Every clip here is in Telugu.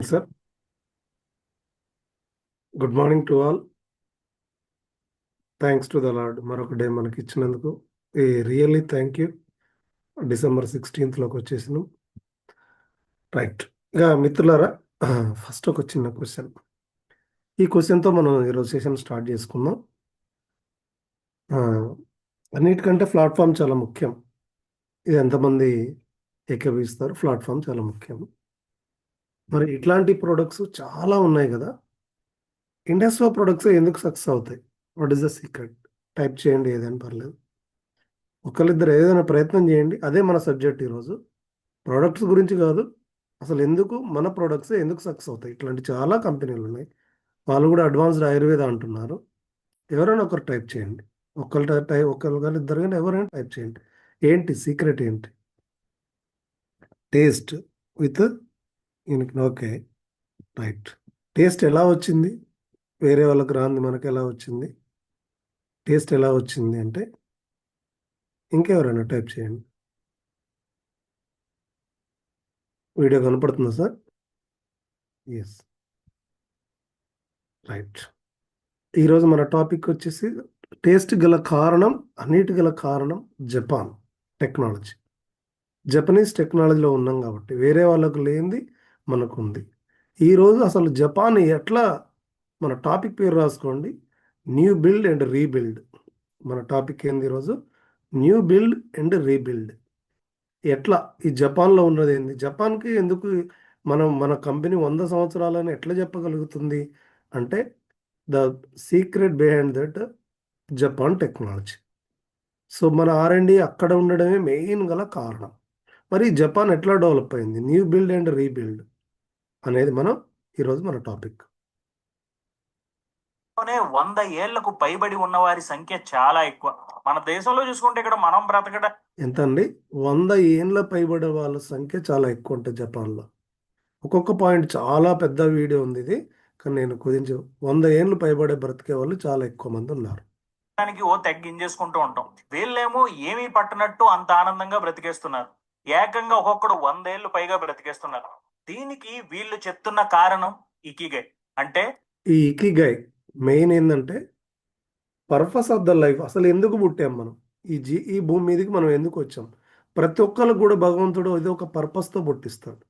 sir. Good morning to all. Thanks to the Lord. మరొక డే మనకి ఇచ్చినందుకు really thank you. December 16th లోకి వచ్చేసినాం. రైట్. ఇక మిత్రులారా, ఫస్ట్ ఒక చిన్న క్వశ్చన్. ఈ క్వశ్చన్తో మనం ఈరోజు సెషన్ స్టార్ట్ చేసుకుందాం. అన్నిటికంటే ప్లాట్ఫామ్ చాలా ముఖ్యం. ఇది ఎంతమంది ఏకీభవిస్తారు? ప్లాట్ఫామ్ చాలా ముఖ్యం. మరి ఇట్లాంటి ప్రొడక్ట్స్ చాలా ఉన్నాయి కదా. ఇండస్ట్రియల్ ప్రొడక్ట్స్ ఎందుకు సక్సెస్ అవుతాయి? What is the secret? Type చేయండి, ఏదైనా పర్లేదు. ఒకళ్ళిద్దరు ఏదైనా ప్రయత్నం చేయండి. అదే మన సబ్జెక్ట్ ఈరోజు. ప్రోడక్ట్స్ గురించి కాదు, అసలు ఎందుకు మన ప్రోడక్ట్స్ ఎందుకు సక్సెస్ అవుతాయి. ఇట్లాంటి చాలా కంపెనీలు ఉన్నాయి. వాళ్ళు కూడా అడ్వాన్స్డ్ ఆయుర్వేద అంటున్నారు. ఎవరైనా ఒకరు టైప్ చేయండి. ఒకళ్ళు కానీ ఇద్దరు కానీ ఎవరైనా టైప్ చేయండి. ఏంటి సీక్రెట్? ఏంటి? Taste with okay, right. Taste ఎలా వచ్చింది? వేరే వాళ్ళకి రాంది మనకి ఎలా వచ్చింది? టేస్ట్ ఎలా వచ్చింది అంటే ఇంకెవరైనా టైప్ చేయండి. వీడియో కనపడుతుందా సార్? Yes, right. ఈరోజు మన టాపిక్ వచ్చేసి టేస్ట్ గల కారణం, అన్నిటి గల కారణం జపాన్ టెక్నాలజీ. జపనీస్ టెక్నాలజీలో ఉన్నాం కాబట్టి వేరే వాళ్ళకు లేనిది మనకు ఉంది. ఈరోజు అసలు జపాన్ ఎట్లా, మన టాపిక్ పేరు రాసుకోండి, న్యూ బిల్డ్ అండ్ రీబిల్డ్. మన టాపిక్ ఏంది ఈరోజు? New build and rebuild. ఎట్లా ఈ జపాన్లో ఉన్నది ఏంది? జపాన్కి ఎందుకు మన కంపెనీ 100 సంవత్సరాలని ఎట్లా చెప్పగలుగుతుంది అంటే the secret behind that Japan technology. So మన R&D అక్కడ ఉండడమే మెయిన్ గల కారణం. మరి జపాన్ ఎట్లా డెవలప్ అయింది? న్యూ బిల్డ్ అండ్ రీబిల్డ్ అనేది ఈరోజు మన టాపిక్. 100 ఏళ్లకు పైబడి ఉన్నవారి సంఖ్య చాలా ఎక్కువ. మన దేశంలో చూసుకుంటే ఇక్కడ మనం బ్రతకడం ఎంత అండి? 100 ఏళ్ళ పైబడే వాళ్ళ సంఖ్య చాలా ఎక్కువ ఉంటుంది జపాన్లో. ఒక్కొక్క పాయింట్ చాలా పెద్ద వీడియో ఉంది ఇది, కానీ నేను కుదించి 100 ఏళ్ళు పైబడే బ్రతికే వాళ్ళు చాలా ఎక్కువ మంది ఉన్నారు. ఓ తగ్గించేసుకుంటూ ఉంటాం. వీళ్ళేమో ఏమీ పట్టనట్టు అంత ఆనందంగా బ్రతికేస్తున్నారు. ఏకంగా ఒక్కొక్కడు 100 ఏళ్ళు పైగా బ్రతికేస్తున్నారు. దీనికి వీళ్ళు చెప్తున్న కారణం ఇకిగై. అంటే ఈ ఇకిగై మెయిన్ ఏంటంటే పర్పస్ ఆఫ్ ద లైఫ్. అసలు ఎందుకు పుట్టాం మనం? ఈ భూమి మీదకి మనం ఎందుకు వచ్చాం? ప్రతి ఒక్కరికి కూడా భగవంతుడు ఏదో ఒక పర్పస్తో పుట్టిస్తాడు.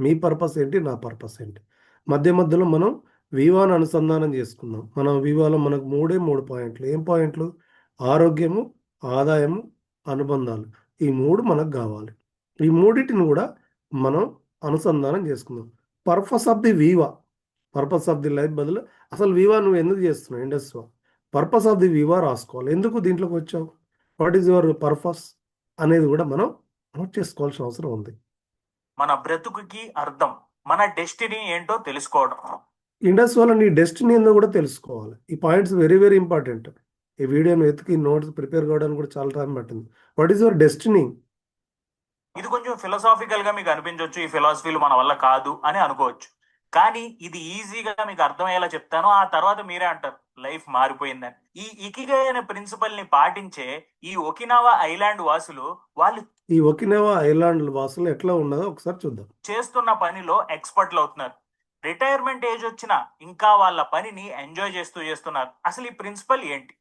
మీ పర్పస్ ఏంటి, నా పర్పస్ ఏంటి? మధ్యలో మనం వివాను అనుసంధానం చేసుకుందాం. మన వివాలో మనకు మూడు పాయింట్లు. ఏం పాయింట్లు? ఆరోగ్యము, ఆదాయము, అనుబంధాలు. ఈ 3 మనకు కావాలి. ఈ మూడింటిని కూడా మనం అనుసంధానం చేసుకుందాం. Purpose of the viva, purpose of the life బదులు అసలు వివా నువ్వు ఎందుకు చేస్తున్నావు? Industry purpose of the viva రాసుకోవాలి. ఎందుకు దీంట్లోకి వచ్చావు? వాట్ ఈజ్ యువర్ పర్పస్ అనేది కూడా మనం నోట్ చేసుకోవాల్సిన అవసరం ఉంది. మన బ్రతుకుకి అర్థం, మన డెస్టినీ ఏంటో తెలుసుకోవడం. ఇండస్ వల్ల నీ డెస్టినీ ఏందో కూడా తెలుసుకోవాలి. ఈ పాయింట్స్ వెరీ వెరీ ఇంపార్టెంట్. ఈ వీడియోని వెతికి నోట్స్ ప్రిపేర్ కావడానికి కూడా చాలా టైం పట్టింది. What is your destiny? ఇది కొంచెం ఫిలాసాఫికల్ గా మీకు అనిపించవచ్చు. ఈ ఫిలాసఫీలు మన వల్ల కాదు అని అనుకోవచ్చు. కానీ ఇది ఈజీగా మీకు అర్థమయ్యేలా చెప్తాను. ఆ తర్వాత మీరే అంటారు లైఫ్ మారిపోయిందని. ఈ ఇకిగై అనే ప్రిన్సిపల్ ని పాటించే ఈ ఒకినావా ఐలాండ్ వాసులు ఈ ఒకినావా ఐలాండ్ వాసులు ఎట్లా ఉన్నదో ఒకసారి చూద్దాం. చేస్తున్న పనిలో ఎక్స్పర్ట్లు అవుతున్నారు. రిటైర్మెంట్ ఏజ్ వచ్చినా ఇంకా వాళ్ళ పనిని ఎంజాయ్ చేస్తున్నారు. అసలు ఈ ప్రిన్సిపల్ ఏంటి?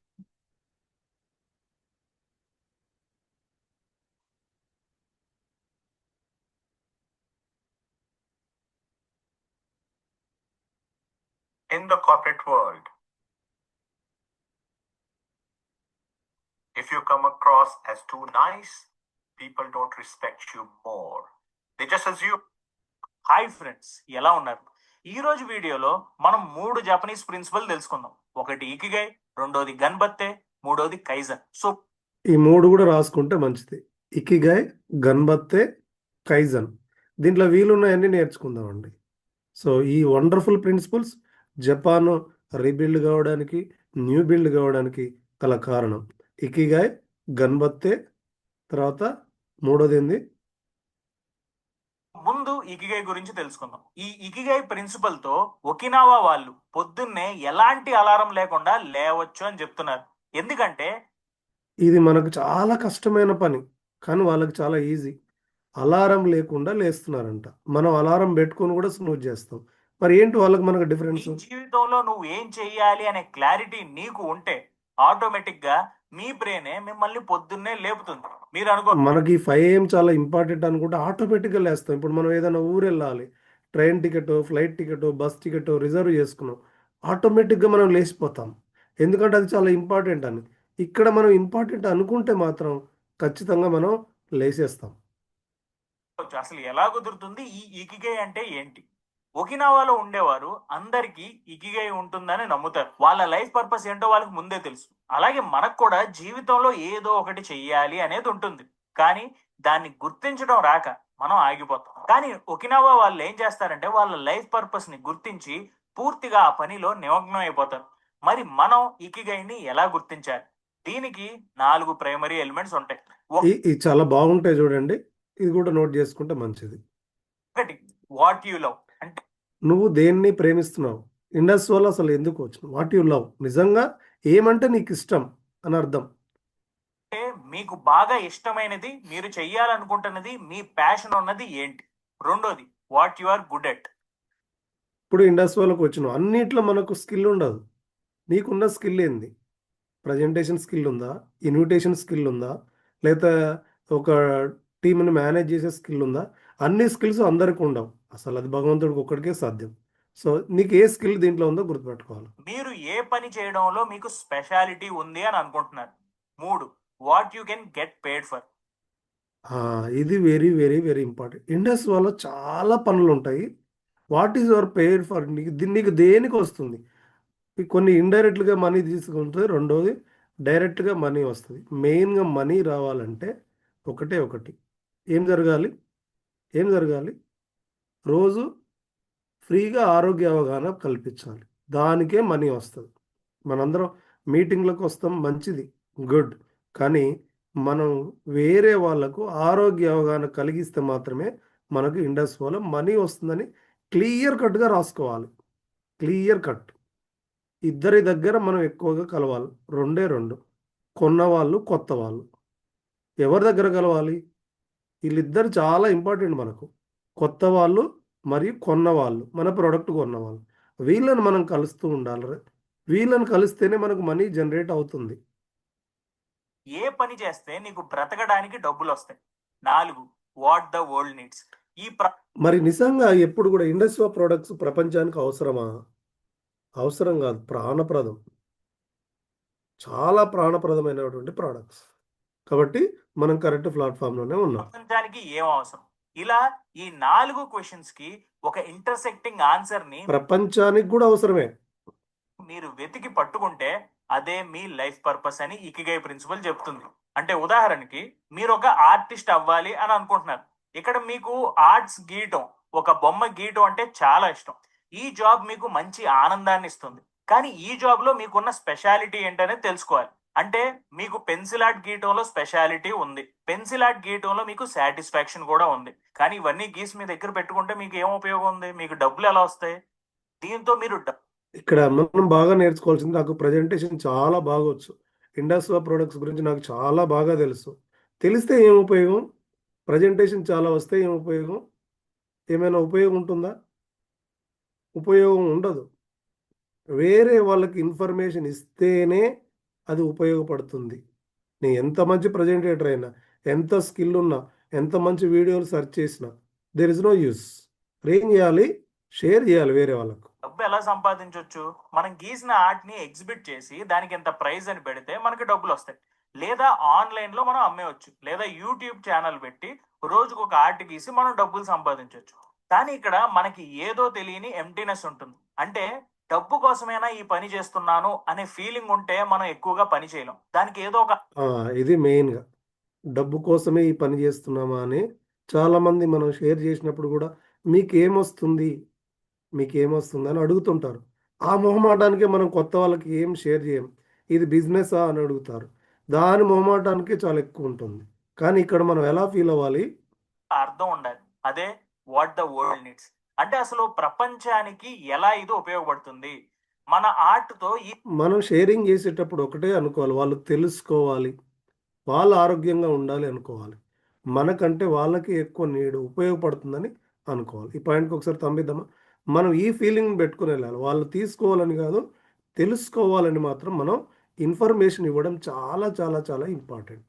In the corporate world, if you come across as too nice, people don't respect you more. They just assume. Hi friends, ఎలా ఉన్నారు? ఈ రోజు వీడియోలో మనం 3 జపనీస్ ప్రిన్సిపల్ తెలుసుకుందాం. ఒకటి ఇకిగై, రెండోది గన్బత్తే, మూడోది కైజన్. సో ఈ 3 కూడా రాసుకుంటే మంచిది. Ikigai, గన్బత్తే, kaizen. దీంట్లో వీలున్నాయన్నీ నేర్చుకుందామండి. సో ఈ వండర్ఫుల్ ప్రిన్సిపల్స్ జపాన్ రీబిల్డ్ కావడానికి, న్యూ బిల్డ్ కావడానికి గల కారణం ఇకిగై, గన్బత్తే, తర్వాత మూడోది ఏంది? ముందు ఇకిగై గురించి తెలుసుకుందాం. ఈ ఇకిగై ప్రిన్సిపల్ తో ఒకినావా వాళ్ళు పొద్దున్నే ఎలాంటి అలారం లేకుండా లేవచ్చు అని చెప్తున్నారు. ఎందుకంటే ఇది మనకు చాలా కష్టమైన పని, కానీ వాళ్ళకి చాలా ఈజీ. అలారం లేకుండా లేస్తున్నారంట. మనం అలారం పెట్టుకొని కూడా స్నూజ్ చేస్తాం, మరి ఏంటి వాళ్ళకి మనకు నీ డిఫరెన్స్? జీవితంలో నువ్వు ఏం చెయ్యాలి అనే క్లారిటీ నీకు ఉంటే ఆటోమేటిక్ గా మీ బ్రెయినే మిమ్మల్ని పొద్దున్నే లేపుతుంది. మీరు అనుకో మనకి 5 AM చాలా ఇంపార్టెంట్ అనుకుంటే ఆటోమేటిక్గా లేస్తాం. ఇప్పుడు మనం ఏదైనా ఊరు వెళ్ళాలి, train ticket, flight ticket, bus ticket reserve చేసుకున్నాం, ఆటోమేటిక్గా మనం లేచిపోతాం. ఎందుకంటే అది చాలా ఇంపార్టెంట్ అని. ఇక్కడ మనం ఇంపార్టెంట్ అనుకుంటే మాత్రం ఖచ్చితంగా మనం లేచేస్తాం. అసలు ఎలా కుదురుతుంది ఈ ఇకిగై అంటే ఏంటి? ఒకినావాలో ఉండేవారు అందరికీ ఇకిగై ఉంటుందని నమ్ముతారు. వాళ్ళ లైఫ్ పర్పస్ ఏంటో వాళ్ళకి ముందే తెలుసు. అలాగే మనకు కూడా జీవితంలో ఏదో ఒకటి చెయ్యాలి అనేది ఉంటుంది. కానీ దాన్ని గుర్తించడం రాక మనం ఆగిపోతాం. కానీ ఒకినావా వాళ్ళు ఏం చేస్తారంటే వాళ్ళ లైఫ్ పర్పస్ ని గుర్తించి పూర్తిగా ఆ పనిలో నిమగ్నం అయిపోతారు. మరి మనం ఇకిగైని ఎలా గుర్తించాలి? దీనికి 4 ప్రైమరీ ఎలిమెంట్స్ ఉంటాయి. ఇది చాలా బాగుంటాయి చూడండి. ఇది కూడా నోట్ చేసుకుంటే మంచిది. ఒకటి, వాట్ యు లవ్. అంటే నువ్వు దేన్ని ప్రేమిస్తున్నావు? ఇండస్ వల్ల అసలు ఎందుకు వచ్చినావు? వాట్ యు లవ్, నిజంగా ఏమంటే నీకు ఇష్టం అని అర్థం. మీకు బాగా ఇష్టమైనది, మీరు చెయ్యాలనుకుంటున్నది, మీ ప్యాషన్ ఉన్నది ఏంటి? రెండోది, what you are good at. ఇప్పుడు ఇండస్ వాళ్ళకి వచ్చినావు, అన్నిట్లో మనకు స్కిల్ ఉండదు. నీకున్న స్కిల్ ఏంది? ప్రజెంటేషన్ స్కిల్ ఉందా? ఇన్విటేషన్ స్కిల్ ఉందా? లేదా ఒక టీంని మేనేజ్ చేసే స్కిల్ ఉందా? అన్ని స్కిల్స్ అందరికీ ఉండవు. అసలు అది భగవంతుడికి ఒక్కడికే సాధ్యం. సో నీకు ఏ స్కిల్ దీంట్లో ఉందో గుర్తుపెట్టుకోవాలి. మీరు ఏ పని చేయడంలో మీకు స్పెషాలిటీ ఉంది అని అనుకుంటున్నారు. మూడు, what you can get paid for. ఇది very very very important. Indus వల్ల చాలా పనులు ఉంటాయి. What is your paid for? నీకు దేనికి వస్తుంది? కొన్ని ఇండైరెక్ట్గా మనీ తీసుకుంటుంది, రెండోది డైరెక్ట్గా మనీ వస్తుంది. మెయిన్గా మనీ రావాలంటే ఒకటే ఒకటి, ఏం జరగాలి? ఏం జరగాలి? రోజు ఫ్రీగా ఆరోగ్య అవగాహన కల్పించాలి. దానికే మనీ వస్తుంది. మనందరం మీటింగ్లకు వస్తాం, మంచిది, గుడ్. కానీ మనం వేరే వాళ్ళకు ఆరోగ్య అవగాహన కలిగిస్తే మాత్రమే మనకు ఇండస్ వల్ల మనీ వస్తుందని క్లియర్ కట్గా రాసుకోవాలి. Clear cut. ఇద్దరి దగ్గర మనం ఎక్కువగా కలవాలి. రెండే రెండు, కొన్నవాళ్ళు, కొత్త వాళ్ళు. ఎవరి దగ్గర కలవాలి? వీళ్ళిద్దరు చాలా ఇంపార్టెంట్ మనకు. కొత్త వాళ్ళు మరియు కొన్నవాళ్ళు, మన ప్రోడక్ట్ కొన్నవాళ్ళు. వీళ్ళని మనం కలుస్తూ ఉండాలి. వీళ్ళని కలిస్తేనే మనకు మనీ జనరేట్ అవుతుంది. ఏ పని చేస్తే నీకు బ్రతకడానికి డబ్బులు వస్తాయి. నాలుగు, వాట్ ద వరల్డ్ నీడ్స్. మరి నిజంగా ఎప్పుడు కూడా ఇండస్ట్రీ ప్రోడక్ట్స్ ప్రపంచానికి అవసరమా? అవసరం కాదు, ప్రాణప్రదం. చాలా ప్రాణప్రదమైనటువంటి ప్రోడక్ట్స్. కాబట్టి మనం కరెక్ట్ ప్లాట్ఫామ్లోనే ఉన్నాం. ప్రపంచానికి ఏం అవసరం? ఇలా ఈ 4 క్వశ్చన్స్ కి ఒక ఇంటర్సెక్టింగ్ ఆన్సర్ ని ప్రపంచానికి కూడా అవసరమే. మీరు వెతికి పట్టుకుంటే అదే మీ లైఫ్ పర్పస్ అని ఇకిగై ప్రిన్సిపల్ చెప్తుంది. అంటే ఉదాహరణకి మీరు ఒక ఆర్టిస్ట్ అవ్వాలి అని అనుకుంటున్నారు. ఇక్కడ మీకు ఆర్ట్స్ గీయటం, ఒక బొమ్మ గీయటం అంటే చాలా ఇష్టం. ఈ జాబ్ మీకు మంచి ఆనందాన్ని ఇస్తుంది. కానీ ఈ జాబ్ లో మీకున్న స్పెషాలిటీ ఏంటనేది తెలుసుకోవాలి. అంటే మీకు పెన్సిల్ ఆర్ట్ గీయటంలో స్పెషాలిటీ ఉంది, పెన్సిల్ ఆర్ట్ గీయటంలో మీకు సాటిస్ఫాక్షన్ కూడా ఉంది. కానీ ఇవన్నీ గీసి మీ దగ్గర పెట్టుకుంటే మీకు ఏం ఉపయోగం ఉంది? మీకు డబ్బులు ఎలా వస్తాయి? దీంతో మీరు ఇక్కడ మనం బాగా నేర్చుకోవాల్సింది, నాకు ప్రజెంటేషన్ చాలా బాగొచ్చు. ఇండస్ట్రీ ప్రొడక్ట్స్ గురించి నాకు చాలా బాగా తెలుసు. తెలిస్తే ఏం ఉపయోగం? ప్రజెంటేషన్ చాలా వస్తే ఏం ఉపయోగం? ఏమైనా ఉపయోగం ఉంటుందా? ఉపయోగం ఉండదు. వేరే వాళ్ళకి ఇన్ఫర్మేషన్ ఇస్తేనే అది ఉపయోగపడుతుంది. నేను ఎంత మంచి ప్రజెంటేటర్ అయినా, ఎంత స్కిల్ ఉన్నా, ఎంత మంచి వీడియోలు సెర్చ్ చేసినా, దేర్ ఇస్ నో యూస్. ఏం చేయాలి? షేర్ చేయాలి వేరే వాళ్ళకు. డబ్బు ఎలా సంపాదించవచ్చు? మనం గీసిన ఆర్ట్ ని ఎగ్జిబిట్ చేసి దానికి ఎంత ప్రైజ్ అని పెడితే మనకి డబ్బులు వస్తాయి. లేదా ఆన్లైన్ లో మనం అమ్మేయచ్చు, లేదా యూట్యూబ్ ఛానల్ పెట్టి రోజుకు ఒక ఆర్ట్ గీసి మనం డబ్బులు సంపాదించవచ్చు. కానీ ఇక్కడ మనకి ఏదో తెలియని ఎంటీనెస్ ఉంటుంది. అంటే డబ్బు కోసమైనా ఈ పని చేస్తున్నాను అనే ఫీలింగ్ ఉంటే మనం ఎక్కువగా పని చేయలేం. దానికి ఏదో ఒక ఇది మెయిన్గా డబ్బు కోసమే ఈ పని చేస్తున్నామా అని చాలామంది మనం షేర్ చేసినప్పుడు కూడా మీకేమొస్తుంది, మీకేమొస్తుంది అని అడుగుతుంటారు. ఆ మొహమాటానికే మనం కొత్త వాళ్ళకి ఏం షేర్ చేయం. ఇది బిజినెసా అని అడుగుతారు. దాని మొహమాటానికి చాలా ఎక్కువ ఉంటుంది. కానీ ఇక్కడ మనం ఎలా ఫీల్ అవ్వాలి? అర్థం ఉండాలి. అదే వాట్ ద వరల్డ్ నీడ్స్. అంటే అసలు ప్రపంచానికి ఎలా ఇది ఉపయోగపడుతుంది? మన ఆర్ట్ తో ఈ మనం షేరింగ్ చేసేటప్పుడు ఒకటే అనుకోవాలి, వాళ్ళు తెలుసుకోవాలి, వాళ్ళు ఆరోగ్యంగా ఉండాలి అనుకోవాలి. మనకంటే వాళ్ళకి ఎక్కువ నీడు ఉపయోగపడుతుందని అనుకోవాలి. ఈ పాయింట్కి ఒకసారి తంబిద్దామా? మనం ఈ ఫీలింగ్ పెట్టుకుని వెళ్ళాలి. వాళ్ళు తీసుకోవాలని కాదు, తెలుసుకోవాలని మాత్రం మనం ఇన్ఫర్మేషన్ ఇవ్వడం చాలా చాలా చాలా ఇంపార్టెంట్.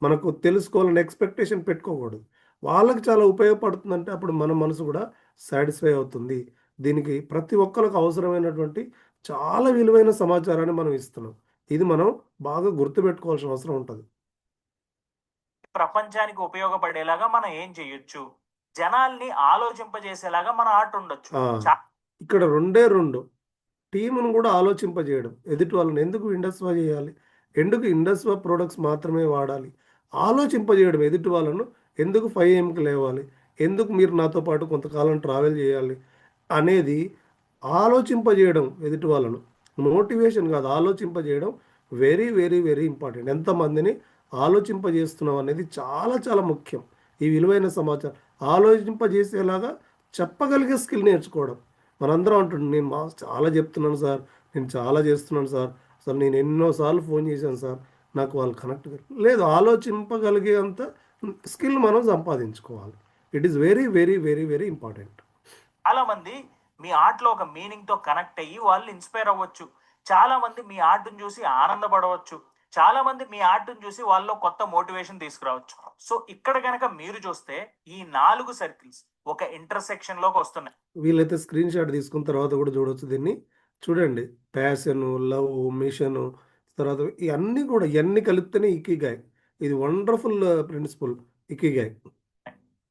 మనకు తెలుసుకోవాలని ఎక్స్‌పెక్టేషన్ పెట్టుకోకూడదు. వాళ్ళకి చాలా ఉపయోగపడుతుందంటే అప్పుడు మన మనసు కూడా సాటిస్ఫై అవుతుంది. దీనికి ప్రతి ఒక్కళ్ళకి అవసరమైనటువంటి చాలా విలువైన సమాచారాన్ని మనం ఇస్తున్నాం. ఇది మనం బాగా గుర్తుపెట్టుకోవాల్సిన అవసరం ఉంటది. ప్రపంచానికి ఉపయోగపడేలాగా మనం ఏం చేయొచ్చు? జనాల్ని ఆలోచింపజేసేలాగా మన ఆట ఉండొచ్చు. ఆ! ఇక్కడ రెండే 2 టీమ్‌ను కూడా ఆలోచింపజేయడం. ఎదుటి వాళ్ళని ఎందుకు ఇండస్ట్రీ చేయాలి? ఎందుకు ఇండస్ట్రీ ప్రొడక్ట్స్ మాత్రమే వాడాలి? ఆలోచింపజేయడం ఎదుటి వాళ్ళను. ఎందుకు 5 AM లేవాలి? ఎందుకు మీరు నాతో పాటు కొంతకాలం ట్రావెల్ చేయాలి? అనేది ఆలోచింపజేయడం ఎదుటి వాళ్ళను. మోటివేషన్ కాదు, ఆలోచింపజేయడం వెరీ, వెరీ, వెరీ ఇంపార్టెంట్. ఎంతమందిని ఆలోచింపజేస్తున్నాం అనేది చాలా చాలా ముఖ్యం. ఈ విలువైన సమాచారం ఆలోచింపజేసేలాగా చెప్పగలిగే స్కిల్ నేర్చుకోవడం. మనందరం అంటుండు, నేను చాలా చెప్తున్నాను సార్, నేను చాలా చేస్తున్నాను సార్, అసలు నేను ఎన్నో సార్లు ఫోన్ చేశాను సార్, నాకు వాళ్ళు కనెక్ట్ లేదు. ఆలోచింపగలిగేంత స్కిల్ మనం సంపాదించుకోవాలి. It is very, very, very, very important. చాలా మంది మీ ఆటలో ఒక మీనింగ్ తో కనెక్ట్ అయ్యి వాళ్ళు ఇన్స్పైర్ అవ్వచ్చు. చాలా మంది మీ ఆటను చూసి ఆనందపడవచ్చు. చాలా మంది మీ ఆటను చూసి వాళ్ళలో కొత్త మోటివేషన్ తీసుకురావచ్చు. సో ఇక్కడ గనక మీరు చూస్తే ఈ 4 సర్కిల్స్ ఒక ఇంటర్సెక్షన్ లోకి వస్తున్నాయి. వీలైతే స్క్రీన్ షాట్ తీసుకున్న తర్వాత కూడా చూడొచ్చు దీన్ని. చూడండి, ప్యాషను, లవ్, మిషను, తర్వాత ఇయన్నీ కూడా ఇయన్నీ కలిపితేనే ఇకిగాయ్. ఇది వండర్‌ఫుల్ ప్రిన్సిపల్ ఇకిగాయ్.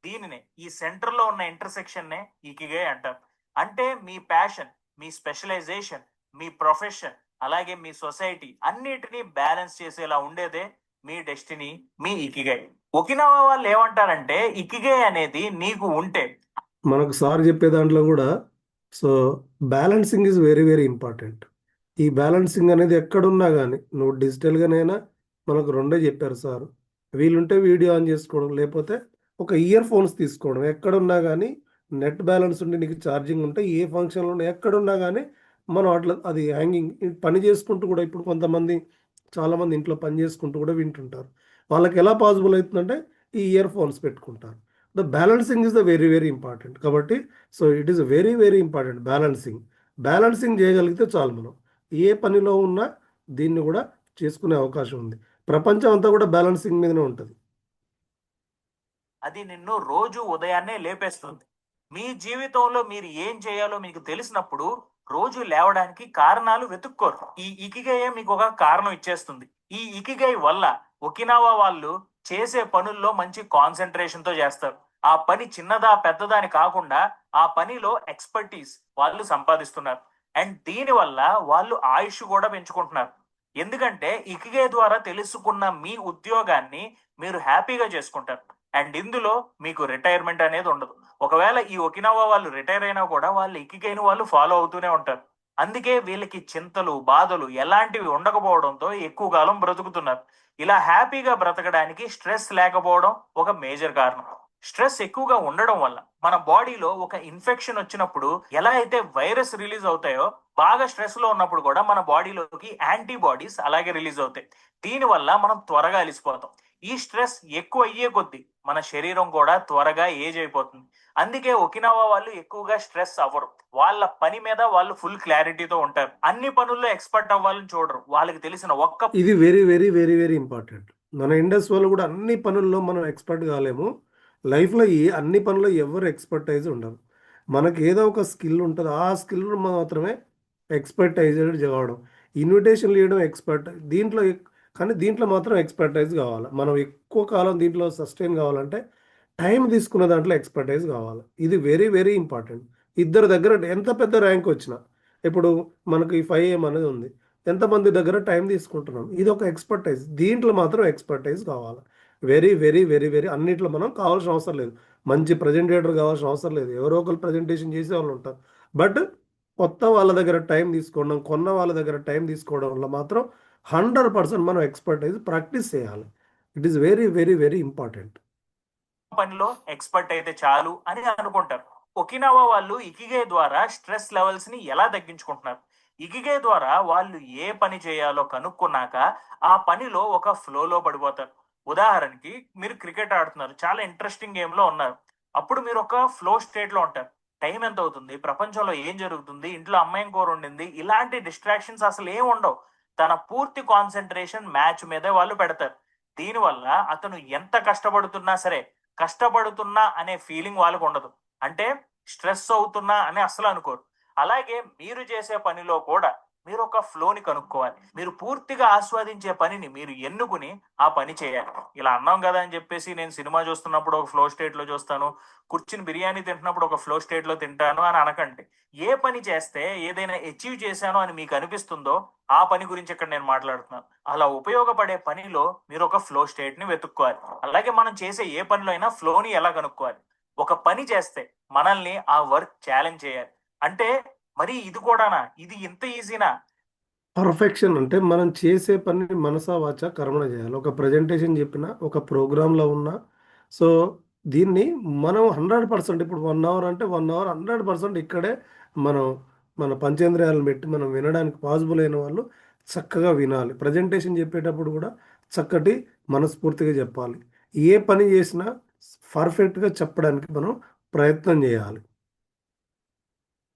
దీనినే ఈ సెంటర్ లో ఉన్న ఇంటర్సెక్షన్ నే ఇకిగై అంటారు. అంటే మీ ప్యాషన్, మీ స్పెషలైజేషన్, మీ ప్రొఫెషన్, అలాగే మీ సొసైటీ అన్నిటినీ బ్యాలెన్స్ చేసేలా ఉండేదే మీ డెస్టినీ, మీ ఇకిగై. ఒకినావా వాళ్ళు ఏమంటారంటే ఇకిగై అనేది నీకు ఉంటే మనకు సార్ చెప్పే దాంట్లో కూడా so balancing is very, very important. ఈ బ్యాలెన్సింగ్ అనేది ఎక్కడున్నా గానీ, నువ్వు డిజిటల్‌గానైనా మనకు రెండే చెప్పారు సారు. వీలుంటే వీడియో ఆన్ చేసుకోవడం, లేపోతే ఒక ఇయర్ ఫోన్స్ తీసుకోవడం. ఎక్కడున్నా గానీ నెట్ బ్యాలెన్స్ ఉండి నీకు ఛార్జింగ్ ఉంటే ఏ ఫంక్షన్‌లోనే ఎక్కడున్నా గానీ మనం అట్లా అది హ్యాంగింగ్ పని చేసుకుంటూ కూడా ఇప్పుడు కొంతమంది చాలామంది ఇంట్లో పని చేసుకుంటూ కూడా వింటుంటారు. వాళ్ళకెలా పాసిబుల్ అయితుందంటే ఈ ఇయర్ ఫోన్స్ పెట్టుకుంటారు. The balancing is the very, very important. కాబట్టి so it is very, very important balancing. Balancing చేయగలిగితే చాలు మనం. ఏ పనిలో ఉన్నా దీన్ని కూడా చేసుకునే అవకాశం ఉంది. ప్రపంచం అంతా కూడా బ్యాలెన్సింగ్ మీదనే ఉంటది. అది నిన్ను రోజు ఉదయాన్నే లేపేస్తుంది. మీ జీవితంలో మీరు ఏం చేయాలో మీకు తెలిసినప్పుడు రోజు లేవడానికి కారణాలు వెతుక్కోరు. ఈ ఇకిగయే మీకు ఒక కారణం ఇచ్చేస్తుంది. ఈ ఇకిగై వల్ల ఒకినావా వాళ్ళు చేసే పనుల్లో మంచి కాన్సన్ట్రేషన్ తో చేస్తారు. ఆ పని చిన్నదా పెద్దదా అని కాకుండా ఆ పనిలో ఎక్స్పర్టీస్ వాళ్ళు సంపాదిస్తున్నారు. అండ్ దీని వల్ల వాళ్ళు ఆయుష్ కూడా పెంచుకుంటున్నారు. ఎందుకంటే ఇకిగై ద్వారా తెలుసుకున్న మీ ఉద్యోగాన్ని మీరు హ్యాపీగా చేసుకుంటారు. అండ్ ఇందులో మీకు రిటైర్మెంట్ అనేది ఉండదు. ఒకవేళ ఈ ఒకినావా వాళ్ళు రిటైర్ అయినా కూడా వాళ్ళు ఇకిగైని వాళ్ళు ఫాలో అవుతూనే ఉంటారు. అందుకే వీళ్ళకి చింతలు, బాధలు ఎలాంటివి ఉండకపోవడంతో ఎక్కువ కాలం బ్రతుకుతున్నారు. ఇలా హ్యాపీగా బ్రతకడానికి స్ట్రెస్ లేకపోవడం ఒక మేజర్ కారణం. స్ట్రెస్ ఎక్కువగా ఉండడం వల్ల మన బాడీలో ఒక ఇన్ఫెక్షన్ వచ్చినప్పుడు ఎలా అయితే వైరస్ రిలీజ్ అవుతాయో, బాగా స్ట్రెస్ లో ఉన్నప్పుడు కూడా మన బాడీలోకి యాంటీబాడీస్ అలాగే రిలీజ్ అవుతాయి. దీని వల్ల మనం త్వరగా అలిసిపోతాం. ఈ స్ట్రెస్ ఎక్కువ అయ్యే కొద్దీ మన శరీరం కూడా త్వరగా ఏజ్ అయిపోతుంది. అందుకే ఒకినావా వాళ్ళు ఎక్కువగా స్ట్రెస్ అవ్వరు. వాళ్ళ పని మీద వాళ్ళు ఫుల్ క్లారిటీతో ఉంటారు. అన్ని పనుల్లో ఎక్స్పర్ట్ అవ్వాలని చూడరు. వాళ్ళకి తెలిసిన ఒక్క ఇది very, very, very, very important. మన ఇండస్ వాళ్ళు కూడా అన్ని పనుల్లో మనం ఎక్స్‌పర్ట్ కాలేము. లైఫ్‌లో అన్ని పనుల్లో ఎవరు ఎక్స్‌పర్టైజ్ ఉండరు. మనకి ఏదో ఒక స్కిల్ ఉంటది. ఆ స్కిల్ మాత్రమే ఎక్స్‌పర్టైజ్డ్ కావడం. ఇన్విటేషన్‌లు ఇయ్యడం ఎక్స్‌పర్ట్. దీంట్లో కానీ దీంట్లో మాత్రం ఎక్స్‌పర్టైజ్ కావాలి. మనం ఎక్కువ కాలం దీంట్లో సస్టైన్ కావాలంటే టైం తీసుకున్న దాంట్లో ఎక్స్‌పర్టైజ్ కావాలి. ఇది వెరీ, వెరీ ఇంపార్టెంట్. ఇద్దరి దగ్గర ఎంత పెద్ద ర్యాంక్ వచ్చినా, ఇప్పుడు మనకి 5 AM అనేది ఉంది. ఎంతమంది దగ్గర టైం తీసుకుంటున్నాం. ఇదొక ఎక్స్‌పర్టైజ్. దీంట్లో మాత్రం ఎక్స్‌పర్టైజ్ కావాలి. వెరీ, వెరీ, వెరీ, వెరీ అన్నిట్లో మనం కావాల్సిన అవసరం లేదు. మంచి ప్రెజెంటేటర్ కావాల్సిన అవసరం లేదు. ఎవరో ఒకళ్ళు ప్రెజెంటేషన్ చేసేవాళ్ళు ఉంటారు. బట్ కొత్త వాళ్ళ దగ్గర టైం తీసుకోవడం, కొన్న వాళ్ళ దగ్గర టైం తీసుకోవడం వల్ల మాత్రం 100% మనం ఎక్స్‌పర్టైజ్ ప్రాక్టీస్ చేయాలి. It is very, very, very important. పనిలో ఎక్స్పర్ట్ అయితే చాలు అని అనుకుంటారు. ఒకినావా వాళ్ళు ఇకిగై ద్వారా స్ట్రెస్ లెవెల్స్ ని ఎలా తగ్గించుకుంటున్నారు? ఇకిగై ద్వారా వాళ్ళు ఏ పని చేయాలో కనుక్కున్నాక ఆ పనిలో ఒక ఫ్లోలో పడిపోతారు. ఉదాహరణకి మీరు క్రికెట్ ఆడుతున్నారు, చాలా ఇంట్రెస్టింగ్ గేమ్ లో ఉన్నారు. అప్పుడు మీరు ఒక ఫ్లో స్టేట్ లో ఉంటారు. టైం ఎంత అవుతుంది, ప్రపంచంలో ఏం జరుగుతుంది, ఇంట్లో అమ్మాయి కూర ఉండింది, ఇలాంటి డిస్ట్రాక్షన్స్ అసలు ఏం ఉండవు. తన పూర్తి కాన్సన్ట్రేషన్ మ్యాచ్ మీదే వాళ్ళు పెడతారు. దీనివల్ల అతను ఎంత కష్టపడుతున్నా సరే, కష్టపడుతున్నా అనే ఫీలింగ్ వాళ్ళకు ఉండదు. అంటే స్ట్రెస్ అవుతున్నా అని అసలు అనుకోరు. అలాగే మీరు చేసే పనిలో కూడా మీరు ఒక ఫ్లోని కనుక్కోవాలి. మీరు పూర్తిగా ఆస్వాదించే పనిని మీరు ఎన్నుకుని ఆ పని చేయాలి. ఇలా అన్నాం కదా అని చెప్పేసి నేను సినిమా చూస్తున్నప్పుడు ఒక ఫ్లో స్టేట్ లో చూస్తాను, కూర్చుని బిర్యానీ తింటున్నప్పుడు ఒక ఫ్లో స్టేట్ లో తింటాను అని అనకండి. ఏ పని చేస్తే ఏదైనా అచీవ్ చేశాను అని మీకు అనిపిస్తుందో ఆ పని గురించి ఇక్కడ నేను మాట్లాడుతున్నాను. అలా ఉపయోగపడే పనిలో మీరు ఒక ఫ్లో స్టేట్ ని వెతుక్కోవాలి. అలాగే మనం చేసే ఏ పనిలో అయినా ఫ్లోని ఎలా కనుక్కోవాలి. ఒక పని చేస్తే మనల్ని ఆ వర్క్ ఛాలెంజ్ చేయాలి. అంటే మరి ఇది కూడానా, ఇది ఇంత ఈజీనా? పర్ఫెక్షన్ అంటే మనం చేసే పని మనసా వాచా కర్మణ చేయాలి. ఒక ప్రజెంటేషన్ చెప్పిన, ఒక ప్రోగ్రాంలో ఉన్నా, సో దీన్ని మనం 100% ఇప్పుడు 1 అవర్ అంటే 1 అవర్ 100% ఇక్కడే మనం మన పంచేంద్రియాలను పెట్టి మనం వినడానికి పాసిబుల్ అయిన వాళ్ళు చక్కగా వినాలి. ప్రజెంటేషన్ చెప్పేటప్పుడు కూడా చక్కటి మనస్ఫూర్తిగా చెప్పాలి. ఏ పని చేసినా పర్ఫెక్ట్గా చెప్పడానికి మనం ప్రయత్నం చేయాలి.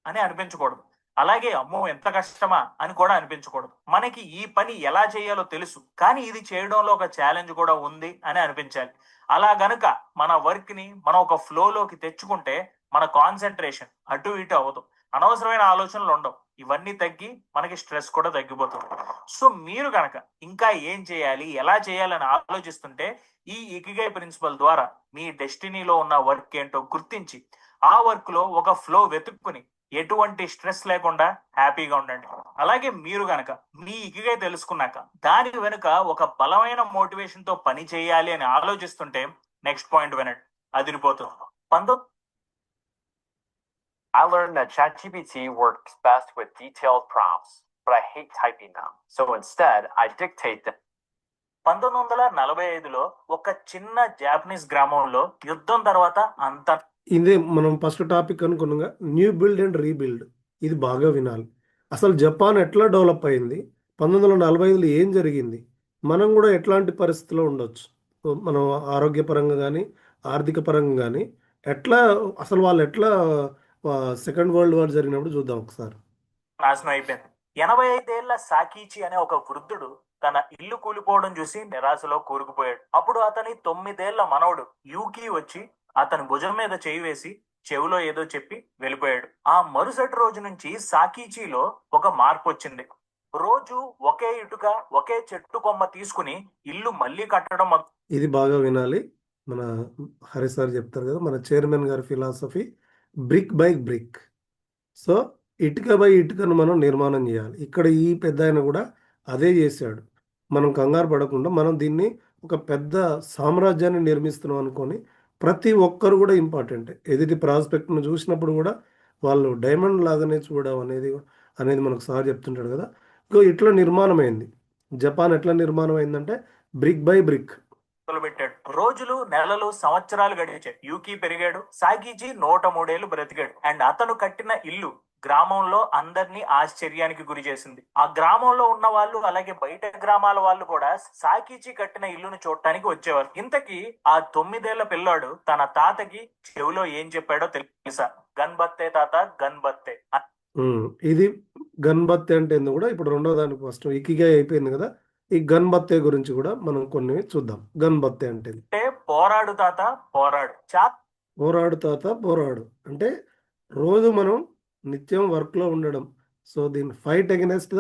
అని అనిపించకూడదు. అలాగే అమ్మో ఎంత కష్టమా అని కూడా అనిపించకూడదు. మనకి ఈ పని ఎలా చేయాలో తెలుసు, కానీ ఇది చేయడంలో ఒక ఛాలెంజ్ కూడా ఉంది అని అనిపించాలి. అలా గనుక మన వర్క్ ని మనం ఒక ఫ్లోలోకి తెచ్చుకుంటే మన కాన్సన్ట్రేషన్ అటు ఇటు అవ్వదు, అనవసరమైన ఆలోచనలు ఉండవు, ఇవన్నీ తగ్గి మనకి స్ట్రెస్ కూడా తగ్గిపోతుంది. సో మీరు గనక ఇంకా ఏం చేయాలి, ఎలా చేయాలని ఆలోచిస్తుంటే ఈ ఇకిగై ప్రిన్సిపల్ ద్వారా మీ డెస్టినీలో ఉన్న వర్క్ ఏంటో గుర్తించి ఆ వర్క్ లో ఒక ఫ్లో వెతుక్కుని ఎటువంటి స్ట్రెస్ లేకుండా హ్యాపీగా ఉండండి. అలాగే మీరు గనక మీ ఇకిగై తెలుసుకున్నాక దాని వెనుక ఒక బలమైన మోటివేషన్ తో పని చేయాలి అని ఆలోచిస్తుంటే నెక్స్ట్ పాయింట్ వినండి, అదిరిపోతుంది. 19 I learned that ChatGPT works best with detailed prompts, but I hate typing them. So instead, I dictate them. 1945లో ఒక చిన్న జాపనీస్ గ్రామంలో యుద్ధం తర్వాత అంత ఇదే మనం ఫస్ట్ టాపిక్ అనుకున్నాగా, న్యూ బిల్డ్ అండ్ రీబిల్డ్. ఇది బాగా వినాలి. అసలు జపాన్ ఎట్లా డెవలప్ అయింది, 1945లో ఏం జరిగింది, మనం కూడా ఎట్లాంటి పరిస్థితిలో ఉండొచ్చు, మనం ఆరోగ్యపరంగా కానీ ఆర్థిక పరంగా కానీ ఎట్లా, అసలు వాళ్ళు ఎట్లా సెకండ్ వరల్డ్ వార్ జరిగినప్పుడు చూద్దాం ఒకసారి. నాశనం అయిపోయింది. 85 ఏళ్ల సాకీచి అనే ఒక వృద్ధుడు తన ఇల్లు కూలిపోవడం చూసి నిరాశలో కూరుకుపోయాడు. అప్పుడు అతని 9 ఏళ్ల మనవడు యూకి వచ్చి అతని భుజం మీద చేయి వేసి చెవిలో ఏదో చెప్పి వెళ్ళిపోయాడు. ఆ మరుసటి రోజు నుంచి సాకీచిలో ఒక మార్పు వచ్చింది. రోజు ఒకే ఇటుక ఒకే చెట్టు కొమ్మ తీసుకుని ఇల్లు మళ్ళీ కట్టడం ఇది బాగా వినాలి. మన హరి సార్ చెప్తారు కదా, మన చైర్మన్ గారి philosophy brick by brick. So ఇటుక బై ఇటుకను మనం నిర్మాణం చేయాలి. ఇక్కడ ఈ పెద్ద ఆయన కూడా అదే చేశాడు. మనం కంగారు పడకుండా మనం దీన్ని ఒక పెద్ద సామ్రాజ్యాన్ని నిర్మిస్తున్నాం అనుకొని ప్రతి ఒక్కరు కూడా ఇంపార్టెంట్. ఎదుటి ప్రాస్పెక్ట్ను చూసినప్పుడు కూడా వాళ్ళు డైమండ్ లాగానే చూడడం అనేది మనకు సార్ చెప్తుంటాడు కదా. ఇంకో ఇట్లా నిర్మాణమైంది. జపాన్ ఎట్లా నిర్మాణం అయిందంటే బ్రిక్ బై బ్రిక్. మొదలుపెట్టాడు. రోజులు నెలలు సంవత్సరాలు గడిచాయి. యూకి పెరిగాడు. సాకీజీ 103 ఏళ్లు బ్రతికాడు. అండ్ అతను కట్టిన ఇల్లు గ్రామంలో అందరినీ ఆశ్చర్యానికి గురి చేసింది. ఆ గ్రామంలో ఉన్న వాళ్ళు అలాగే బయట గ్రామాల వాళ్ళు కూడా సాకీజీ కట్టిన ఇల్లును చూడటానికి వచ్చేవారు. ఇంతకీ ఆ 9 ఏళ్ల పిల్లాడు తన తాతకి చెవిలో ఏం చెప్పాడో తెలుసా? గన్బత్తే తాత గన్బత్తే. ఇది గన్బత్తే అంటే ఏందో కూడా ఇప్పుడు రెండో దానికి ఫస్ట్ ఇకిగా అయిపోయింది కదా. ఈ గన్బత్తే గురించి కూడా మనం కొన్ని చూద్దాం. గన్బత్తే అంటే పోరాడు తాత పోరాడు. పోరాడు తాత పోరాడు అంటే రోజు మనం నిత్యం వర్క్లో ఉండడం. సో దీన్ని ఫైట్ ఎగనెస్ట్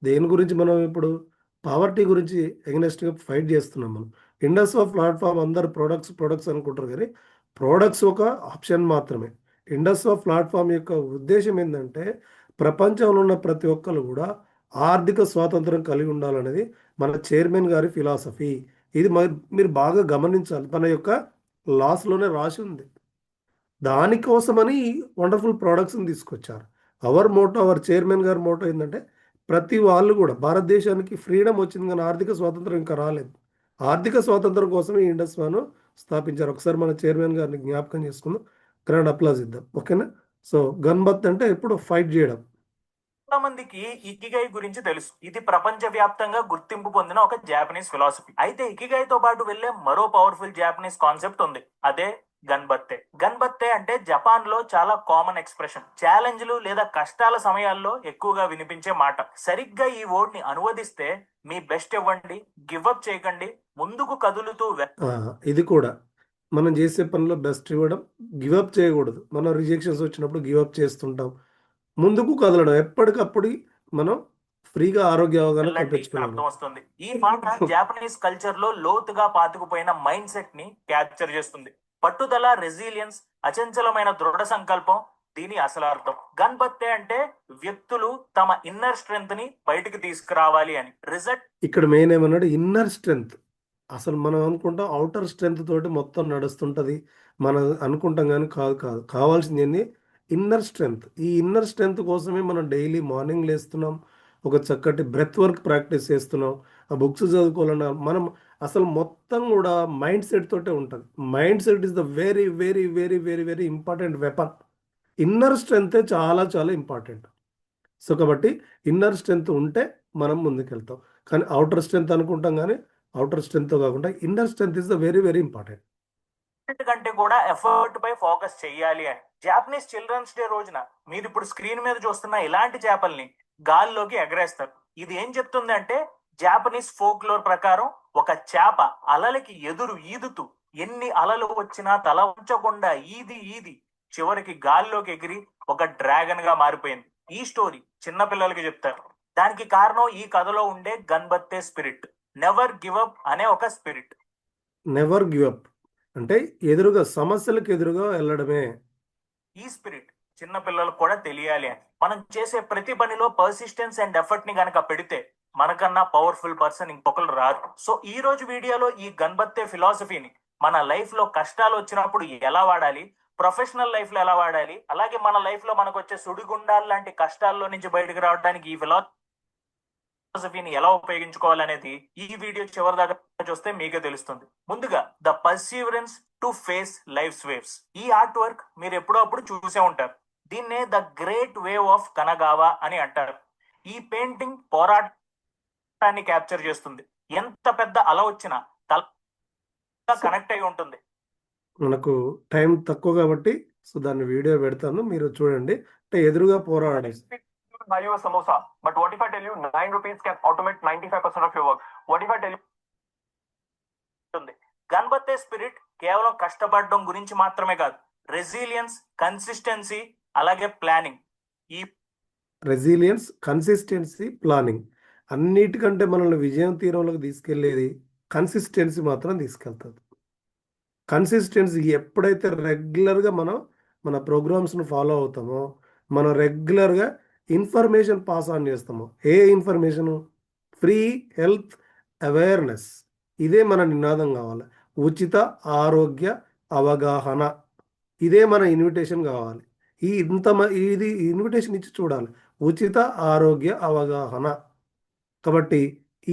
దేని గురించి మనం ఇప్పుడు పావర్టీ గురించి ఎగనెస్ట్గా ఫైట్ చేస్తున్నాం. మనం ఇండస్ ఆఫ్ ప్లాట్ఫామ్ అందరు ప్రొడక్ట్స్ అనుకుంటారు, కానీ ప్రోడక్ట్స్ ఒక ఆప్షన్ మాత్రమే. ఇండస్ ఆఫ్ ప్లాట్ఫామ్ యొక్క ఉద్దేశం ఏంటంటే ప్రపంచంలో ఉన్న ప్రతి ఒక్కరు కూడా ఆర్థిక స్వాతంత్రం కలిగి ఉండాలనేది మన చైర్మన్ గారి ఫిలాసఫీ. ఇది మీరు బాగా గమనించాలి. మన యొక్క లాస్లోనే రాసి ఉంది. దానికోసమని వండర్ఫుల్ ప్రోడక్ట్స్ని తీసుకొచ్చారు. అవర్ చైర్మన్ గారి మోటో ఏంటంటే ప్రతి వాళ్ళు కూడా భారతదేశానికి ఫ్రీడమ్ వచ్చింది, కానీ ఆర్థిక స్వాతంత్రం ఇంకా రాలేదు. ఆర్థిక స్వాతంత్రం కోసం ఈ ఇండస్ వాను స్థాపించారు. ఒకసారి మన చైర్మన్ గారిని జ్ఞాపకం చేసుకుందాం, గ్రాండ్ అప్లాజ్ ఇద్దాం, ఓకేనా. సో గన్బత్ అంటే ఎప్పుడు ఫైట్ చేయడం. చాలా మందికి ఇకిగై గురించి తెలుసు. ఇది ప్రపంచ వ్యాప్తంగా గుర్తింపు పొందిన ఒక జాపనీస్ ఫిలాసఫీ. అయితే ఇకిగైతో పాటు వెళ్లే మరో పవర్ఫుల్ జాపనీస్ కాన్సెప్ట్ ఉంది, అదే గన్బత్తే. గన్బత్తే అంటే జపాన్ లో చాలా కామన్ ఎక్స్ప్రెషన్. ఛాలెంజ్లు లేదా కష్టాల సమయాల్లో ఎక్కువగా వినిపించే మాట. సరిగ్గా ఈ వర్డ్ ని అనువదిస్తే మీ బెస్ట్ ఇవ్వండి, గివ్ అప్ చేయకండి, ముందుకు కదులుతూ ఇది కూడా మనం చేసే పనిలో బెస్ట్ ఇవ్వడం, గివ్ అప్ చేయకూడదు. మనం రిజెక్షన్స్ వచ్చినప్పుడు గివ్ అప్ చేస్తుంటాం. ముందుకు కదలడం, ఎప్పటికప్పుడు మనం ఫ్రీగా ఆరోగ్య అవగాహన వెళ్ళండి అని కల్పించుకోవాలి. అర్థం వస్తుంది. ఈ మాట జాపనీస్ కల్చర్ లో లోతుగా పాతుకుపోయిన మైండ్ సెట్ ని క్యాప్చర్ చేస్తుంది. పట్టుదల, రెసిలియన్స్, అచంచలమైన దృఢ సంకల్పం దీని అసలు అర్థం. గన్బత్తే అంటే వ్యక్తులు తమ ఇన్నర్ స్ట్రెంగ్త్ ని బయటికి తీసుకురావాలి అని. రిజల్ట్ ఇక్కడ మెయిన్ ఏమన్నాడు, ఇన్నర్ స్ట్రెంగ్త్. అసలు మనం అనుకుంటాం అవుటర్ స్ట్రెంగ్త్ తోటి మొత్తం నడుస్తుంటది, మనం అనుకుంటాం కానీ కాదు కాదు. కావాల్సింది ఏంది, ఇన్నర్ స్ట్రెంగ్త్. ఈ ఇన్నర్ స్ట్రెంగ్త్ కోసమే మనం డైలీ మార్నింగ్ లేస్తున్నాం, ఒక చక్కటి బ్రెత్ వర్క్ ప్రాక్టీస్ చేస్తున్నాం, ఆ బుక్స్ చదువుకోవాలన్నా మనం అసలు మొత్తం కూడా మైండ్ సెట్ తోటే ఉంటుంది. Mindset is the very very very very very important weapon. Inner స్ట్రెంగ్తే చాలా చాలా ఇంపార్టెంట్. సో కాబట్టి ఇన్నర్ స్ట్రెంగ్త్ ఉంటే మనం ముందుకెళ్తాం. కానీ అవుటర్ స్ట్రెంగ్త్ అనుకుంటాం, కానీ అవుటర్ స్ట్రెంగ్త్ కాకుండా inner strength is the very very important. కంటే కూడా ఎఫర్ట్ పై ఫోకస్ చేయాలి అని. జాపనీస్ చిల్డ్రన్స్ డే రోజున మీరు ఇప్పుడు స్క్రీన్ మీద చూస్తున్న ఇలాంటి చేపల్ని గాల్లోకి ఎగరేస్తారు. ఇది ఏం చెప్తుంది అంటే, జాపనీస్ ఫోక్లోర్ ప్రకారం ఒక చేప అలలకి ఎదురు ఈదుతూ ఎన్ని అలలు వచ్చినా తల ఉంచకుండా ఈది ఈది చివరికి గాల్లోకి ఎగిరి ఒక డ్రాగన్ గా మారిపోయింది. ఈ స్టోరీ చిన్న పిల్లలకి చెప్తారు. దానికి కారణం ఈ కథలో ఉండే గన్బత్తే స్పిరిట్, నెవర్ గివ్ అప్ అనే ఒక స్పిరిట్. నెవర్ గివ్ అప్ అంటే ఎదురుగా సమస్యలకు ఎదురుగా వెళ్ళడమే. ఈ స్పిరిట్ చిన్న పిల్లలకు కూడా తెలియాలి అని. మనం చేసే ప్రతి పనిలో పర్సిస్టెన్స్ అండ్ ఎఫర్ట్ ని గనక పెడితే మనకన్నా పవర్ఫుల్ పర్సన్ ఇంకొకరు రారు. సో ఈ రోజు వీడియోలో ఈ గన్బత్తే ఫిలాసఫీని మన లైఫ్ లో కష్టాలు వచ్చినప్పుడు ఎలా వాడాలి, ప్రొఫెషనల్ లైఫ్ లో ఎలా వాడాలి, అలాగే మన లైఫ్ లో మనకు వచ్చే సుడిగుండాలు లాంటి కష్టాల్లో నుంచి బయటకు రావడానికి ఈ ఫిలాసఫీని ఎలా ఉపయోగించుకోవాలనేది ఈ వీడియో చివరి దాకా చూస్తే మీకే తెలుస్తుంది. ముందుగా the perseverance to face life waves. ఈ ఆర్ట్ వర్క్ మీరు ఎప్పుడో అప్పుడు చూసే ఉంటారు. దీన్నే ద గ్రేట్ వేవ్ ఆఫ్ కనగావా అని అంటారు. ఈ పెయింటింగ్ పోరాటాన్ని క్యాప్చర్ చేస్తుంది. ఎంత పెద్ద అల వచ్చినా తల కనెక్ట్ అయి ఉంటుంది. మనకు టైం తక్కువ కాబట్టి సో దాన్ని వీడియో పెడతాను, మీరు చూడండి. అంటే ఎదురుగా పోరాడాలి. buy you a samosa, but what if I tell you 9 rupees can automate 95% of your work? What if I tell you గన్బత్తే స్పిరిట్ కేవలం కష్టపడడం గురించి మాత్రమే కాదు, రెసిలియన్స్, కన్సిస్టెన్సీ, అలాగే ప్లానింగ్. ఈ రెసిలియన్స్, కన్సిస్టెన్సీ, ప్లానింగ్ అన్నిటికంటే మనల్ని విజయం తీరంలోకి తీసుకెళ్లేది కన్సిస్టెన్సీ మాత్రం తీసుకెళ్తుంది. కన్సిస్టెన్సీ ఎప్పుడైతే రెగ్యులర్గా మనం మన ప్రోగ్రామ్స్ను ఫాలో అవుతామో, మనం రెగ్యులర్గా ఇన్ఫర్మేషన్ పాస్ ఆన్ చేస్తామో. ఏ ఇన్ఫర్మేషను? Free health awareness. ఇదే మన నినాదం కావాలి. ఉచిత ఆరోగ్య అవగాహన, ఇదే మన ఇన్విటేషన్ కావాలి. ఇది ఇన్విటేషన్ ఇచ్చి చూడాలి, ఉచిత ఆరోగ్య అవగాహన. కాబట్టి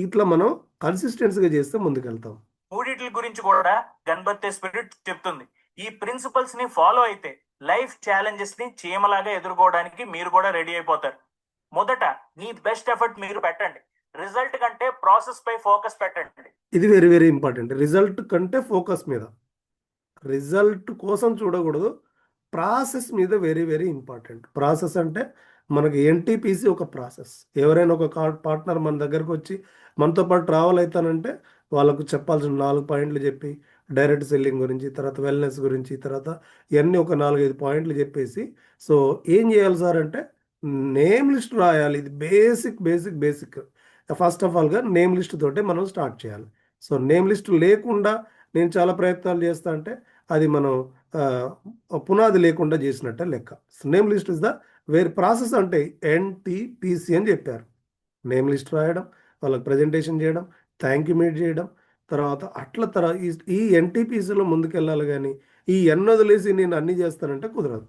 ఇట్లా మనం కన్సిస్టెన్సీగా చేస్తే ముందుకెళ్తాం. మూడిట్ల గురించి కూడా గన్బత్తే స్పిరిట్ చెప్తుంది. ఈ ప్రిన్సిపల్స్ ని ఫాలో అయితే లైఫ్ ఛాలెంజెస్ ని చీమలాగా ఎదుర్కోవడానికి మీరు కూడా రెడీ అయిపోతారు. మొదట మీ బెస్ట్ ఎఫర్ట్ మీరు పెట్టండి. రిజల్ట్ కంటే ప్రాసెస్ పై ఫోకస్ పెట్టండి. ఇది వెరీ వెరీ ఇంపార్టెంట్. రిజల్ట్ కంటే ఫోకస్ మీద, రిజల్ట్ కోసం చూడకూడదు, ప్రాసెస్ మీద వెరీ వెరీ ఇంపార్టెంట్. ప్రాసెస్ అంటే మనకి ఎన్టీపీసీ ఒక ప్రాసెస్. ఎవరైనా ఒక పార్ట్నర్ మన దగ్గరకు వచ్చి మనతో పాటు ట్రావెల్ అవుతానంటే వాళ్ళకు చెప్పాల్సిన 4 పాయింట్లు చెప్పి, డైరెక్ట్ సెల్లింగ్ గురించి, తర్వాత వెల్నెస్ గురించి, తర్వాత ఇవన్నీ ఒక 4-5 పాయింట్లు చెప్పేసి, సో ఏం చేయాలి సార్ అంటే నేమ్ లిస్ట్ రాయాలి. ఇది basic basic basic. First of ఆల్గా నేమ్ లిస్ట్ తోటే మనం స్టార్ట్ చేయాలి. సో నేమ్ లిస్ట్ లేకుండా నేను చాలా ప్రయత్నాలు చేస్తా అంటే అది మనం పునాది లేకుండా చేసినట్టే లెక్క. నేమ్ లిస్ట్ ఇస్ ద వేరే ప్రాసెస్. అంటే ఎన్టీపీసీ అని చెప్పారు. నేమ్ లిస్ట్ రాయడం, వాళ్ళకి ప్రజెంటేషన్ చేయడం, థ్యాంక్ యూ మీట్ చేయడం, తర్వాత అట్లా ఈ ఎన్టీపీసీలో ముందుకెళ్ళాలి. కానీ ఈ వదిలేసి నేను అన్ని చేస్తానంటే కుదరదు.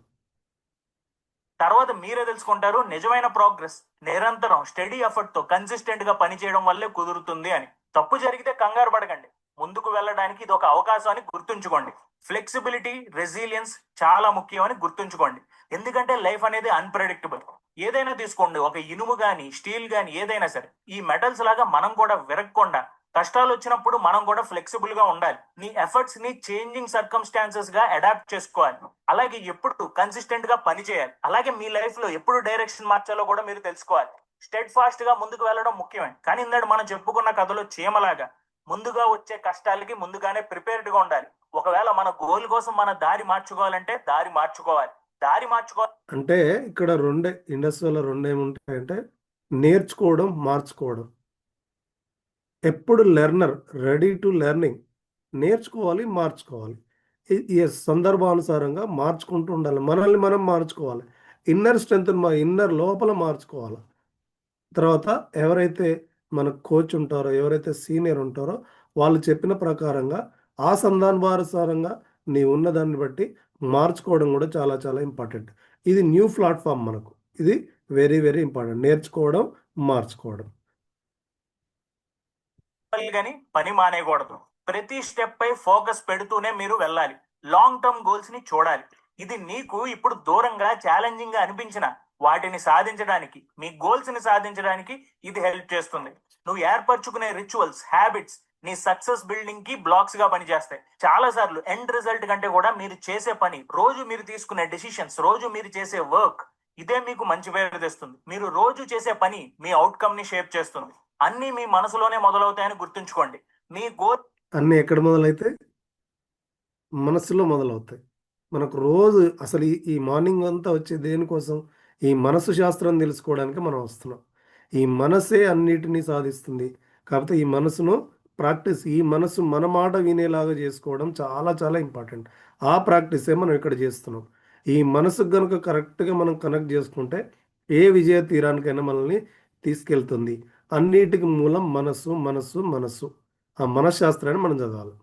తర్వాత మీరే తెలుసుకుంటారు నిజమైన ప్రోగ్రెస్ నిరంతరం స్టడీ ఎఫర్ట్ తో కన్సిస్టెంట్ గా పనిచేయడం వల్లే కుదురుతుంది అని. తప్పు జరిగితే కంగారు పడకండి, ముందుకు వెళ్ళడానికి ఇది ఒక అవకాశం అని గుర్తుంచుకోండి. ఫ్లెక్సిబిలిటీ, రెసిలియన్స్ చాలా ముఖ్యం అని గుర్తుంచుకోండి. ఎందుకంటే లైఫ్ అనేది అన్ప్రెడిక్టబుల్. ఏదైనా తీసుకోండి, ఒక ఇనుము గాని, స్టీల్ గాని, ఏదైనా సరే, ఈ మెటల్స్ లాగా మనం కూడా విరగకుండా కష్టాలు వచ్చినప్పుడు మనం కూడా ఫ్లెక్సిబుల్ గా ఉండాలి. నీ ఎఫర్ట్స్ ని చేంజింగ్ సర్కమ్స్టాన్సెస్ గా అడాప్ట్ చేసుకోవాలి. అలాగే ఎప్పుడు కన్సిస్టెంట్ గా పని చేయాలి. అలాగే మీ లైఫ్ లో ఎప్పుడు డైరెక్షన్ మార్చాలో కూడా మీరు తెలుసుకోవాలి. స్టెడ్ ఫాస్ట్ గా ముందుకు వెళ్ళడం ముఖ్యమే. కానీ ఇందాక మనం చెప్పుకున్న కథలో చీమలాగా ముందుగా వచ్చే కష్టాలకి ముందుగానే ప్రిపేర్డ్ గా ఉండాలి. ఒకవేళ మన గోల్ కోసం మన దారి మార్చుకోవాలంటే దారి మార్చుకోవాలి. దారి మార్చుకోవాలి అంటే ఇక్కడ ఇండస్ట్రీలో ఏముంటాయంటే నేర్చుకోవడం, మార్చుకోవడం. ఎప్పుడు లెర్నర్, రెడీ టు లెర్నింగ్. నేర్చుకోవాలి, మార్చుకోవాలి. ఈ సందర్భానుసారంగా మార్చుకుంటూ ఉండాలి. మనల్ని మనం మార్చుకోవాలి. ఇన్నర్ స్ట్రెంగ్త్, మా ఇన్నర్ లోపల మార్చుకోవాలి. తర్వాత ఎవరైతే మన కోచ్ ఉంటారో, ఎవరైతే సీనియర్ ఉంటారో వాళ్ళు చెప్పిన ప్రకారంగా ఆ సందర్భానుసారంగా నీ ఉన్నదాన్ని బట్టి మార్చుకోవడం కూడా చాలా చాలా ఇంపార్టెంట్. ఇది న్యూ ప్లాట్ఫామ్ మనకు. ఇది వెరీ వెరీ ఇంపార్టెంట్. నేర్చుకోవడం, మార్చుకోవడం. కానీ పని మానేయకూడదు. ప్రతి స్టెప్ పై ఫోకస్ పెడుతూనే మీరు వెళ్ళాలి. లాంగ్ టర్మ్ గోల్స్ ని చూడాలి. ఇది నీకు ఇప్పుడు దూరంగా ఛాలెంజింగ్ గా అనిపించిన వాటిని సాధించడానికి, మీ గోల్స్ ని సాధించడానికి ఇది హెల్ప్ చేస్తుంది. నువ్వు ఏర్పరచుకునే రిచువల్స్, హ్యాబిట్స్ నీ సక్సెస్ బిల్డింగ్ కి బ్లాక్స్ గా పనిచేస్తాయి. చాలా సార్లు ఎండ్ రిజల్ట్ కంటే కూడా మీరు చేసే పని, రోజు మీరు తీసుకునే డెసిషన్స్, రోజు మీరు చేసే వర్క్, ఇదే మీకు మంచి పేరు తెస్తుంది. మీరు రోజు చేసే పని మీ అవుట్కమ్ ని షేప్ చేస్తుంది. అన్ని మీ మనసులోనే మొదలవుతాయని గుర్తుంచుకోండి. మీ గోల్ అన్నీ ఎక్కడ మొదలైతాయి? మనస్సులో మొదలవుతాయి. మనకు రోజు అసలు ఈ మార్నింగ్ అంతా వచ్చే దేనికోసం? ఈ మనసు శాస్త్రం తెలుసుకోవడానికి మనం వస్తున్నాం. ఈ మనసే అన్నిటినీ సాధిస్తుంది. కాకపోతే ఈ మనసును ప్రాక్టీస్, ఈ మనసు మన మాట వినేలాగా చేసుకోవడం చాలా చాలా ఇంపార్టెంట్. ఆ ప్రాక్టీసే మనం ఇక్కడ చేస్తున్నాం. ఈ మనసుకు గనుక కరెక్ట్గా మనం కనెక్ట్ చేసుకుంటే ఏ విజయ తీరానికైనా మనల్ని తీసుకెళ్తుంది. అన్నిటికి మూలం మనస్సు, మనస్సు, మనస్సు. ఆ మనశ్శాస్త్రాన్ని మనం చదవాలి.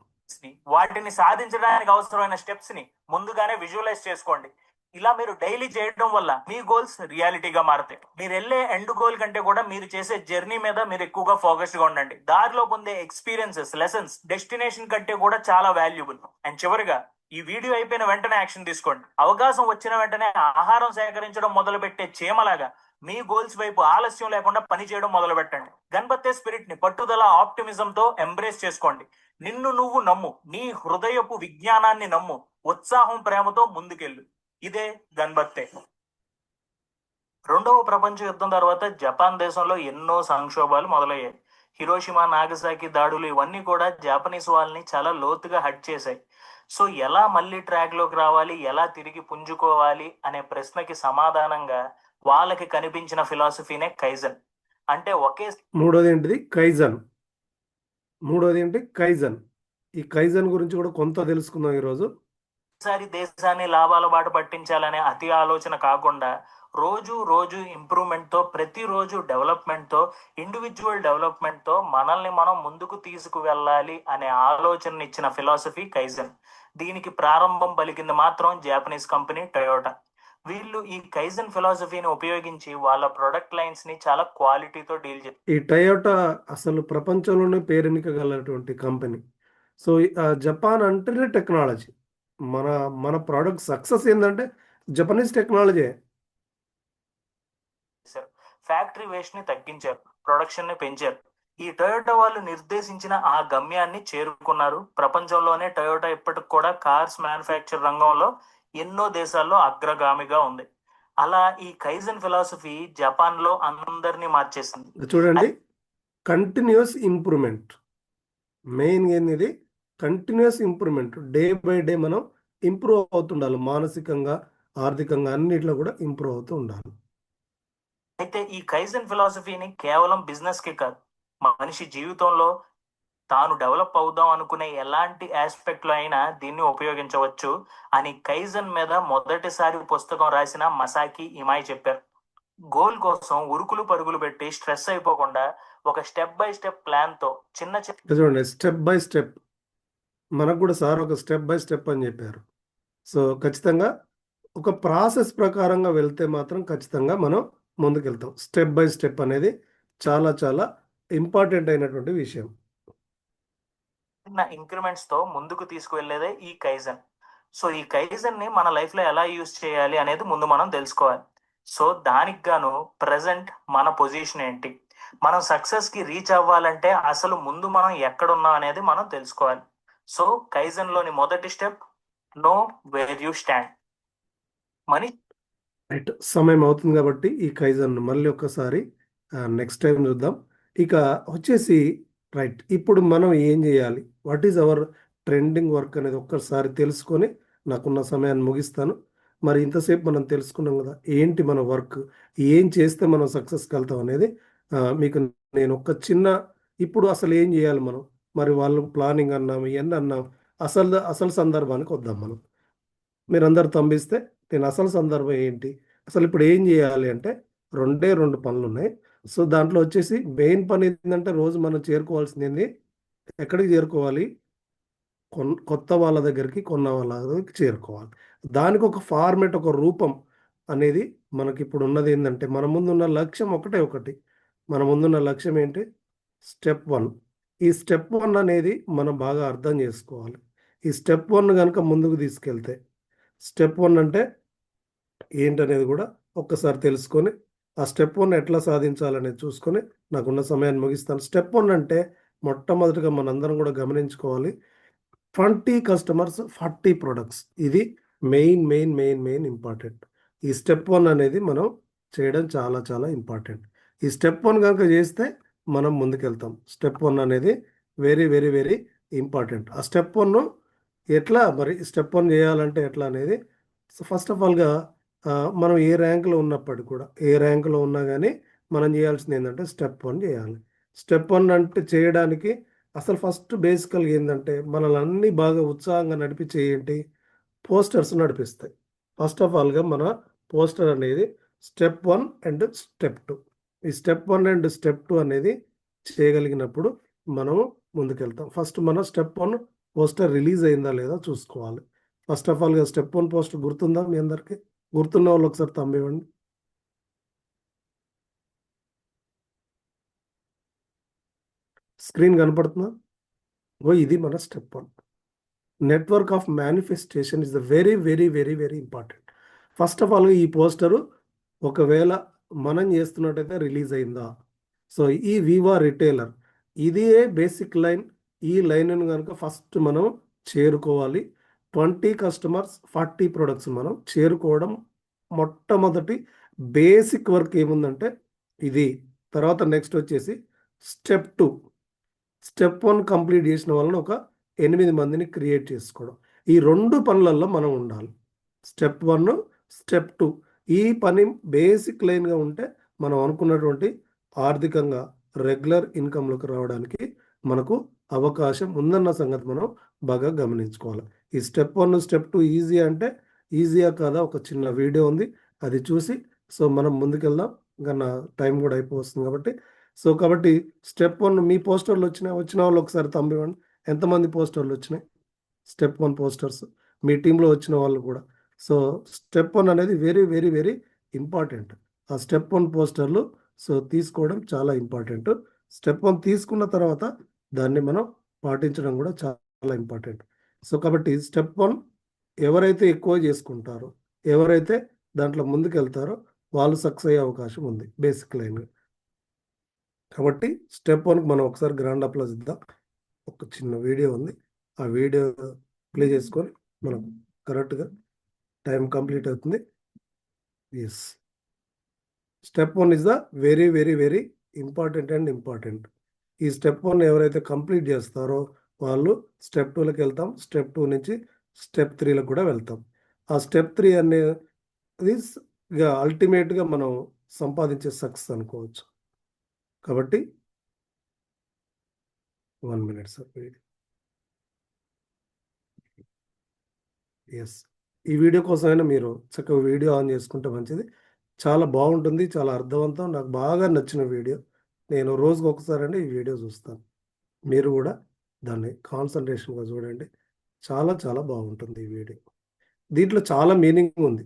వాటిని సాధించడానికి అవసరమైన స్టెప్స్ ని ముందుగానే విజువలైజ్ చేసుకోండి. ఇలా మీరు డైలీ చేయడం వల్ల మీ గోల్స్ రియాలిటీగా మారుతాయి. మీరు వెళ్ళే ఎండ్ గోల్ కంటే కూడా మీరు చేసే జర్నీ మీద మీరు ఎక్కువగా ఫోకస్ గా ఉండండి. దారిలో పొందే ఎక్స్పీరియన్సెస్, లెసన్స్ డెస్టినేషన్ కంటే కూడా చాలా వాల్యుబుల్. అండ్ చివరిగా ఈ వీడియో అయిపోయిన వెంటనే యాక్షన్ తీసుకోండి. అవకాశం వచ్చిన వెంటనే ఆహారం సేకరించడం మొదలు పెట్టే చీమలాగా మీ గోల్స్ వైపు ఆలస్యం లేకుండా పని చేయడం మొదలు పెట్టండి. గణపతే స్పిరిట్ ని, పట్టుదల, ఆప్టిమిజం తో ఎంబ్రేస్ చేసుకోండి. నిన్ను నువ్వు నమ్ము, నీ హృదయపు విజ్ఞానాన్ని నమ్ము, ఉత్సాహం, ప్రేమతో ముందుకెళ్ళు. ఇదే గణపతే. రెండవ ప్రపంచ యుద్ధం తర్వాత జపాన్ దేశంలో ఎన్నో సంక్షోభాలు మొదలయ్యాయి. హిరోషిమా, నాగసాకి దాడులు ఇవన్నీ కూడా జాపనీస్ వాళ్ళని చాలా లోతుగా హట్ చేశాయి. సో ఎలా మళ్ళీ ట్రాక్ లోకి రావాలి, ఎలా తిరిగి పుంజుకోవాలి అనే ప్రశ్నకి సమాధానంగా వాళ్ళకి కనిపించిన ఫిలాసఫీనే కైజన్. అంటే మూడోది ఏంటిది? కైజన్. మూడోది ఏంటి? కైజన్. ఈ కైజన్ గురించి కూడా కొంత తెలుసుకుందాం ఈరోజు. ఒకేసారి దేశాన్ని లాభాల బాట పట్టించాలనే అతి ఆలోచన కాకుండా రోజు రోజు ఇంప్రూవ్మెంట్ తో, ప్రతిరోజు డెవలప్మెంట్ తో, ఇండివిజువల్ డెవలప్మెంట్ తో మనల్ని మనం ముందుకు తీసుకు వెళ్ళాలి అనే ఆలోచన ఇచ్చిన ఫిలాసఫీ కైజన్. దీనికి ప్రారంభం పలికింది మాత్రం జాపనీస్ కంపెనీ టొయోటా. వీళ్ళు ఈ కైజన్ ఫిలాసఫీని ఉపయోగించి వాళ్ళ ప్రొడక్ట్ లైన్స్ ని చాలా క్వాలిటీతో డీల్ చేస్తారు. ఈ టయోటా అసలు ప్రపంచంలోనే పేరెన్నికగలటువంటి కంపెనీ. సో జపాన్ అంటేనే టెక్నాలజీ. మన మన ప్రోడక్ట్ సక్సెస్ ఏంటంటే జపనీస్ టెక్నాలజీ. ఫ్యాక్టరీ వేస్ట్ ని తగ్గించారు, ప్రొడక్షన్ ని పెంచారు. ఈ టొయోటా వాళ్ళు నిర్దేశించిన ఆ గమ్యాన్ని చేరుకున్నారు. ప్రపంచంలోనే టొయోటా ఇప్పటికి కూడా కార్స్ మ్యానుఫ్యాక్చర్ రంగంలో ఎన్నో దేశాల్లో అగ్రగామిగా ఉంది. అలా ఈ కైజన్ ఫిలాసఫీ జపాన్ లో అందరినీ మార్చేసింది. చూడండి, కంటిన్యూస్ ఇంప్రూవ్మెంట్ మెయిన్ ఏంది? Continuous improvement. Day by day మనం ఇంప్రూవ్ అవుతుండాలి. మానసికంగా, ఆర్థికంగా అన్నిట్లో కూడా ఇంప్రూవ్ అవుతూ ఉండాలి. అయితే ఈ కైజన్ ఫిలాసఫీని కేవలం బిజినెస్ కి కాదు, మనిషి జీవితంలో తాను డెవలప్ అవుదాం అనుకునే ఎలాంటి ఆస్పెక్ట్ లో అయినా దీన్ని ఉపయోగించవచ్చు అని కైజన్ మీద మొదటిసారి పుస్తకం రాసిన మసాకి ఇమాయ్ చెప్పారు. గోల్ కోసం ఉరుకులు పరుగులు పెట్టి స్ట్రెస్ అయిపోకుండా ఒక స్టెప్ బై స్టెప్ ప్లాన్ తో చూడండి, స్టెప్ బై స్టెప్. మనకు కూడా సార్ ఒక స్టెప్ బై స్టెప్ అని చెప్పారు. సో ఖచ్చితంగా ఒక ప్రాసెస్ ప్రకారంగా వెళ్తే మాత్రం ఖచ్చితంగా మనం ముందుకెళ్తాం. స్టెప్ బై స్టెప్ అనేది చాలా చాలా ఇంపార్టెంట్ అయినటువంటి విషయం. ఇంక్రిమెంట్స్ తో ముందుకు తీసుకువెళ్లేదే ఈ కైజన్. సో ఈ కైజన్ ని మన లైఫ్ లో ఎలా యూజ్ చేయాలి అనేది ముందు మనం తెలుసుకోవాలి. సో దానికి గాను ప్రెసెంట్ మన పొజిషన్ ఏంటి, మనం సక్సెస్ కి రీచ్ అవ్వాలంటే అసలు ముందు మనం ఎక్కడున్నాం అనేది మనం తెలుసుకోవాలి. సో కైజన్ లోని మొదటి step, know where you stand. Money right, సమయం అవుతుంది కాబట్టి ఈ కైజన్ మళ్ళీ ఒక్కసారి నెక్స్ట్ టైం చూద్దాం. ఇక వచ్చేసి రైట్, ఇప్పుడు మనం ఏం చేయాలి, what is our trending work అనేది ఒక్కసారి తెలుసుకొని నాకున్న సమయాన్ని ముగిస్తాను. మరి ఇంతసేపు మనం తెలుసుకున్నాం కదా, ఏంటి మన వర్క్, ఏం చేస్తే మనం సక్సెస్కి వెళ్తాం అనేది మీకు నేను ఒక చిన్న, ఇప్పుడు అసలు ఏం చేయాలి మనం, మరి వాళ్ళు ప్లానింగ్ అన్నాం, ఇవన్నీ అన్నాం, అసలు సందర్భానికి వద్దాం మనం. మీరందరూ తంబిస్తే నేను అసలు సందర్భం ఏంటి, అసలు ఇప్పుడు ఏం చేయాలి అంటే రెండే రెండు పనులు ఉన్నాయి. సో దాంట్లో వచ్చేసి మెయిన్ పని ఏంటంటే రోజు మనం చేరుకోవాల్సింది ఎక్కడికి చేరుకోవాలి, కొత్త వాళ్ళ దగ్గరికి, కొన్న వాళ్ళ దగ్గరికి చేరుకోవాలి. దానికి ఒక ఫార్మేట్, ఒక రూపం అనేది మనకి ఇప్పుడు ఉన్నది ఏంటంటే, మన ముందున్న లక్ష్యం ఒకటే ఒకటి. మన ముందున్న లక్ష్యం ఏంటి, స్టెప్ 1. ఈ స్టెప్ 1 అనేది మనం బాగా అర్థం చేసుకోవాలి. ఈ స్టెప్ 1 కనుక ముందుకు తీసుకెళ్తే, స్టెప్ 1 అంటే ఏంటనేది కూడా ఒక్కసారి తెలుసుకొని ఆ స్టెప్ 1 ఎట్లా సాధించాలనేది చూసుకొని నాకున్న సమయాన్ని ముగిస్తాను. స్టెప్ 1 అంటే మొట్టమొదటిగా మనందరం కూడా గమనించుకోవాలి, 20 కస్టమర్స్ 40 ప్రొడక్ట్స్. ఇది మెయిన్ ఇంపార్టెంట్. ఈ స్టెప్ 1 అనేది మనం చేయడం చాలా చాలా ఇంపార్టెంట్. ఈ స్టెప్ 1 కనుక చేస్తే మనం ముందుకెళ్తాం. స్టెప్ 1 అనేది వెరీ ఇంపార్టెంట్. ఆ స్టెప్ 1 ఎట్లా, మరి స్టెప్ 1 చేయాలంటే ఎట్లా అనేది, ఫస్ట్ ఆఫ్ ఆల్గా మనం ఏ ర్యాంకులో ఉన్నప్పటికీ కూడా, ఏ ర్యాంకులో ఉన్నా కానీ మనం చేయాల్సింది ఏంటంటే స్టెప్ 1 చేయాలి. స్టెప్ 1 అంటే చేయడానికి అసలు ఫస్ట్ బేసికల్గా ఏంటంటే, మనల్ని అన్ని బాగా ఉత్సాహంగా నడిపించే ఏంటి, పోస్టర్స్ నడిపిస్తాయి. ఫస్ట్ ఆఫ్ ఆల్గా మన పోస్టర్ అనేది స్టెప్ 1 అండ్ స్టెప్ 2. ఈ స్టెప్ 1 అండ్ స్టెప్ 2 అనేది చేయగలిగినప్పుడు మనము ముందుకెళ్తాం. ఫస్ట్ మన స్టెప్ 1 పోస్టర్ రిలీజ్ అయిందా లేదా చూసుకోవాలి. ఫస్ట్ ఆఫ్ ఆల్గా స్టెప్ 1 పోస్టర్ గుర్తుందా మీ అందరికీ? గుర్తున్న వాళ్ళు ఒకసారి తంబివ్వండి. స్క్రీన్ కనపడుతుందా? ఇది మన step 1. Network of manifestation is the very important. First of all ఈ పోస్టరు ఒకవేళ మనం చేస్తున్నట్టయితే రిలీజ్ అయిందా, సో ఈ వివా రిటైలర్ ఇదే బేసిక్ లైన్. ఈ లైన్ కనుక ఫస్ట్ మనం చేరుకోవాలి. 20 కస్టమర్స్ 40 ప్రొడక్ట్స్ మనం చేరుకోవడం మొట్టమొదటి బేసిక్ వర్క్ ఏముందంటే ఇది. తర్వాత నెక్స్ట్ వచ్చేసి స్టెప్ 2. స్టెప్ 1 కంప్లీట్ చేసిన వాళ్ళని ఒక 8 మందిని క్రియేట్ చేసుకోవడం. ఈ 2 పనులలో మనం ఉండాలి. Step 1, step 2. ఈ పని బేసిక్ లైన్గా ఉంటే మనం అనుకున్నటువంటి ఆర్థికంగా రెగ్యులర్ ఇన్కమ్లోకి రావడానికి మనకు అవకాశం ఉందన్న సంగతి మనం బాగా గమనించుకోవాలి. ఈ స్టెప్ 1, స్టెప్ 2 ఈజీ అంటే ఈజీయా కాదా, ఒక చిన్న వీడియో ఉంది, అది చూసి సో మనం ముందుకెళ్దాం. ఇంకా నా టైం కూడా అయిపోతుంది కాబట్టి, సో కాబట్టి స్టెప్ 1 మీ పోస్టర్లు వచ్చిన వాళ్ళు ఒకసారి తంబివ్వండి. ఎంతమంది పోస్టర్లు వచ్చినాయి, స్టెప్ 1 పోస్టర్స్ మీ టీంలో వచ్చిన వాళ్ళు కూడా. సో స్టెప్ 1 అనేది వెరీ ఇంపార్టెంట్. ఆ స్టెప్ 1 పోస్టర్లు సో తీసుకోవడం చాలా ఇంపార్టెంట్. స్టెప్ 1 తీసుకున్న తర్వాత దాన్ని మనం పాటించడం కూడా చాలా ఇంపార్టెంట్. సో కాబట్టి స్టెప్ 1 ఎవరైతే ఎక్కువ చేసుకుంటారో, ఎవరైతే దాంట్లో ముందుకెళ్తారో వాళ్ళు సక్సెస్ అయ్యే అవకాశం ఉంది బేసిక్ లైన్. కాబట్టి స్టెప్ 1కి మనం ఒకసారి గ్రాండ్ అప్లాజ్ ఇద్దాం. ఒక చిన్న వీడియో ఉంది, ఆ వీడియో ప్లే చేసుకొని మనం కరెక్ట్గా టైం కంప్లీట్ అవుతుంది. Yes, step 1 is the very important. ఈ స్టెప్ 1 ఎవరైతే కంప్లీట్ చేస్తారో వాళ్ళు స్టెప్ 2లోకి వెళ్తాం. స్టెప్ 2 నుంచి స్టెప్ 3లకు కూడా వెళ్తాం. ఆ స్టెప్ 3 అనేది ఇక అల్టిమేట్గా మనం సంపాదించే సక్సెస్ అనుకోవచ్చు. కాబట్టి 1 minute సార్. ఎస్, ఈ వీడియో కోసమైనా మీరు చక్కగా వీడియో ఆన్ చేసుకుంటే మంచిది. చాలా బాగుంటుంది, చాలా అర్థవంతం. నాకు బాగా నచ్చిన వీడియో. నేను రోజుకి ఒకసారి ఈ వీడియో చూస్తాను. మీరు కూడా దాన్ని కాన్సన్ట్రేషన్గా చూడండి. చాలా బాగుంటుంది ఈ వీడియో. దీంట్లో చాలా మీనింగ్ ఉంది.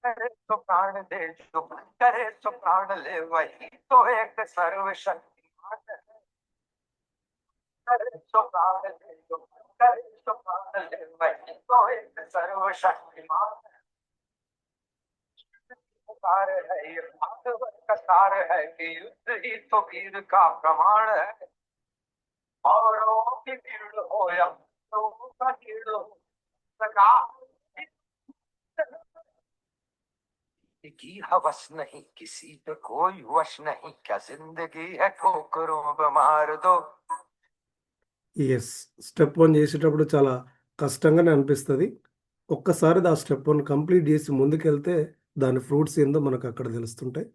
करे तो प्राण दे जो करे तो प्राण ले वही तो एक सर्वशक्तिमान है। करे तो प्राण दे जो सर्वशक्तिमान सार है ये भागवत का सार है कि युद्ध ही तो वीर का प्रमाण है औरों की भीड़ हो या लोगों का भीड़ हो सका की हवस नहीं किसी पे कोई वश नहीं क्या जिंदगी है ठोकरों पे मार दो ఎస్. స్టెప్ 1 చేసేటప్పుడు చాలా కష్టంగానే అనిపిస్తది. ఒక్కసారి ఆ స్టెప్ 1 కంప్లీట్ చేసి ముందుకెళ్తే దాని ఫ్రూట్స్ ఏందో మనకు అక్కడ తెలుస్తుంటాయి.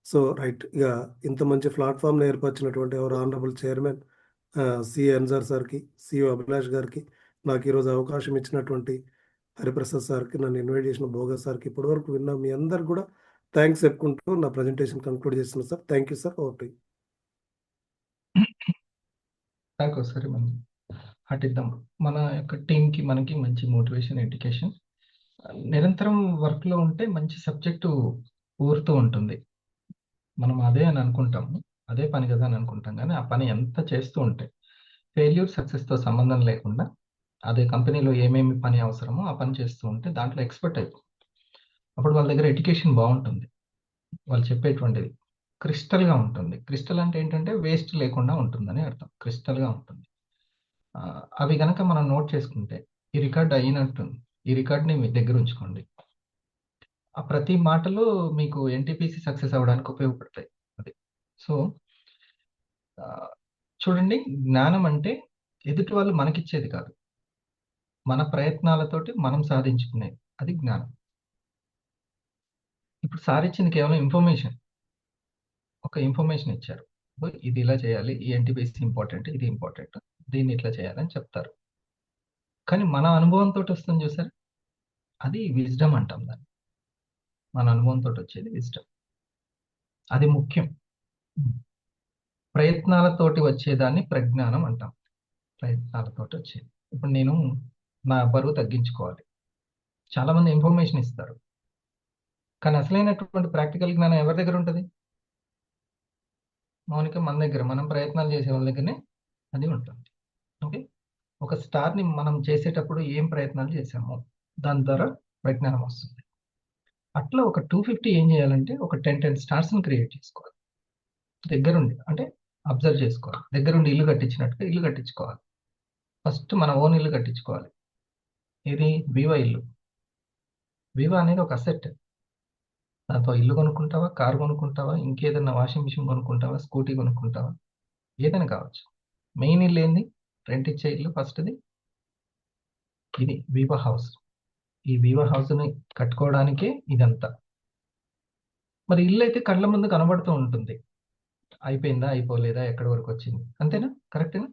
So, right. ఇక ఇంత మంచి ప్లాట్‌ఫార్మ్‌ని ఏర్పరిచినటువంటి our honourable chairman C. Ansar సార్‌కి, సిఇఓ అభిలాష్ గారికి, నాకు ఈరోజు అవకాశం ఇచ్చినటువంటి హరిప్రసాద్ సార్‌కి, నన్ను ఇన్వైట్ చేసిన భోగా సార్‌కి, ఇప్పటివరకు విన్న మీ అందరికి కూడా థాంక్స్ చెప్పుకుంటూ నా ప్రెజెంటేషన్ కంక్లూడ్ చేస్తున్నా sir. Thank you sir. Over to you. నాకు ఒకసారి మనం అటిద్దాం. మన యొక్క టీమ్‌కి మనకి మంచి మోటివేషన్, ఎడ్యుకేషన్ నిరంతరం వర్క్‌లో ఉంటే మంచి సబ్జెక్టు ఊరుతూ ఉంటుంది. మనం అదే అని అనుకుంటాము. అదే పని కదా అని అనుకుంటాం గానీ, ఆ పని ఎంత చేస్తూ ఉంటే ఫెయిల్యూర్, సక్సెస్‌తో సంబంధం లేకుండా అదే కంపెనీలో ఏమేమి పని అవసరమో ఆ పని చేస్తూ ఉంటే దాంట్లో ఎక్స్‌పర్ట్ అయిపోతాం. అప్పుడు వాళ్ళ దగ్గర ఎడ్యుకేషన్ బావుంటుంది. వాళ్ళు చెప్పేటువంటిది క్రిస్టల్‌గా ఉంటుంది. క్రిస్టల్ అంటే ఏంటంటే వేస్ట్ లేకుండా ఉంటుందని అర్థం. క్రిస్టల్‌గా ఉంటుంది. అవి గనక మనం నోట్ చేసుకుంటే ఈ రికార్డ్ అయినట్టుంది. ఈ రికార్డ్‌ని మీ దగ్గర ఉంచుకోండి. ఆ ప్రతి మాటలో మీకు ఎన్‌టిపిసి సక్సెస్ అవ్వడానికి ఉపయోగపడతాయి. అది. సో, చూడండి, జ్ఞానం అంటే ఎదుటి వాళ్ళు మనకిచ్చేది కాదు. మన ప్రయత్నాలతోటి మనం సాధించుకునేది. అది జ్ఞానం. ఇప్పుడు సార్ ఇచ్చింది కేవలం ఇన్ఫర్మేషన్. ఒక ఇన్ఫర్మేషన్ ఇచ్చారు. ఇది ఇలా చేయాలి. ఈ ఎన్‌టిపిసి ఇంపార్టెంట్. ఇది ఇంపార్టెంట్. దీన్ని ఇట్లా చేయాలని చెప్తారు. కానీ మన అనుభవంతోటి వస్తుంది చూసారా? అది విజ్డమ్ అంటాం దాన్ని. మన అనుభవంతోటి వచ్చేది విజ్డమ్. అది ముఖ్యం. ప్రయత్నాలతోటి వచ్చేదాన్ని ప్రజ్ఞానం అంటాం. ప్రయత్నాలతోటి వచ్చేది. ఇప్పుడు నేను నా బరువు తగ్గించుకోవాలి. చాలామంది ఇన్ఫర్మేషన్ ఇస్తారు. కానీ అసలైనటువంటి ప్రాక్టికల్ జ్ఞానం ఎవరి దగ్గర ఉంటది? మౌనిక మన దగ్గర. మనం ప్రయత్నాలు చేసే వాళ్ళ దగ్గరనే అది ఉంటుంది. ఓకే. ఒక స్టార్‌ని మనం చేసేటప్పుడు ఏం ప్రయత్నాలు చేశామో దాని ద్వారా ప్రజ్ఞానం వస్తుంది. అట్లా ఒక 250 ఏం చేయాలంటే ఒక 10 స్టార్స్‌ని క్రియేట్ చేసుకోవాలి. దగ్గరుండి అంటే అబ్జర్వ్ చేసుకోవాలి. దగ్గరుండి ఇల్లు కట్టించినట్టుగా ఇల్లు కట్టించుకోవాలి. ఫస్ట్ మన ఓన్ ఇల్లు కట్టించుకోవాలి. ఇది వివా ఇల్లు. వివా అనేది ఒక అసెట్. దాంతో ఇల్లు కొనుక్కుంటావా, కారు కొనుక్కుంటావా, ఇంకేదన్నా వాషింగ్ మిషన్ కొనుక్కుంటావా, స్కూటీ కొనుక్కుంటావా, ఏదైనా కావచ్చు. మెయిన్ ఇల్లు ఏంది? రెంట్ ఇచ్చే ఇల్లు ఫస్ట్‌ది. ఇది వివా హౌస్. ఈ వివా హౌస్‌ని కట్టుకోవడానికే ఇదంతా. మరి ఇల్లు అయితే కళ్ళ ముందు కనబడుతూ ఉంటుంది. అయిపోయిందా? అయిపోలేదా? ఎక్కడి వరకు వచ్చింది? అంతేనా? కరెక్టేనా?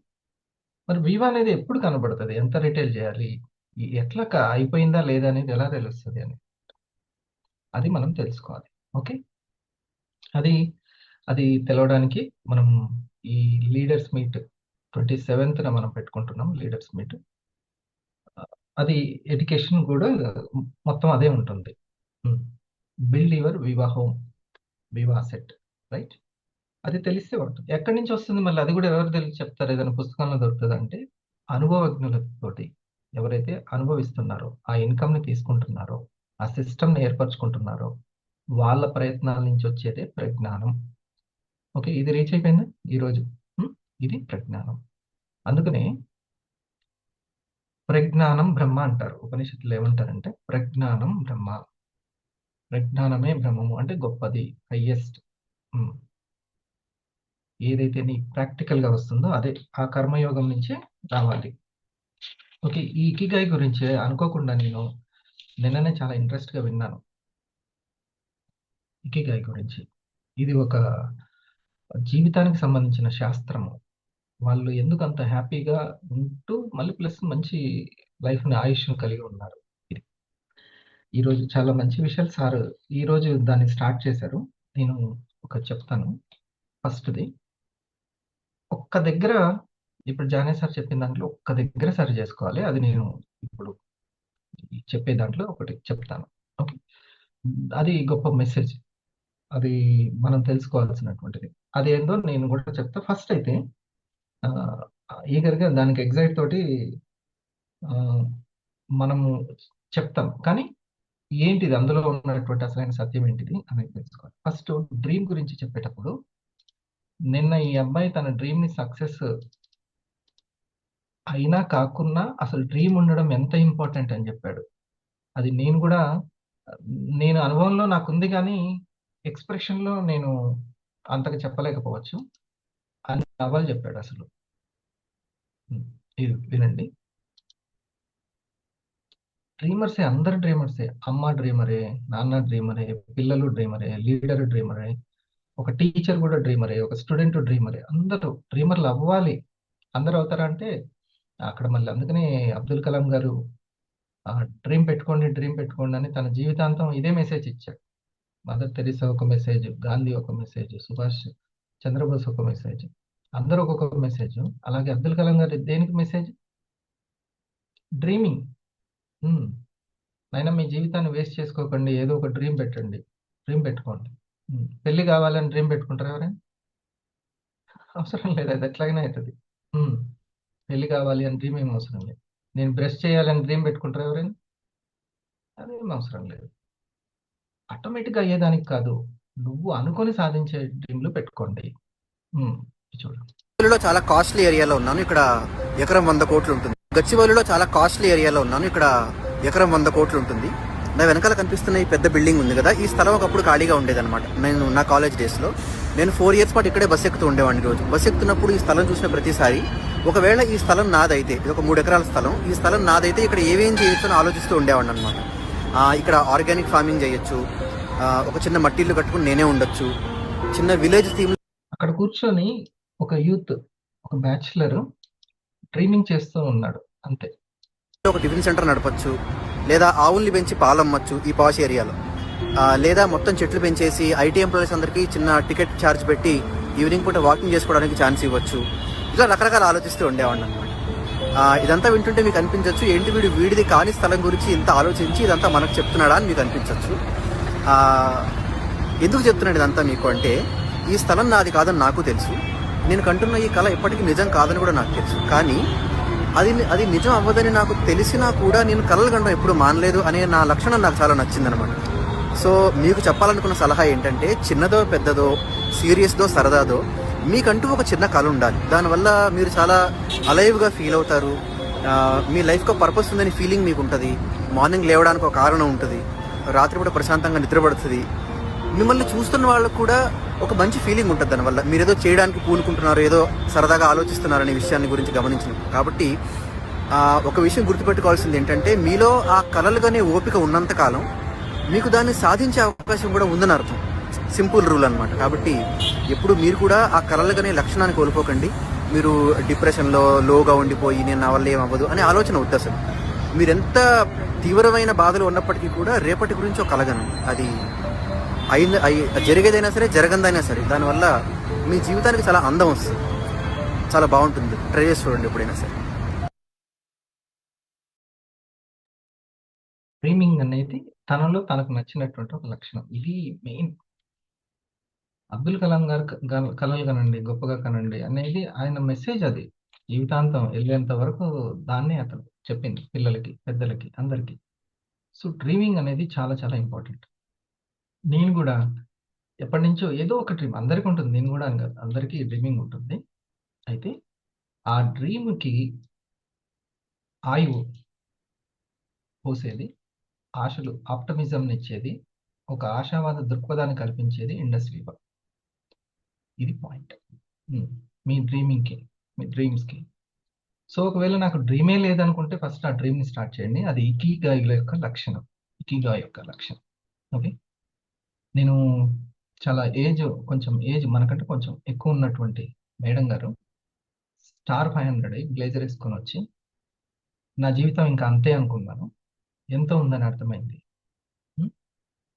మరి వివా అనేది ఎప్పుడు కనబడుతది? ఎంత రిటైల్ చేయాలి? ఎట్లా అయిపోయిందా లేదా అనేది ఎలా తెలుస్తది అని. అది మనం తెలుసుకోవాలి. ఓకే. అది అది తెలవడానికి మనం ఈ లీడర్స్ మీట్ 27న మనం పెట్టుకుంటున్నాం లీడర్స్ మీట్. అది ఎడ్యుకేషన్ కూడా మొత్తం అదే ఉంటుంది. Build your viva home, viva set, right? అది తెలిస్తే ఉంటుంది. ఎక్కడి నుంచి వస్తుంది మళ్ళీ అది కూడా ఎవరు చెప్తారు? ఏదైనా పుస్తకంలో దొరుకుతదంటే అనుభవజ్ఞులతోటి ఎవరైతే అనుభవిస్తున్నారో, ఆ ఇన్‌కమ్‌ని తీసుకుంటున్నారో, ఆ సిస్టమ్‌ని ఏర్పరచుకుంటున్నారో వాళ్ళ ప్రయత్నాల నుంచి వచ్చేదే ప్రజ్ఞానం. ఓకే. ఇది రీచ్ అయిపోయిందా ఈరోజు? ఇది ప్రజ్ఞానం. అందుకనే ప్రజ్ఞానం బ్రహ్మ అంటారు. ఉపనిషత్తులు ఏమంటారంటే ప్రజ్ఞానం బ్రహ్మ. ప్రజ్ఞానమే బ్రహ్మము అంటే గొప్పది, హైయెస్ట్. ఏదైతే నీ ప్రాక్టికల్‌గా వస్తుందో అదే ఆ కర్మయోగం నుంచే రావాలి. ఓకే. ఈ ఇకిగై గురించి అనుకోకుండా నేను నిన్ననే చాలా ఇంట్రెస్ట్‌గా విన్నాను. ఇకిగై గురించి. ఇది ఒక జీవితానికి సంబంధించిన శాస్త్రము. వాళ్ళు ఎందుకు అంత హ్యాపీగా ఉంటూ మళ్ళీ ప్లస్ మంచి లైఫ్‌ని, ఆయుష్‌ని కలిగి ఉన్నారు. ఇది. ఈరోజు చాలా మంచి విషయాలు సారు ఈరోజు దాన్ని స్టార్ట్ చేశారు. నేను ఒకటి చెప్తాను. ఫస్ట్‌ది ఒక్క దగ్గర ఇప్పుడు జానే సార్ చెప్పిన దాంట్లో ఒక్క దగ్గర సరి చేసుకోవాలి. అది నేను ఇప్పుడు చెప్పే దాంట్లో ఒకటి చెప్తాను. ఓకే. అది గొప్ప మెసేజ్. అది మనం తెలుసుకోవాల్సినటువంటిది. అదేందో నేను కూడా చెప్తా. ఫస్ట్ అయితే ఈగర్‌గా దానికి ఎక్సైట్ తోటి ఆ, మనము చెప్తాం. కానీ ఏంటిది అందులో ఉన్నటువంటి అసలైన సత్యం ఏంటిది అనేది తెలుసుకోవాలి. ఫస్ట్ డ్రీమ్ గురించి చెప్పేటప్పుడు నిన్న ఈ అబ్బాయి తన డ్రీమ్ ని సక్సెస్ అయినా కాకున్నా అసలు డ్రీమ్ ఉండడం ఎంత ఇంపార్టెంట్ అని చెప్పాడు. అది నేను కూడా నేను అనుభవంలో నాకుంది, కానీ ఎక్స్ప్రెషన్ లో నేను అంతగా చెప్పలేకపోవచ్చు. అన్ని నవ్వాలి చెప్పాడు అసలు. ఇది వినండి. డ్రీమర్సే, అందరు డ్రీమర్సే. అమ్మ డ్రీమరే, నాన్న డ్రీమరే, పిల్లలు డ్రీమరే, లీడర్ డ్రీమరే, ఒక టీచర్ కూడా డ్రీమరే, ఒక స్టూడెంట్ డ్రీమరే. అందరూ డ్రీమర్లు అవ్వాలి. అందరూ అవుతారా అంటే అక్కడ మళ్ళీ అందుకనే అబ్దుల్ కలాం గారు డ్రీమ్ పెట్టుకోండి అని తన జీవితాంతం ఇదే మెసేజ్ ఇచ్చాడు. మదర్ తెరీసా ఒక మెసేజ్, గాంధీ ఒక మెసేజ్, సుభాష్ చంద్రబోస్ ఒక మెసేజ్, అందరూ ఒక్కొక్క మెసేజ్. అలాగే అబ్దుల్ కలాం గారు దేనికి మెసేజ్? డ్రీమింగ్. అయినా మీ జీవితాన్ని వేస్ట్ చేసుకోకండి, ఏదో ఒక డ్రీమ్ పెట్టండి, డ్రీమ్ పెట్టుకోండి. పెళ్లి కావాలని డ్రీమ్ పెట్టుకుంటారా ఎవరైనా? అవసరం లేదు, అది ఎట్లాగైనా అవుతుంది. పెళ్లి కావాలి అని డ్రీమ్ ఏం అవసరం లేదు. నేను బ్రష్ చేయాలని డ్రీమ్ పెట్టుకుంటారా ఎవరైనా? అదేం అవసరం లేదు. ఆటోమేటిక్గా అయ్యేదానికి కాదు, నువ్వు అనుకొని సాధించే డ్రీమ్లు పెట్టుకోండి. చూడండి. గచ్చిబౌలిలో చాలా కాస్ట్లీ ఏరియాలో ఉన్నాను. ఇక్కడ ఎకరం 100 కోట్లు ఉంటుంది. గచ్చిబౌలిలో చాలా కాస్ట్లీ ఏరియాలో ఉన్నాను. ఇక్కడ ఎకరం 100 కోట్లు ఉంటుంది. నా వెనకాల కనిపిస్తున్న ఈ పెద్ద బిల్డింగ్ ఉంది కదా, ఈ స్థలం ఒకప్పుడు ఖాళీగా ఉండేదన్నమాట. నేను నా కాలేజ్ డేస్లో నేను 4 years పాటు ఇక్కడే బస్ ఎక్కుతూ ఉండేవాడిని. రోజు బస్ ఎక్కుతున్నప్పుడు ఈ స్థలం చూసిన ప్రతిసారి, ఒకవేళ ఈ స్థలం నాదైతే, ఇది ఒక 3 ఎకరాల స్థలం, ఈ స్థలం నాదైతే ఇక్కడ ఏమేం చేయొచ్చు అని ఆలోచిస్తూ ఉండేవాడిని అనమాట. ఇక్కడ ఆర్గానిక్ ఫార్మింగ్ చేయొచ్చు, ఒక చిన్న మట్టి ఇల్లు కట్టుకుని నేనే ఉండొచ్చు, చిన్న విలేజ్ థీమ్ అక్కడ కూర్చొని ఒక యూత్, ఒక బ్యాచులర్ డ్రీమింగ్ చేస్తూ ఉన్నాడు అంతే. ఒక టిఫిన్ సెంటర్ నడపచ్చు, లేదా ఆవుల్ని పెంచి పాలమ్మచ్చు ఈ పాష్ ఏరియాలో, లేదా మొత్తం చెట్లు పెంచేసి ఐటీ ఎంప్లాయీస్ అందరికీ చిన్న టికెట్ ఛార్జ్ పెట్టి ఈవినింగ్ పూట వాకింగ్ చేసుకోవడానికి ఛాన్స్ ఇవ్వచ్చు. ఇలా రకరకాల ఆలోచిస్తూ ఉండేవాడిని అనమాట. ఇదంతా వింటుంటే మీకు అనిపించవచ్చు, ఏంటి వీడిది కాని స్థలం గురించి ఇంత ఆలోచించి ఇదంతా మనకు చెప్తున్నాడా అని మీకు అనిపించవచ్చు. ఎందుకు చెప్తున్నాడు ఇదంతా మీకు అంటే, ఈ స్థలం నాది కాదని నాకు తెలుసు, నేను కంటున్న ఈ కళ ఎప్పటికీ నిజం కాదని కూడా నాకు తెలుసు. కానీ అది నిజం అవ్వదని నాకు తెలిసినా కూడా నేను కళలు కంటం ఎప్పుడు మానలేదు అనే నా లక్షణం నాకు చాలా నచ్చిందనమాట. సో మీకు చెప్పాలనుకున్న సలహా ఏంటంటే, చిన్నదో పెద్దదో, సీరియస్దో సరదాదో, మీకంటూ ఒక చిన్న కళ ఉండాలి. దానివల్ల మీరు చాలా అలైవ్గా ఫీల్ అవుతారు. మీ లైఫ్కి పర్పస్ ఉందని ఫీలింగ్ మీకు ఉంటుంది. మార్నింగ్ లేవడానికి ఒక కారణం ఉంటుంది, రాత్రిపూట ప్రశాంతంగా నిద్రపడుతుంది. మిమ్మల్ని చూస్తున్న వాళ్ళకు కూడా ఒక మంచి ఫీలింగ్ ఉంటుంది దానివల్ల. మీరు ఏదో చేయడానికి పూనుకుంటున్నారు, ఏదో సరదాగా ఆలోచిస్తున్నారనే విషయాన్ని గురించి గమనించిన. కాబట్టి ఒక విషయం గుర్తుపెట్టుకోవాల్సింది ఏంటంటే, మీలో ఆ కలలుగానే ఓపిక ఉన్నంతకాలం మీకు దాన్ని సాధించే అవకాశం కూడా ఉందని అర్థం. సింపుల్ రూల్ అనమాట. కాబట్టి ఎప్పుడు మీరు కూడా ఆ కలలుగానే లక్షణాన్ని కోల్పోకండి. మీరు డిప్రెషన్లో లోగా ఉండిపోయి నేను నా వల్ల ఏమవ్వదు అనే ఆలోచన వద్దు అసలు. మీరెంత తీవ్రమైన బాధలు ఉన్నప్పటికీ కూడా రేపటి గురించి ఒక కలగనండి. అది జరిగేదైనా సరే, జరగందైనా సరే, దానివల్ల మీ జీవితానికి చాలా అందం వస్తుంది, చాలా బాగుంటుంది. ట్రై చేసి చూడండి ఎప్పుడైనా సరే. డ్రీమింగ్ అనేది తనలో తనకు నచ్చినటువంటి ఒక లక్షణం. ఇది మెయిన్. అబ్దుల్ కలాం గారు కలలు కనండి, గొప్పగా కనండి అనేది ఆయన మెసేజ్. అది జీవితాంతం వెళ్ళేంత వరకు దాన్నే అతను చెప్పింది పిల్లలకి, పెద్దలకి, అందరికీ. సో డ్రీమింగ్ అనేది చాలా చాలా ఇంపార్టెంట్. నేను కూడా ఎప్పటి నుంచో ఏదో ఒక డ్రీమ్ అందరికీ ఉంటుంది, నేను కూడా కాదు, అందరికీ డ్రీమింగ్ ఉంటుంది. అయితే ఆ డ్రీమ్కి ఆయువు పోసేది, ఆశలు, ఆప్టమిజంని ఇచ్చేది, ఒక ఆశావాద దృక్పథాన్ని కల్పించేది ఇండస్ట్రీ. ఇది పాయింట్ మీ డ్రీమింగ్కి, మీ డ్రీమ్స్కి. సో ఒకవేళ నాకు డ్రీమే లేదనుకుంటే ఫస్ట్ ఆ డ్రీమ్ని స్టార్ట్ చేయండి. అది ఇకిగాయ్ యొక్క లక్షణం. ఇకిగాయ్ యొక్క లక్షణం. ఓకే. నేను చాలా కొంచెం ఏజ్ మనకంటే కొంచెం ఎక్కువ ఉన్నటువంటి మేడం గారు స్టార్ 500 బ్లేజర్ వేసుకొని వచ్చి, నా జీవితం ఇంకా అంతే అనుకున్నాను, ఎంతో ఉందని అర్థమైంది.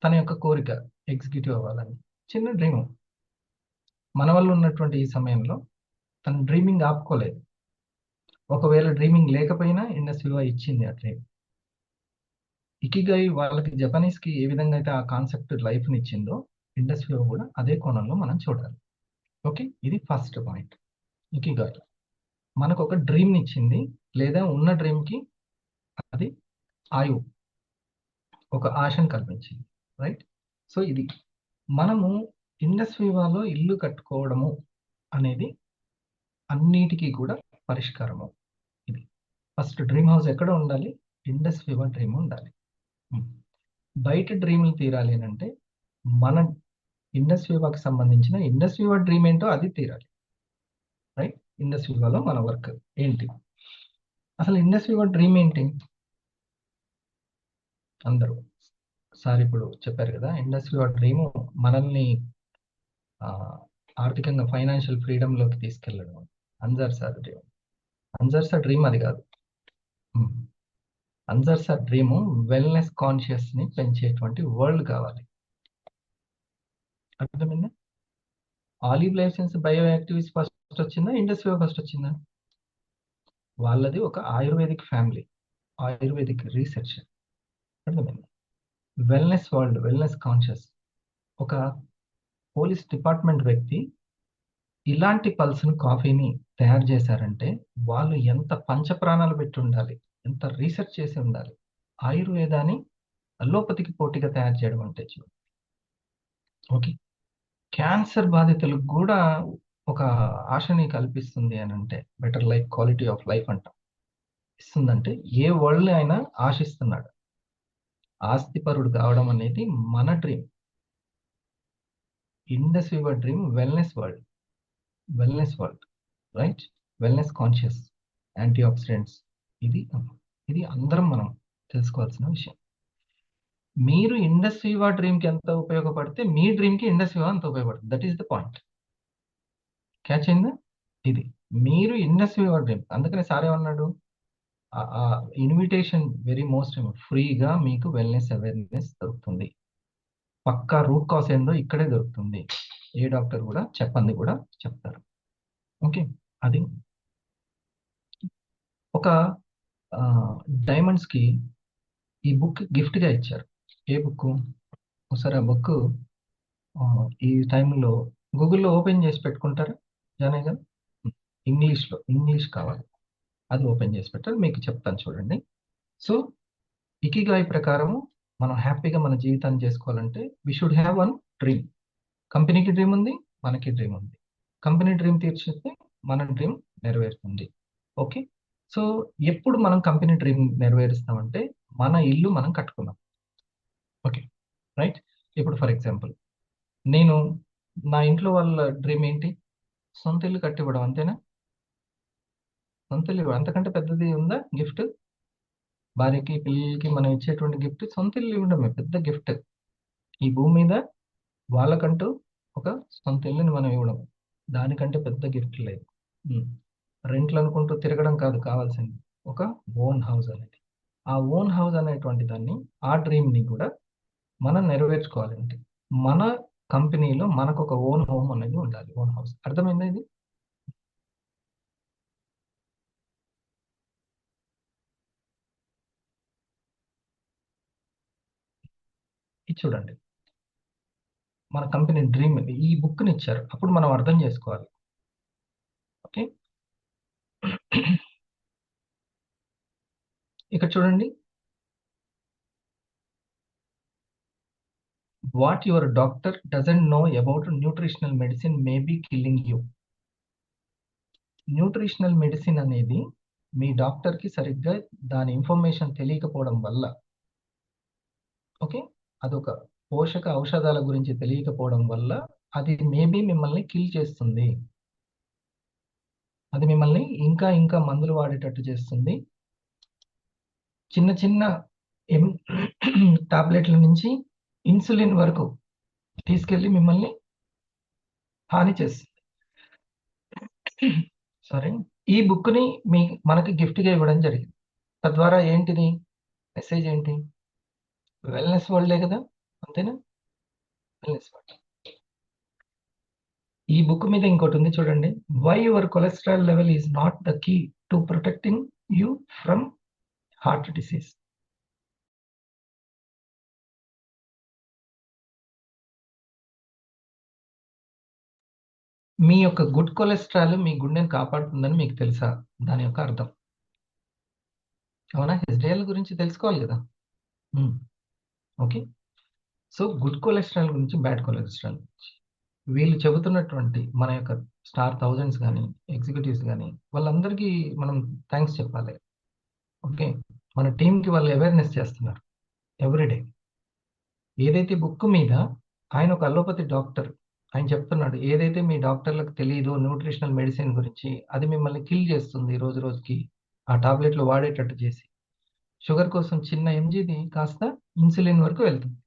తన యొక్క కోరిక ఎగ్జిక్యూటివ్ అవ్వాలని, చిన్న డ్రీమ్. మన వల్ల ఉన్నటువంటి ఈ సమయంలో తన డ్రీమింగ్ ఆపుకోలేదు. ఒకవేళ డ్రీమింగ్ లేకపోయినా ఇండస్ట్రీలో ఇచ్చింది ఆ డ్రీమ్. ఇకిగాయ్ వాళ్ళకి, జపనీస్కి ఏ విధంగా అయితే ఆ కాన్సెప్ట్ లైఫ్ని ఇచ్చిందో, ఇండస్ట్రీలో కూడా అదే కోణంలో మనం చూడాలి. ఓకే, ఇది ఫస్ట్ పాయింట్. ఇకిగాయ్ మనకు ఒక డ్రీమ్ని ఇచ్చింది, లేదా ఉన్న డ్రీమ్కి అది ఆయువు, ఒక ఆశను కల్పించింది. రైట్. సో ఇది మనము ఇండస్ వివాలో ఇల్లు కట్టుకోవడము అనేది అన్నిటికీ కూడా పరిష్కారము. ఇది ఫస్ట్ డ్రీమ్ హౌస్ ఎక్కడ ఉండాలి? ఇండస్ వివా డ్రీమ్ ఉండాలి. బయట డ్రీమ్లు తీరాలి అని అంటే మన ఇండస్ వివాకి సంబంధించిన ఇండస్ వివా డ్రీమ్ ఏంటో అది తీరాలి. రైట్. ఇండస్ వివాలో మన వర్క్ ఏంటి? అసలు ఇండస్ వివా డ్రీమ్ ఏంటి? అందరూ సార్ ఇప్పుడు చెప్పారు కదా, ఇండస్ వివా డ్రీమ్ మనల్ని ఆర్థికంగా ఫైనాన్షియల్ ఫ్రీడమ్లోకి తీసుకెళ్ళడం. Ansar sir dream, Ansar sir dream అది కాదు. Ansar sir dream wellness conscious ని పెంచేటువంటి వరల్డ్ కావాలి. అర్థమైందా? Olive life bio activist first వచ్చిందా, ఇండస్ వివా ఫస్ట్ వచ్చిందా? వాళ్ళది ఒక ఆయుర్వేదిక్ ఫ్యామిలీ, ఆయుర్వేదిక్ రీసెర్చ్. అర్థమైంది? Wellness world, wellness conscious. ఒక పోలీస్ డిపార్ట్మెంట్ వ్యక్తి ఇలాంటి పల్స్ను కాఫీని తయారు చేశారంటే వాళ్ళు ఎంత పంచప్రాణాలు పెట్టి ఉండాలి, ఎంత రీసెర్చ్ చేసి ఉండాలి. ఆయుర్వేదాన్ని అల్లోపతికి పోటీగా తయారు చేయడం అంటే ఓకే. క్యాన్సర్ బాధితులకు కూడా ఒక ఆశని కల్పిస్తుంది అని అంటే, better life, quality of life అంటాం, ఇస్తుందంటే ఏ వరల్డ్ అయినా ఆశిస్తున్నాడు. ఆస్తిపరుడు కావడం అనేది మన dream. Indus viva dream wellness world, wellness world. Right. Wellness conscious, antioxidants. ఇది అందరం మనం తెలుసుకోవాల్సిన విషయం. మీరు ఇండస్ వివా డ్రీమ్కి ఎంత ఉపయోగపడితే మీ డ్రీమ్కి ఇండస్ వివా అంత ఉపయోగపడుతుంది. That is the point. Catch అయిందా? ఇది మీరు ఇండస్ వివా డ్రీమ్. అందుకని సార్ ఏమన్నాడు, ఇన్విటేషన్ వెరీ మోస్ట్ ఫ్రీగా మీకు వెల్నెస్ అవేర్నెస్ దొరుకుతుంది. పక్కా రూట్ కాజ్ ఏందో ఇక్కడే దొరుకుతుంది. ఏ డాక్టర్ కూడా చెప్పండి కూడా చెప్తారు. ఓకే. అది ఒక డైమండ్స్కి ఈ బుక్ గిఫ్ట్గా ఇచ్చారు. ఏ బుక్? ఒకసారి ఆ బుక్ ఈ టైంలో గూగుల్లో ఓపెన్ చేసి పెట్టుకుంటారా జానయ్య గారు? ఇంగ్లీష్ కావాలి, అది ఓపెన్ చేసి పెట్టాలి. మీకు చెప్తాను చూడండి. సో ఇకిగాయ్ ప్రకారము మనం హ్యాపీగా మన జీవితాన్ని చేసుకోవాలంటే we should have one dream. కంపెనీకి డ్రీమ్ ఉంది, మనకి డ్రీమ్ ఉంది. కంపెనీ డ్రీమ్ తీర్చితే మన డ్రీమ్ నెరవేరుతుంది. ఓకే. సో ఎప్పుడు మనం కంపెనీ డ్రీమ్ నెరవేరుస్తామంటే మన ఇల్లు మనం కట్టుకున్నాం. ఓకే. రైట్. ఇప్పుడు ఫర్ ఎగ్జాంపుల్ నేను నా ఇంట్లో వాళ్ళ డ్రీమ్ ఏంటి? సొంత ఇల్లు కట్టివ్వడం, అంతేనా? సొంత ఇల్లు అంతకంటే పెద్దది ఉందా గిఫ్ట్? భార్యకి పిల్లలకి మనం ఇచ్చేటువంటి గిఫ్ట్ సొంత ఇల్లు ఇవ్వడమే పెద్ద గిఫ్ట్. ఈ భూమి మీద వాళ్ళకంటూ ఒక సొంత ఇల్లుని మనం ఇవ్వడం, దానికంటే పెద్ద గిఫ్ట్ లేదు. రెంట్లు అనుకుంటూ తిరగడం కాదు కావాల్సింది, ఒక ఓన్ హౌస్ అనేది. ఆ ఓన్ హౌస్ అనేటువంటి దాన్ని, ఆ డ్రీమ్ని కూడా మనం నెరవేర్చుకోవాలంటే మన కంపెనీలో మనకు ఒక ఓన్ హోమ్ అనేది ఉండాలి, ఓన్ హౌస్. అర్థమైందా ఇది? ఇది చూడండి, మన కంపెనీ డ్రీమ్ ఈ బుక్ని ఇచ్చారు, అప్పుడు మనం అర్థం చేసుకోవాలి. ఓకే. ఇక్కడ చూడండి, what your doctor doesn't know about nutritional medicine may be killing you. Nutritional medicine అనేది మీ డాక్టర్కి సరిగ్గా దాని ఇన్ఫర్మేషన్ తెలియకపోవడం వల్ల, ఓకే, అదొక పోషక ఔషధాల గురించి తెలియకపోవడం వల్ల అది మేబీ మిమ్మల్ని కిల్ చేస్తుంది. అది మిమ్మల్ని ఇంకా ఇంకా మందులు వాడేటట్టు చేస్తుంది. చిన్న చిన్న టాబ్లెట్ల నుంచి ఇన్సులిన్ వరకు తీసుకెళ్ళి మిమ్మల్ని హాని చేస్తుంది. సారీ. ఈ బుక్ని మనకి గిఫ్ట్గా ఇవ్వడం జరిగింది. తద్వారా ఏంటిది మెసేజ్? ఏంటి? వెల్నెస్ వరల్డే కదా, అంతేనా? Wellness world. ఈ బుక్ మీద ఇంకోటి ఉంది చూడండి, why your cholesterol level is not the key to protecting you from heart disease. మీ యొక్క గుడ్ కొలెస్ట్రాల్ మీ గుండెని కాపాడుతుందని మీకు తెలుసా? దాని యొక్క అర్థం అవునా? హెచ్డిఎల్ గురించి తెలుసుకోవాలి కదా. ఓకే. సో గుడ్ కొలెస్ట్రాల్ గురించి, బ్యాడ్ కొలెస్ట్రాల్ గురించి వీళ్ళు చెబుతున్నటువంటి మన యొక్క స్టార్ థౌజండ్స్ కానీ, ఎగ్జిక్యూటివ్స్ కానీ, వాళ్ళందరికీ మనం థ్యాంక్స్ చెప్పాలి. ఓకే. మన టీంకి వాళ్ళు అవేర్నెస్ చేస్తున్నారు ఎవ్రీడే. ఏదైతే బుక్ మీద ఆయన ఒక అలోపతి డాక్టర్, ఆయన చెప్తున్నాడు ఏదైతే మీ డాక్టర్లకు తెలియదు న్యూట్రిషనల్ మెడిసిన్ గురించి, అది మిమ్మల్ని కిల్ చేస్తుంది రోజు రోజుకి, ఆ టాబ్లెట్లు వాడేటట్టు చేసి షుగర్ కోసం చిన్న ఎంజీది కాస్త ఇన్సులిన్ వరకు వెళ్తుంది.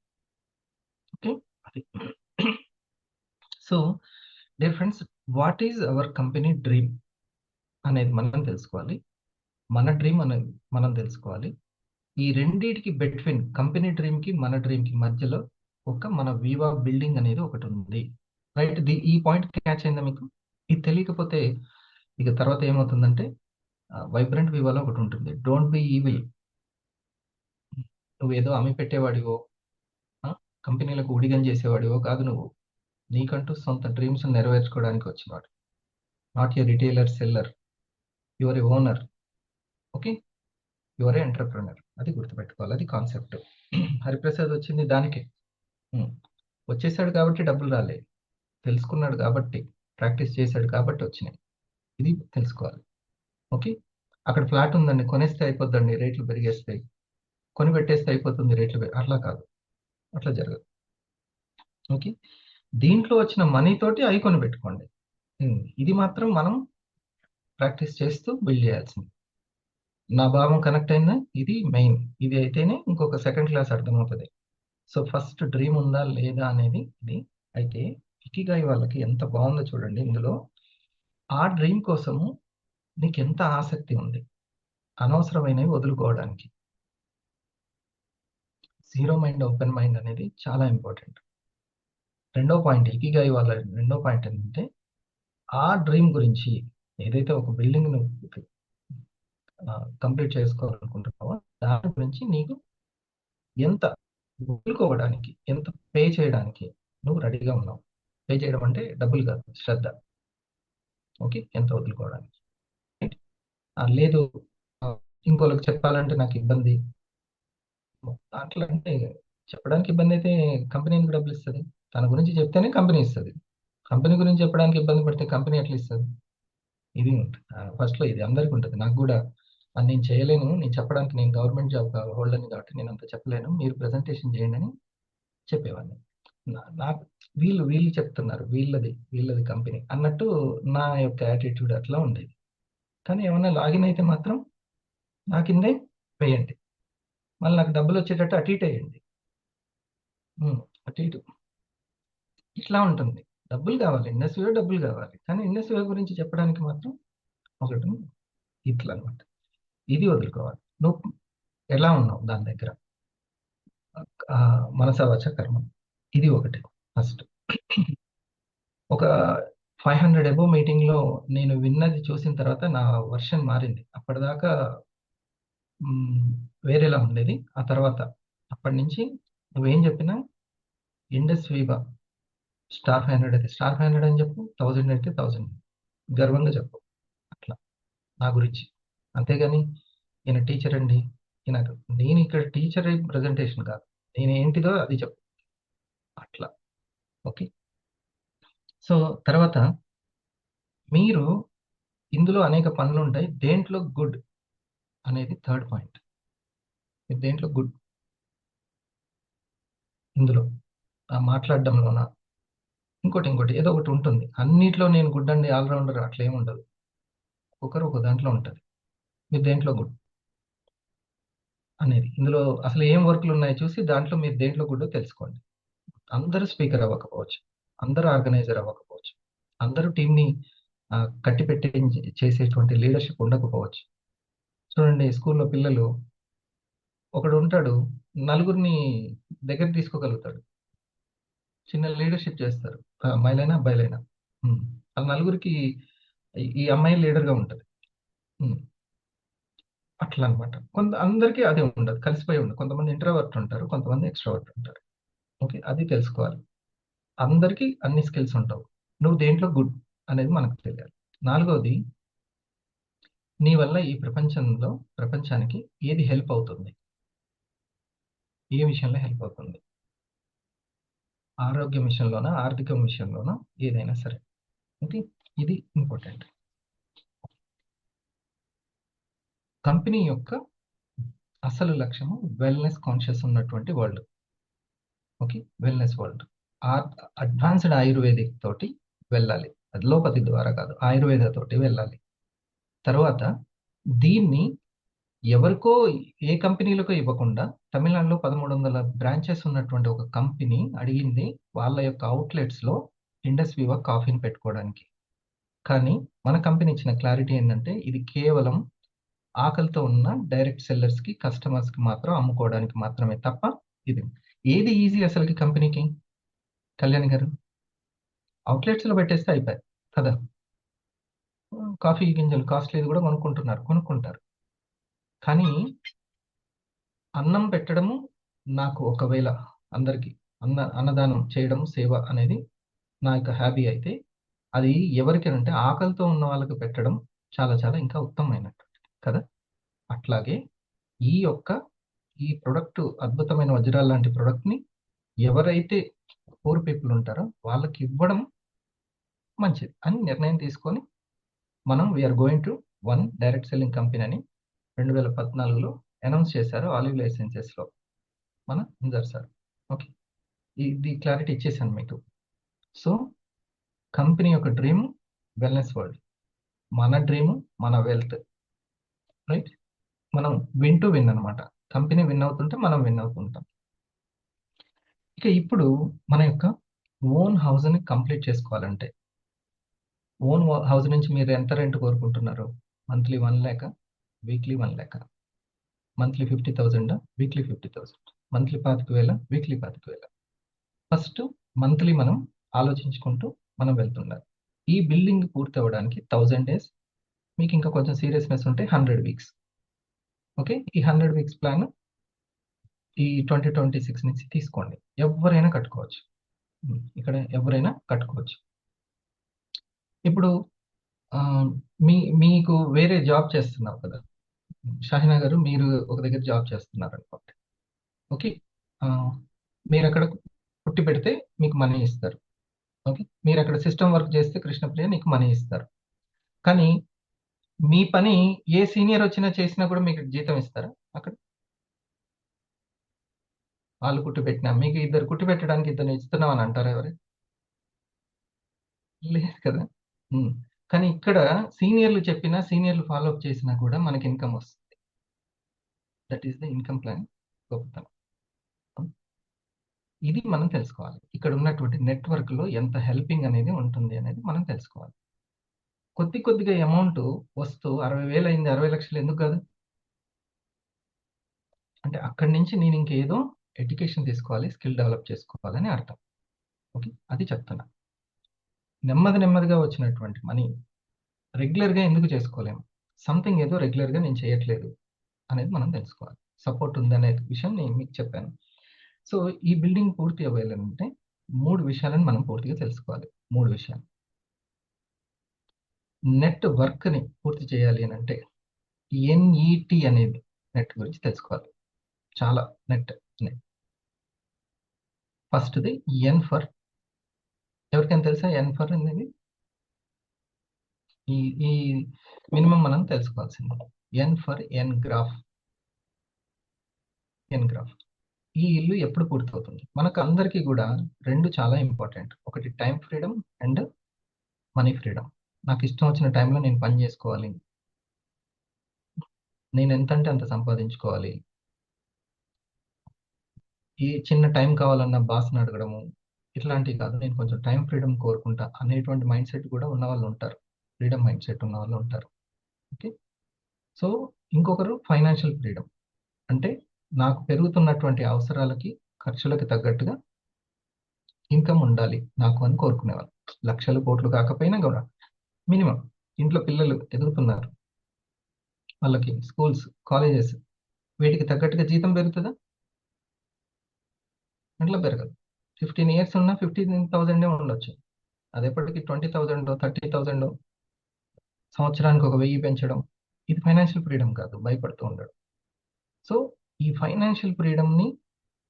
ఓకే. అది so dear friends, what is our company dream అనేది మనం తెలుసుకోవాలి. మన డ్రీమ్ అనేది మనం తెలుసుకోవాలి. ఈ రెండిటికి బిట్వీన్ కంపెనీ డ్రీమ్ కి మన డ్రీమ్ కి మధ్యలో ఒక మన వివా బిల్డింగ్ అనేది ఒకటి ఉంది. రైట్? ఈ పాయింట్ క్యాచ్ అయిందా మీకు? ఇది తెలియకపోతే ఇక తర్వాత ఏమవుతుందంటే వైబ్రెంట్ వివాలో ఒకటి ఉంటుంది, డోంట్ బి ఈవిల్. నువ్వేదో అమ్మి పెట్టేవాడివో, కంపెనీలకు ఉడిగం చేసేవాడివో కాదు. నువ్వు నీకంటూ సొంత డ్రీమ్స్ నెరవేర్చుకోవడానికి వచ్చినవాడు. Not a retailer, seller, your A owner. Okay. Your A entrepreneur. అది గుర్తుపెట్టుకోవాలి. అది కాన్సెప్ట్. హరిప్రసాద్ వచ్చింది దానికే. వచ్చేసాడు కాబట్టి డబ్బులు రాలేదు, తెలుసుకున్నాడు కాబట్టి, ప్రాక్టీస్ చేశాడు కాబట్టి వచ్చినాయి. ఇది తెలుసుకోవాలి. ఓకే. అక్కడ ఫ్లాట్ ఉందండి, కొనేస్తే అయిపోద్దండి, రేట్లు పెరిగేస్తాయి, కొని పెట్టేస్తే అయిపోతుంది, రేట్లు అట్లా కాదు, అట్లా జరగదు. ఓకే. దీంట్లో వచ్చిన మనీ తోటి అవి కొని పెట్టుకోండి. ఇది మాత్రం మనం ప్రాక్టీస్ చేస్తూ బిల్డ్ చేయాల్సింది. నా భావం కనెక్ట్ అయిందా? ఇది మెయిన్. ఇది అయితేనే ఇంకొక సెకండ్ క్లాస్ అర్థమవుతుంది. సో ఫస్ట్ డ్రీమ్ ఉందా లేదా అనేది ఇది. అయితే ఇకిగాయి వాళ్ళకి ఎంత బాగుందో చూడండి. ఇందులో ఆ డ్రీమ్ కోసము నీకు ఎంత ఆసక్తి ఉంది, అనవసరమైనవి వదులుకోవడానికి. జీరో మైండ్, ఓపెన్ మైండ్ అనేది చాలా ఇంపార్టెంట్. రెండో పాయింట్, ఇకిగాయి వాళ్ళ రెండో పాయింట్ ఏంటంటే, ఆ డ్రీమ్ గురించి ఏదైతే ఒక బిల్డింగ్ ను కంప్లీట్ చేసుకోవాలనుకుంటున్నావో దాని గురించి నీకు ఎంత వదులుకోవడానికి, ఎంత పే చేయడానికి నువ్వు రెడీగా ఉన్నావు. పే చేయడం అంటే డబ్బులు కాదు, శ్రద్ధ. ఓకే. ఎంత వదులుకోవడానికి. లేదు ఇంకోళ్ళకి చెప్పాలంటే నాకు ఇబ్బంది, అట్లా అంటే చెప్పడానికి ఇబ్బంది అయితే కంపెనీ ఎందుకు డబ్బులు ఇస్తుంది? తన గురించి చెప్తేనే కంపెనీ ఇస్తుంది. కంపెనీ గురించి చెప్పడానికి ఇబ్బంది పడితే కంపెనీ ఎట్లా ఇస్తుంది? ఇది ఫస్ట్లో ఇది అందరికీ ఉంటుంది. నాకు కూడా నేను చేయలేను, నేను చెప్పడానికి, నేను గవర్నమెంట్ జాబ్ హోల్డర్ని కాబట్టి నేను అంత చెప్పలేను, మీరు ప్రెజెంటేషన్ చేయండి అని చెప్పేవాడిని. నాకు వీళ్ళు చెప్తున్నారు, వీళ్ళది కంపెనీ అన్నట్టు నా యొక్క యాటిట్యూడ్ అట్లా ఉండేది. కానీ ఏమన్నా లాగిన్ అయితే మాత్రం నా కిందే వేయండి, మళ్ళీ నాకు డబ్బులు వచ్చేటట్టు అటు ఇటు వేయండి, అటు ఇటు ఇట్లా ఉంటుంది. డబ్బులు కావాలి, ఇండస్ట్రీలో డబ్బులు కావాలి, కానీ ఇండస్ట్రీ గురించి చెప్పడానికి మాత్రం ఒకటి ఇట్లా అనమాట. ఇది వదులుకోవాలి. నువ్వు ఎలా ఉన్నావు దాని దగ్గర, మనస వాచ కర్మ. ఇది ఒకటి ఫస్ట్. ఒక 500 అబోవ్ మీటింగ్లో నేను విన్నది చూసిన తర్వాత నా వర్షన్ మారింది. అప్పటిదాకా వేరేలా ఉండేది. ఆ తర్వాత అప్పటి నుంచి నువ్వేం చెప్పినా ఇండస్ వీవా స్టార్ 500 అయితే స్టార్ 500 అని చెప్పు, 1000 అయితే 1000 గర్వంగా చెప్పు. అట్లా నా గురించి. అంతేగాని ఈయన టీచర్ అండి, నేను ఇక్కడ టీచర్ ప్రజెంటేషన్ కాదు, నేను ఏంటిదో అది చెప్పు. అట్లా. ఓకే. సో తర్వాత మీరు ఇందులో అనేక పనులు ఉంటాయి, దేంట్లో గుడ్ అనేది థర్డ్ పాయింట్. మీరు దేంట్లో గుడ్, ఇందులో మాట్లాడడంలోనా, ఇంకోటి ఏదో ఒకటి ఉంటుంది. అన్నిట్లో నేను గుడ్ అండి, ఆల్రౌండర్ అట్లా ఏమి ఉండదు. ఒక దాంట్లో ఉంటుంది. మీరు దేంట్లో గుడ్ అనేది, ఇందులో అసలు ఏం వర్క్లు ఉన్నాయో చూసి దాంట్లో మీరు దేంట్లో గుడ్డో తెలుసుకోండి. అందరూ స్పీకర్ అవ్వకపోవచ్చు, అందరూ ఆర్గనైజర్ అవ్వకపోవచ్చు, అందరూ టీంని కట్టిపెట్టి చేసేటువంటి లీడర్షిప్ ఉండకపోవచ్చు. చూడండి, స్కూల్లో పిల్లలు ఒకడు ఉంటాడు, నలుగురిని దగ్గర తీసుకోగలుగుతాడు, చిన్న లీడర్షిప్ చేస్తారు, అమ్మాయిలైనా అబ్బాయిలైనా. ఆ నలుగురికి ఈ అమ్మాయి లీడర్గా ఉంటుంది. అట్లా అనమాట. అందరికీ అదే ఉండదు, కలిసిపోయి ఉండదు. కొంతమంది ఇంట్రోవర్ట్ ఉంటారు, కొంతమంది ఎక్స్ట్రోవర్ట్ ఉంటారు. ఓకే. అది తెలుసుకోవాలి. అందరికీ అన్ని స్కిల్స్ ఉంటావు, నువ్వు దేంట్లో గుడ్ అనేది మనకు తెలియాలి. నాలుగవది, నీ వల్ల ఈ ప్రపంచానికి ఏది హెల్ప్ అవుతుంది, ఏ విషయంలో హెల్ప్ అవుతుంది, ఆరోగ్య విషయంలోనా, ఆర్థిక విషయంలోనా, ఏదైనా సరే. ఓకే, ఇది ఇంపార్టెంట్. కంపెనీ యొక్క అసలు లక్ష్యము వెల్నెస్ కాన్షియస్ ఉన్నటువంటి world. Okay, wellness world. Advanced ayurvedic తోటి వెళ్ళాలి, అలోపతి ద్వారా కాదు, ఆయుర్వేద తోటి వెళ్ళాలి. తర్వాత దీన్ని ఎవరికో, ఏ కంపెనీలకో ఇవ్వకుండా, తమిళనాడులో 1300 బ్రాంచెస్ ఉన్నటువంటి ఒక కంపెనీ అడిగింది వాళ్ళ యొక్క అవుట్లెట్స్లో ఇండస్ వివా కాఫీని పెట్టుకోవడానికి. కానీ మన కంపెనీ ఇచ్చిన క్లారిటీ ఏంటంటే ఇది కేవలం ఆకలితో ఉన్న డైరెక్ట్ సెల్లర్స్కి, కస్టమర్స్కి మాత్రం అమ్ముకోవడానికి మాత్రమే తప్ప. ఇది ఏది ఈజీ అసలుకి కంపెనీకి? కళ్యాణ్ గారు, అవుట్లెట్స్లో పెట్టేస్తే అయిపోయి కదా. కాఫీ గింజలు కాస్ట్లీది కూడా కొనుక్కుంటారు. కానీ అన్నం పెట్టడము, నాకు ఒకవేళ అందరికీ అన్నదానం చేయడం, సేవ అనేది నా యొక్క హాబీ అయితే, అది ఎవరికైనా ఆకలితో ఉన్న వాళ్ళకి పెట్టడం చాలా చాలా ఇంకా ఉత్తమమైనట్టు కదా. అట్లాగే ఈ ప్రొడక్ట్, అద్భుతమైన వజ్రాలు లాంటి ప్రొడక్ట్ని ఎవరైతే పూర్ పీపుల్ ఉంటారో వాళ్ళకి ఇవ్వడం మంచిది అని నిర్ణయం తీసుకొని మనం we are going to one direct selling company అని 2014లో అనౌన్స్ చేశారు ఆలివ్ లైసెన్సెస్లో మన ఇందర్ సార్. ఓకే, ఇది క్లారిటీ ఇచ్చేసాను మీకు. సో కంపెనీ యొక్క డ్రీమ్ వెల్నెస్ వరల్డ్, మన డ్రీము మన వెల్త్. రైట్, మనం విన్ టు విన్ అనమాట. కంపెనీ విన్ అవుతుంటే మనం విన్ అవుతుంటాం. ఇక ఇప్పుడు మన యొక్క ఓన్ హౌస్ని కంప్లీట్ చేసుకోవాలంటే, ఓన్ హౌస్ నుంచి మీరు ఎంత రెంట్ కోరుకుంటున్నారు? Monthly 1 lakh, weekly 1 lakh, monthly 50,000, weekly 50,000, monthly 25,000, weekly 25,000. First monthly మనం ఆలోచించుకుంటూ మనం వెళ్తుండాలి. ఈ బిల్డింగ్ పూర్తి అవ్వడానికి 1000 days, మీకు ఇంకా కొంచెం సీరియస్నెస్ ఉంటే 100 weeks. ఓకే, ఈ 100 weeks ప్లాన్ ఈ 2026 నుంచి తీసుకోండి. ఎవరైనా కట్టుకోవచ్చు, ఇక్కడ ఎవరైనా కట్టుకోవచ్చు. ఇప్పుడు మీకు వేరే జాబ్ చేస్తున్నారు కదా షాహినా గారు, మీరు ఒక దగ్గర జాబ్ చేస్తున్నారు అనుకోండి. ఓకే, మీరు అక్కడ పుట్టి పెడితే మీకు మనీ ఇస్తారు. ఓకే, మీరు అక్కడ సిస్టమ్ వర్క్ చేస్తే కృష్ణప్రియ నీకు మనీ ఇస్తారు. కానీ మీ పని ఏ సీనియర్ వచ్చినా చేసినా కూడా మీకు జీతం ఇస్తారా? అక్కడ వాళ్ళు కుట్టి పెట్టినా మీకు ఇద్దరు కుట్టి పెట్టడానికి ఇద్దరు ఇస్తున్నాం అని అంటారా ఎవరు? లేదు కదా. కానీ ఇక్కడ సీనియర్లు చెప్పినా, సీనియర్లు ఫాలో అప్ చేసినా కూడా మనకి ఇన్కమ్ వస్తుంది. That is the income plan గొప్పతనం. ఇది మనం తెలుసుకోవాలి. ఇక్కడ ఉన్నటువంటి నెట్వర్క్లో ఎంత హెల్పింగ్ అనేది ఉంటుంది అనేది మనం తెలుసుకోవాలి. కొద్దిగా అమౌంట్ వస్తూ 60,000 అయింది, 60 లక్షలు ఎందుకు కాదు? అంటే అక్కడి నుంచి నేను ఇంకేదో ఎడ్యుకేషన్ తీసుకోవాలి, స్కిల్ డెవలప్ చేసుకోవాలని అర్థం. ఓకే, అది చెప్తున్నా. నెమ్మదిగా వచ్చినటువంటి మనీ రెగ్యులర్గా ఎందుకు చేసుకోలేము? సంథింగ్ ఏదో రెగ్యులర్గా నేను చేయట్లేదు అనేది మనం తెలుసుకోవాలి. సపోర్ట్ ఉందనే విషయం నేను మీకు చెప్పాను. సో ఈ బిల్డింగ్ పూర్తి అవ్వాలంటే 3 విషయాలను మనం పూర్తిగా తెలుసుకోవాలి. 3 విషయాలు. నెట్ వర్క్ని పూర్తి చేయాలి అని అంటే NET అనేది నెట్ గురించి తెలుసుకోవాలి. చాలా నెట్. ఫస్ట్ది N ఫర్, ఎవరికైనా తెలుసా N ఫర్ అనేది? ఈ మినిమం మనం తెలుసుకోవాల్సింది. N for N graph. ఈ ఇల్లు ఎప్పుడు పూర్తవుతుంది? మనకు అందరికీ కూడా 2 చాలా ఇంపార్టెంట్. ఒకటి time freedom and money freedom. నాకు ఇష్టం వచ్చిన టైంలో నేను పని చేసుకోవాలి, నేను ఎంత అంటే అంత సంపాదించుకోవాలి, ఈ చిన్న టైం కావాలన్న బాస్ని అడగడము ఇట్లాంటివి కాదు, నేను కొంచెం టైం ఫ్రీడమ్ కోరుకుంటా అనేటువంటి మైండ్ సెట్ కూడా ఉన్న వాళ్ళు ఉంటారు, ఫ్రీడమ్ మైండ్ సెట్ ఉన్న వాళ్ళు ఉంటారు. ఓకే, సో ఇంకొకరు ఫైనాన్షియల్ ఫ్రీడమ్, అంటే నాకు పెరుగుతున్నటువంటి అవసరాలకి, ఖర్చులకి తగ్గట్టుగా ఇన్కమ్ ఉండాలి నాకు అని కోరుకునేవాళ్ళు. లక్షలు కోట్లు కాకపోయినా కూడా మినిమం. ఇంట్లో పిల్లలు ఎదుగుతున్నారు, వాళ్ళకి స్కూల్స్, కాలేజెస్, వీటికి తగ్గట్టుగా జీతం పెరుగుతుందా? అట్లా పెరగదు. 15 years ఉన్నా 15,000 ఉండొచ్చు. అది ఎప్పటికీ 20,000, 30,000, సంవత్సరానికి 1,000 పెంచడం ఇది ఫైనాన్షియల్ ఫ్రీడమ్ కాదు, భయపడుతూ ఉండడు. సో ఈ ఫైనాన్షియల్ ఫ్రీడమ్ని,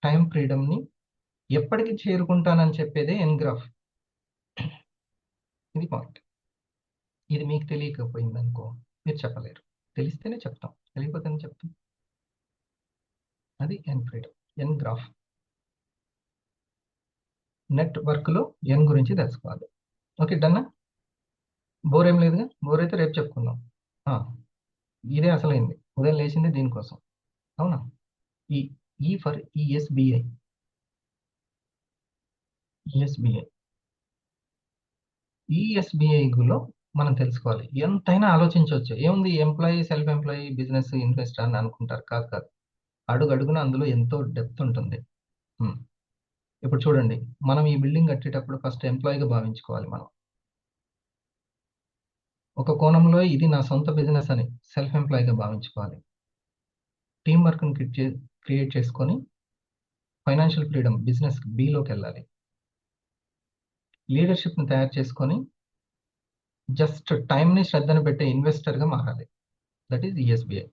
టైం ఫ్రీడమ్ని ఎప్పటికి చేరుకుంటానని చెప్పేదే ఎన్గ్రాఫ్. ఇది పాయింట్. ఇది మీకు తెలియకపోయింది అనుకో, మీరు చెప్పలేరు. తెలిస్తేనే చెప్తాం, తెలియకపోతేనే చెప్తాం. అది ఎన్ ఫ్రీడమ్, ఎన్ గ్రాఫ్. నెట్వర్క్లో ఎన్ గురించి తెలుసుకోవాలి. ఓకే, డన్నా? బోర్ ఏం లేదుగా? బోర్ అయితే రేపు చెప్పుకుందాం. ఇదే అసలైంది, ఉదయం లేచింది దీనికోసం, అవునా? ఈ ఈ ఫర్ ఈఎస్బిఐ. ఈఎస్బిఐలో మనం తెలుసుకోవాలి. ఎంతైనా ఆలోచించవచ్చు. ఏముంది, employee, self employee, business, investor అని అనుకుంటారు. కాదు కాదు, అడుగు అడుగున అందులో ఎంతో డెప్త్ ఉంటుంది. ఇప్పుడు చూడండి, మనం ఈ బిల్డింగ్ కట్టేటప్పుడు ఫస్ట్ ఎంప్లాయీగా భావించుకోవాలి. మనం ఒక కోణంలో ఇది నా సొంత బిజినెస్ అని సెల్ఫ్ ఎంప్లాయీగా భావించుకోవాలి. టీం వర్క్ని క్రియేట్ చేసుకొని ఫైనాన్షియల్ ఫ్రీడమ్ బిజినెస్ బిలోకి వెళ్ళాలి. లీడర్షిప్ని తయారు చేసుకొని జస్ట్ టైంని, శ్రద్ధను పెట్టే ఇన్వెస్టర్గా మారాలి. That is ESBI.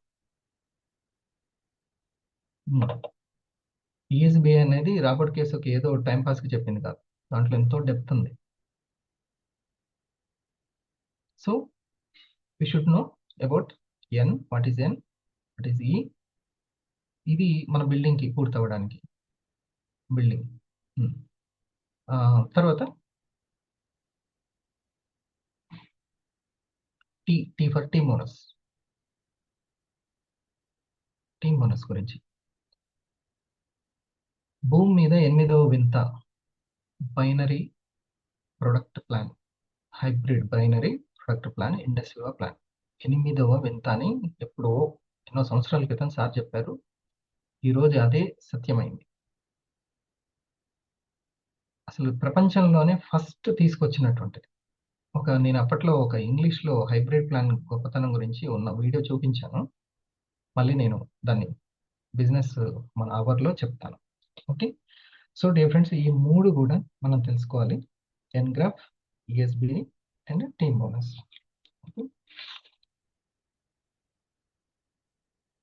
ఈఎస్బిఐ అనేది రాబర్ట్ కేసుకి ఏదో టైం పాస్కి చెప్పింది కాదు, దాంట్లో ఎంతో డెప్త్ ఉంది. So we should know about N. What is N? What is E? ఇది మన బిల్డింగ్కి పూర్తి అవ్వడానికి బిల్డింగ్. తర్వాత T. T for team bonus. Team bonus గురించి, భూమి మీద 8వ వింత binary product plan, hybrid binary product plan, industrial plan. 8వ వింత అని ఎప్పుడో ఎన్నో సంవత్సరాల క్రితం సార్ చెప్పారు. ఈరోజు అదే సత్యమైంది. అసలు ప్రపంచంలోనే ఫస్ట్ తీసుకొచ్చినటువంటిది. నేను అప్పట్లో ఒక ఇంగ్లీష్లో హైబ్రిడ్ ప్లాన్ గొప్పతనం గురించి ఉన్న వీడియో చూపించాను. మళ్ళీ నేను దాన్ని బిజినెస్ మన అవర్లో చెప్తాను. ఓకే, సో డియర్ ఫ్రెండ్స్, ఈ 3 కూడా మనం తెలుసుకోవాలి. ఎన్గ్రాఫ్, ఈఎస్బిఐ అండ్ టీమ్ బోనస్.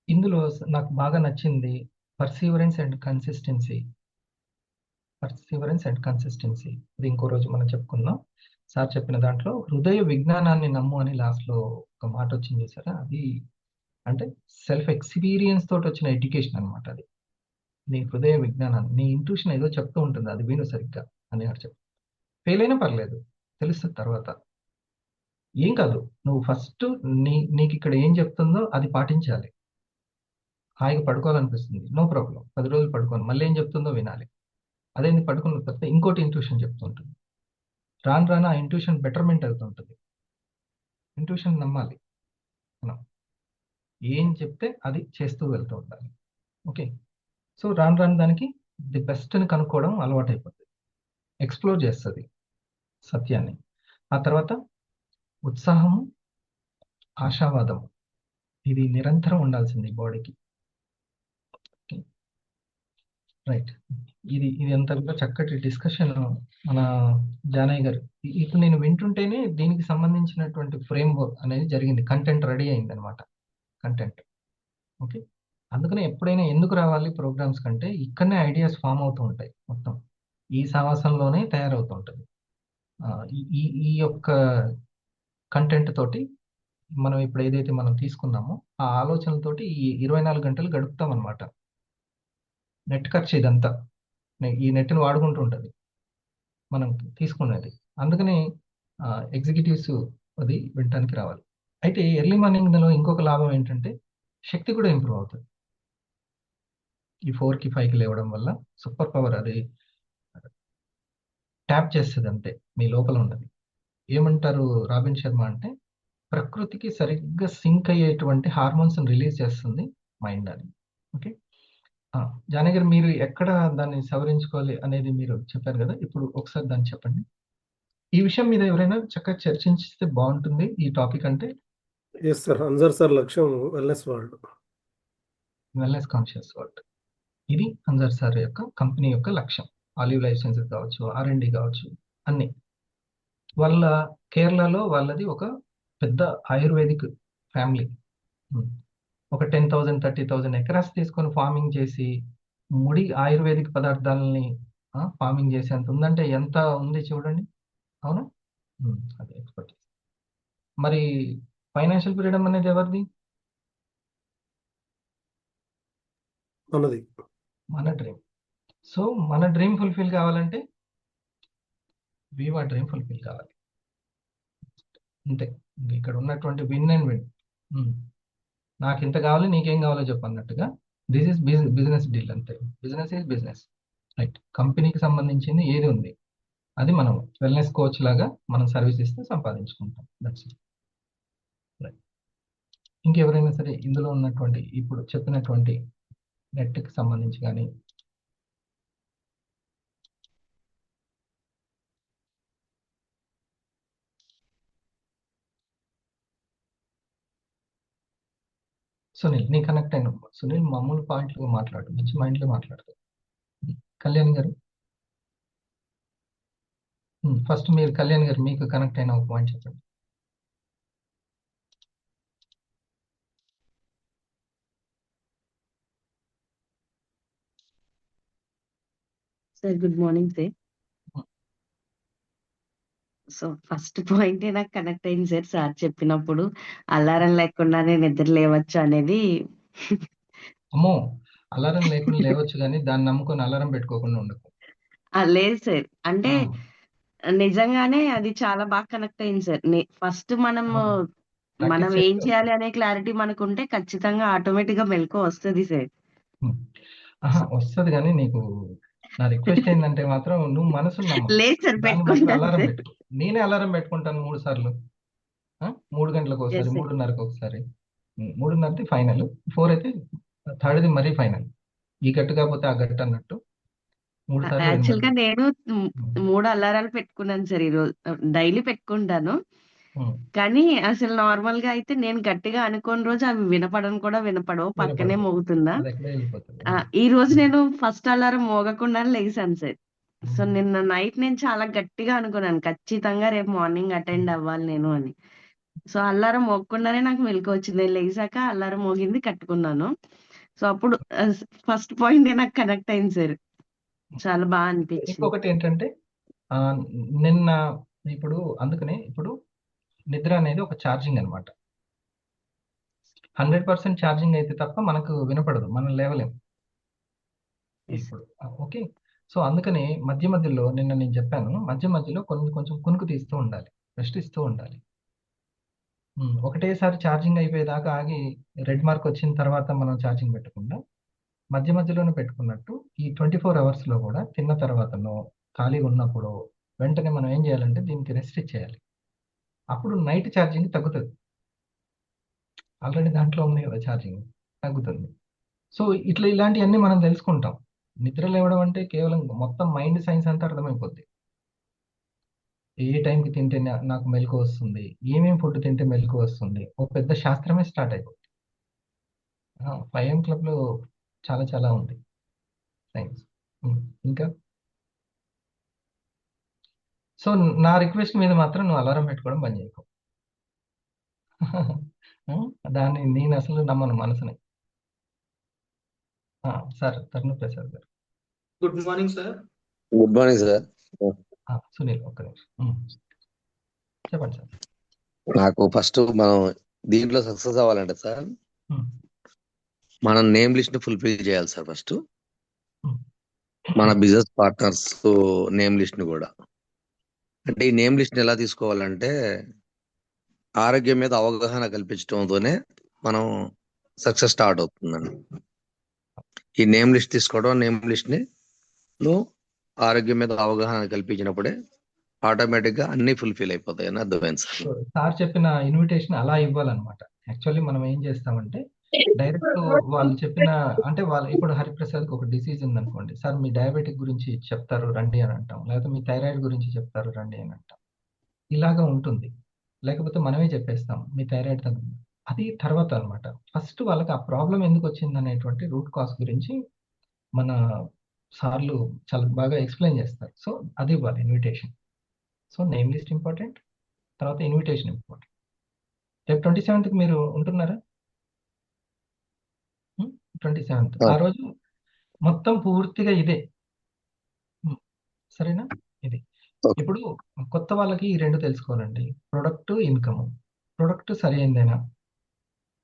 ఇందులో నాకు బాగా నచ్చింది పర్సీవరెన్స్ అండ్ కన్సిస్టెన్సీ. ఇది ఇంకో రోజు మనం చెప్పుకుందాం. సార్ చెప్పిన దాంట్లో హృదయ విజ్ఞానాన్ని నమ్ము అని లాస్ట్లో ఒక మాట వచ్చింది చూసారా, అది అంటే సెల్ఫ్ ఎక్స్పీరియన్స్ తోటి వచ్చిన ఎడ్యుకేషన్ అనమాట. అది నీ హృదయ విజ్ఞానాన్ని, నీ ఇంట్యూషన్ ఏదో చెప్తూ ఉంటుంది, అది విను సరిగ్గా అని చెప్పి. ఫెయిల్ అయినా పర్లేదు, తెలుస్తుంది తర్వాత. ఏం కాదు, నువ్వు ఫస్ట్ నీకు ఇక్కడ ఏం చెప్తుందో అది పాటించాలి. హాయిగా పడుకోవాలనిపిస్తుంది, నో ప్రాబ్లం, 10 రోజులు పడుకోను, మళ్ళీ ఏం చెప్తుందో వినాలి. అదేంటి, పడుకున్న తర్వాత ఇంకోటి ఇంట్యూషన్ చెప్తుంటుంది. రాను రాను ఆ ఇంట్యూషన్ బెటర్మెంట్ అవుతుంటుంది. ఇంట్యూషన్ నమ్మాలి మనం, ఏం చెప్తే అది చేస్తూ వెళ్తూ ఉండాలి. ఓకే, సో రాను రాను దానికి ది బెస్ట్ని కనుక్కోవడం అలవాటు అయిపోతుంది, ఎక్స్ప్లోర్ చేస్తుంది సత్యాన్ని. ఆ తర్వాత ఉత్సాహము, ఆశావాదము, ఇది నిరంతరం ఉండాల్సింది బాడీకి. రైట్, ఇది అంతా కూడా చక్కటి డిస్కషన్ మన జానయ్య గారు. ఇప్పుడు నేను వింటుంటేనే దీనికి సంబంధించినటువంటి ఫ్రేమ్ వర్క్ అనేది జరిగింది, కంటెంట్ రెడీ అయింది అనమాట. కంటెంట్ ఓకే, అందుకనే ఎప్పుడైనా ఎందుకు రావాలి ప్రోగ్రామ్స్ కంటే, ఇక్కడనే ఐడియాస్ ఫామ్ అవుతూ ఉంటాయి. మొత్తం ఈ సావాసంలోనే తయారవుతూ ఉంటుంది. ఈ యొక్క కంటెంట్ తోటి మనం ఇప్పుడు ఏదైతే మనం తీసుకున్నామో ఆ ఆలోచనలతోటి ఈ 24 గంటలు గడుపుతాం అనమాట. నెట్ ఖర్చు ఇదంతా, ఈ నెట్ని వాడుకుంటూ ఉంటుంది మనం తీసుకునేది. అందుకని ఎగ్జిక్యూటివ్స్ అది వినటానికి రావాలి. అయితే ఎర్లీ మార్నింగ్లో ఇంకొక లాభం ఏంటంటే శక్తి కూడా ఇంప్రూవ్ అవుతుంది. ఈ 4కి 5కి లేవడం వల్ల సూపర్ పవర్ అది ట్యాప్ చేస్తుంది అంతే, మీ లోపల ఉన్నది. ఏమంటారు రాబిన్ శర్మ అంటే, ప్రకృతికి సరిగ్గా సింక్ అయ్యేటువంటి హార్మోన్స్ రిలీజ్ చేస్తుంది మైండ్ అని. ఓకే, జానకి గారు, మీరు ఎక్కడ దాన్ని సవరించుకోవాలి అనేది మీరు చెప్పారు కదా, ఇప్పుడు ఒకసారి దాన్ని చెప్పండి. ఈ విషయం మీద ఎవరైనా చక్కగా చర్చించిస్తే బాగుంటుంది ఈ టాపిక్. అంటే ఎస్ సార్, అన్సర్ సార్ లక్ష్యం wellness world, wellness conscious world. ఇది అన్సర్ సార్ యొక్క కంపెనీ యొక్క లక్ష్యం. ఆలివ్ లైఫ్ సైన్సెస్ కావచ్చు, R&D కావచ్చు, అన్ని. వాళ్ళ కేరళలో వాళ్ళది ఒక పెద్ద ఆయుర్వేదిక్ ఫ్యామిలీ, ఒక 10,000 30,000 ఎకరాస్ తీసుకొని ఫార్మింగ్ చేసి ముడి ఆయుర్వేదిక్ పదార్థాలని ఫార్మింగ్ చేసేంత ఉందంటే ఎంత ఉంది చూడండి. అవునా? అదే ఎక్స్పర్ట్. మరి ఫైనాన్షియల్ ఫ్రీడమ్ అనేది ఎవరిది? మనది. మన డ్రీమ్. సో మన డ్రీమ్ ఫుల్ఫిల్ కావాలంటే వివా డ్రీమ్ ఫుల్ఫిల్ కావాలి. అంతే. ఇక్కడ ఉన్నటువంటి విన్ అండ్ విన్. నాకు ఇంత కావాలి, నీకేం కావాలో చెప్పు అన్నట్టుగా దిస్ ఇస్ బిజినెస్ డీల్. అంతే. Business is business, right. కంపెనీకి సంబంధించింది ఏది ఉంది అది మనం వెల్నెస్ కోచ్ లాగా మనం సర్వీస్ ఇస్తే సంపాదించుకుంటాం. That's it. రైట్. ఇంకెవరైనా సరే ఇందులో ఉన్నటువంటి ఇప్పుడు చెప్పినటువంటి నెట్కి సంబంధించి కానీ సునీల్ నీ కనెక్ట్ అయిన సునీల్ మామూలు పాయింట్లు మాట్లాడు, మంచి మైండ్లో మాట్లాడతాడు. కళ్యాణ్ గారు ఫస్ట్ మీరు కళ్యాణ్ గారు మీకు కనెక్ట్ అయిన ఒక పాయింట్ చెప్పండి. Sir good morning sir. So first point నాకు కనెక్ట్ అయింది సార్. సార్ చెప్పినప్పుడు అలారం లేకుండానే నిద్ర లేవచ్చు అనేది. అమ్మో, అలారం లేకుండా లేవచ్చు కానీ దాన్ని నమ్ముకొని అలారం పెట్టుకోకుండా ఉండకు. లేదు సార్, అంటే నిజంగానే అది చాలా బాగా కనెక్ట్ అయింది సార్. ఫస్ట్ మనం ఏం చేయాలి అనే క్లారిటీ మనకుంటే ఖచ్చితంగా ఆటోమేటిక్ గా మెలకువ వస్తుంది సార్. వస్తుంది కానీ నీకు నా రిక్వెస్ట్ ఏంటంటే మాత్రం నువ్వు మనసు లేదు సార్, పెట్టుకుంటాను అలారం సార్. పెట్టుకో. నేనే అలారం పెట్టుకుంటాను 3 సార్లు. 3 గంటలకు ఒకసారి, Yes, sir. 3:30కి ఒకసారి. 3:30ది ఫైనల్, 4 అయితే థర్డ్ది మరీ ఫైనల్. ఈ గట్టు కాకపోతే ఆ గట్టు అన్నట్టు 3 సార్లు యాక్చువల్ గా వినబడదు. నేను 3 అలారాలు పెట్టుకున్నాను సార్ ఈరోజు. డైలీ పెట్టుకుంటాను, కానీ అసలు నార్మల్ గా అయితే నేను గట్టిగా అనుకోని రోజు అవి వినపడను కూడా వినపడవు, పక్కనే వినపడదు. మోగుతుందా. అది ఎక్కడే వెళ్ళిపోతుంది. ఈ రోజు నేను ఫస్ట్ అలారం మోగకుండా లేసాను సార్. సో నిన్న నైట్ నేను చాలా గట్టిగా అనుకున్నాను ఖచ్చితంగా రేపు మార్నింగ్ అటెండ్ అవ్వాలి నేను అని. సో అలారం మోగకుండానే నాకు మెలకు వచ్చింది. నేను లేసాక అలారం మోగింది, కట్టుకున్నాను. సో అప్పుడు ఫస్ట్ పాయింట్ నాకు కనెక్ట్ అయింది సార్. చాలా బాగా అనిపించింది. ఇంకొకటి ఏంటంటే నిన్న ఇప్పుడు అందుకనే ఇప్పుడు నిద్ర అనేది ఒక ఛార్జింగ్ అనమాట. 100% ఛార్జింగ్ అయితే తప్ప మనకు వినపడదు, మనం లేవలేం ఇప్పుడు. ఓకే. సో అందుకని మధ్య మధ్యలో నిన్న నేను చెప్పాను, మధ్య మధ్యలో కొంచెం కునుకు తీస్తూ ఉండాలి, రెస్ట్ ఇస్తూ ఉండాలి. ఒకటేసారి ఛార్జింగ్ అయిపోయేదాకా ఆగి రెడ్ మార్క్ వచ్చిన తర్వాత మనం ఛార్జింగ్ పెట్టకుండా మధ్య మధ్యలోనే పెట్టుకున్నట్టు ఈ 24 అవర్స్లో కూడా తిన్న తర్వాతనో ఖాళీగా ఉన్నప్పుడు వెంటనే మనం ఏం చేయాలంటే దీనికి రెస్ట్ ఇచ్చేయాలి. అప్పుడు నైట్ ఛార్జింగ్ తగ్గుతుంది. ఆల్రెడీ దాంట్లో ఉంది కదా ఛార్జింగ్, తగ్గుతుంది. సో ఇలాంటివన్నీ మనం తెలుసుకుంటాం. నిద్ర లేవడం అంటే కేవలం మొత్తం మైండ్ సైన్స్ అంతా అర్థమైపోద్ది. ఏ టైంకి తింటే నాకు మెలకు వస్తుంది, ఏమేమి ఫుడ్ తింటే మెలకు వస్తుంది, ఒక పెద్ద శాస్త్రమే స్టార్ట్ అయిపోతుంది. 5am క్లబ్లో చాలా చాలా ఉంది సైన్స్. ఇంకా సో నా రిక్వెస్ట్ మీద మాత్రం నువ్వు అలారం పెట్టుకోవడం బంద్ చేయకు. దాన్ని నేను అసలు నమ్మను మనసుని. సార్ తరుణ్ ప్రసాద్ గారు. Good morning sir. Good morning sir. Sunil ఒక్క నిమిషం చెప్పండి సార్. నాకు ఫస్ట్ మనం దీంట్లో సక్సెస్ అవ్వాలంటే సార్ మనం నేమ్ లిస్ట్ ని ఫుల్ఫిల్ చేయాలి సార్. ఫస్ట్ మన బిజినెస్ పార్ట్నర్స్ నేమ్ లిస్ట్ ని కూడా, అంటే ఈ నేమ్ లిస్ట్ ని ఎలా తీసుకోవాలంటే ఆరోగ్యం మీద అవగాహన కల్పించడంతోనే మనం సక్సెస్ స్టార్ట్ అవుతుందండి. ఈ నేమ్ లిస్ట్ తీసుకోవడం, నేమ్ లిస్ట్ ని ఆరోగ్యం మీద అవగాహన కల్పించినప్పుడే ఆటోమేటిక్ గా అన్ని ఫుల్ఫిల్ అయిపోతాయి అని అర్థమైంది సార్. సార్ చెప్పిన ఇన్విటేషన్ అలా ఇవ్వాలన్నమాట. యాక్చువల్లీ మనం ఏం చేస్తామంటే డైరెక్ట్ వాళ్ళు చెప్పిన, అంటే వాళ్ళు ఇప్పుడు హరిప్రసాద్కి ఒక డిసీజ్ ఉందనుకోండి, సార్ మీ డయాబెటిక్ గురించి చెప్తారు రండి అని అంటాం, లేకపోతే మీ థైరాయిడ్ గురించి చెప్తారు రండి అని అంటాం. ఇలాగా ఉంటుంది. లేకపోతే మనమే చెప్పేస్తాం మీ థైరాయిడ్ తగ్గుతుంది. అది తర్వాత అనమాట. ఫస్ట్ వాళ్ళకి ఆ ప్రాబ్లం ఎందుకు వచ్చింది అనేటువంటి రూట్ కాజ్ గురించి మన సార్లు చాలా బాగా ఎక్స్ప్లెయిన్ చేస్తారు. సో అది ఇవ్వాలి invitation. So name list important, తర్వాత ఇన్విటేషన్ ఇంపార్టెంట్. రేపు 27th మీరు ఉంటున్నారా? 27th ఆ, ఆ రోజు మొత్తం పూర్తిగా ఇదే. సరేనా? ఇది ఓకే. ఇప్పుడు కొత్త వాళ్ళకి ఈ రెండు తెలుసుకోవాలండి. Product, income. ప్రొడక్ట్ సరి అయిందేనా?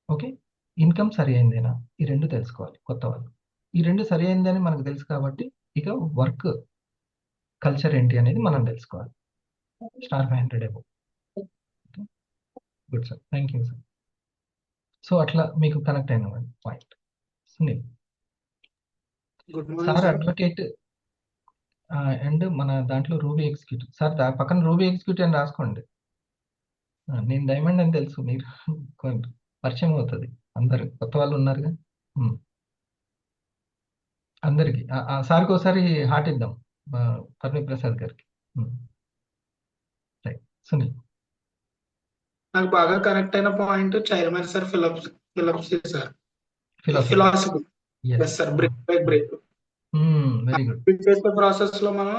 ఓకే. ఇన్కమ్ సరి అయిందేనా? ఈ రెండు తెలుసుకోవాలి కొత్త వాళ్ళు. ఈ రెండు సరి అయిందని మనకు తెలుసు కాబట్టి ఇక వర్క్ కల్చర్ ఏంటి అనేది మనం తెలుసుకోవాలి. Star 500 above. Good sir, thank you sir. So అట్లా మీకు కనెక్ట్ అయిన point. Sunil good morning sir sir. Advocate and మన దాంట్లో రూబీ ఎగ్జిక్యూటివ్. సార్ పక్కన రూబీ ఎగ్జిక్యూటివ్ అని రాసుకోండి. నేను డైమండ్ అని తెలుసు, మీరు కొంచెం పరిచయం అవుతుంది. అందరు కొత్త వాళ్ళు ఉన్నారుగా. అందరికి సార్కి ఒకసారి హార్ట్ ఇద్దాం, కర్ణి ప్రసాద్ గారికి. రైట్ సునీల్. నాకు బాగా కనెక్ట్ అయిన point chairman sir philosophy sir. Philosophy. Philosophy yes sir. Break by break very good. చేసే ప్రాసెస్ లో మనం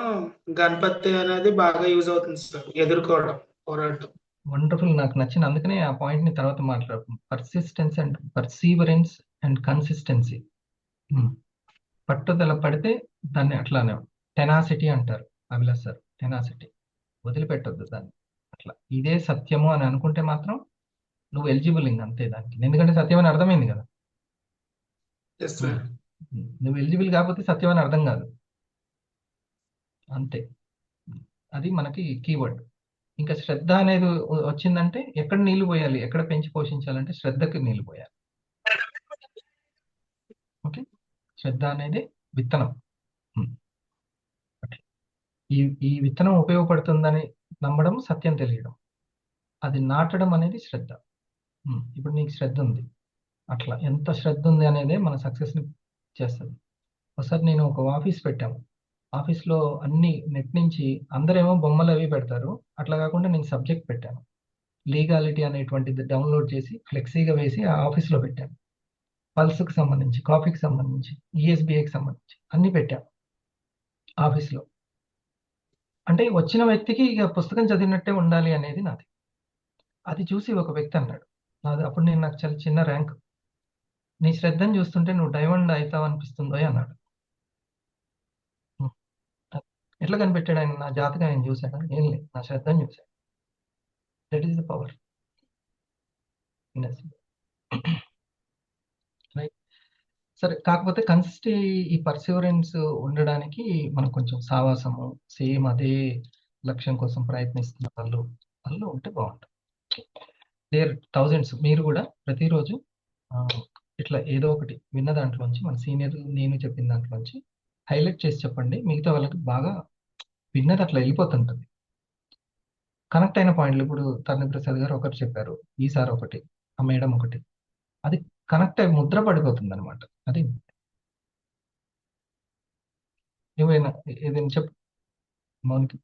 గణపతి అనేది బాగా యూజ్ అవుతుంది సార్. ఎదుర్కోవడం, పోరాటం. వండర్ఫుల్, నాకు నచ్చిన, అందుకనే ఆ పాయింట్ ని తర్వాత మాట్లాడుతాం. Persistence and perseverance and consistency. పట్టుదల పడితే దాన్ని అట్లానే టెనాసిటీ అంటారు అభిలాష్ సార్. టెనాసిటీ, వదిలిపెట్టొద్దు దాన్ని. అట్లా ఇదే సత్యము అని అనుకుంటే మాత్రం నువ్వు ఎలిజిబుల్ ఇంక అంతే దానికి. ఎందుకంటే సత్యం అని అర్థమైంది కదా. Yes sir. నువ్వు ఎలిజిబుల్ కాకపోతే సత్యం అని అర్థం కాదు, అంతే. అది మనకి కీవర్డ్. ఇంకా శ్రద్ధ అనేది వచ్చిందంటే ఎక్కడ నీళ్లు పోయాలి, ఎక్కడ పెంచి పోషించాలంటే శ్రద్ధకి నీళ్లు పోయాలి. ఓకే, శ్రద్ధ అనేది విత్తనం. ఈ ఈ విత్తనం ఉపయోగపడుతుందని నమ్మడం సత్యం తెలియడం, అది నాటడం అనేది శ్రద్ధ. ఇప్పుడు నీకు శ్రద్ధ ఉంది, అట్లా ఎంత శ్రద్ధ ఉంది అనేదే మన సక్సెస్ని చేస్తుంది. ఒకసారి నేను ఒక ఆఫీస్ పెట్టాము. ఆఫీస్లో అన్ని నెట్ నుంచి అందరేమో బొమ్మలు అవి పెడతారు, అట్లా కాకుండా నేను సబ్జెక్ట్ పెట్టాను. లీగాలిటీ అనేటువంటిది డౌన్లోడ్ చేసి ఫ్లెక్సీగా వేసి ఆ ఆఫీస్లో పెట్టాను. పల్స్కి సంబంధించి, కాఫీకి సంబంధించి, ఈఎస్బిఐకి సంబంధించి అన్ని పెట్టాను ఆఫీస్లో. అంటే వచ్చిన వ్యక్తికి ఇక పుస్తకం చదివినట్టే ఉండాలి అనేది నాది. అది చూసి ఒక వ్యక్తి అన్నాడు, నాది అప్పుడు నాకు చాలా చిన్న ర్యాంక్, నీ శ్రద్ధను చూస్తుంటే నువ్వు డైమండ్ అవుతావు అనిపిస్తుందో అన్నాడు. ఎట్లా కనిపెట్టాడు ఆయన? నా జాతకం ఆయన చూశాడా? ఏం లేదు, నా శ్రద్ధను చూశాడు. That is the power. Right. సరే, కాకపోతే కన్సిస్టీ, ఈ పర్సివరెన్స్ ఉండడానికి మనకు కొంచెం సావాసము, సేమ్ అదే లక్ష్యం కోసం ప్రయత్నిస్తున్న వాళ్ళు ఉంటే బాగుంటుంది. There thousands. మీరు కూడా ప్రతిరోజు ఇట్లా ఏదో ఒకటి విన్న దాంట్లోంచి, మన సీనియర్ నేను చెప్పిన దాంట్లోంచి హైలైట్ చేసి చెప్పండి. మిగతా వాళ్ళకి బాగా విన్నది అట్లా వెళ్ళిపోతుంటుంది. కనెక్ట్ అయిన పాయింట్లు ఇప్పుడు తరుణ్ ప్రసాద్ గారు ఒకటి చెప్పారు, ఈసారి ఒకటి, ఆ మేడం ఒకటి, అది కనెక్ట్ అయి ముద్ర పడిపోతుంది అనమాట. అది ఏమైనా ఏదైనా చెప్పు మౌనికి.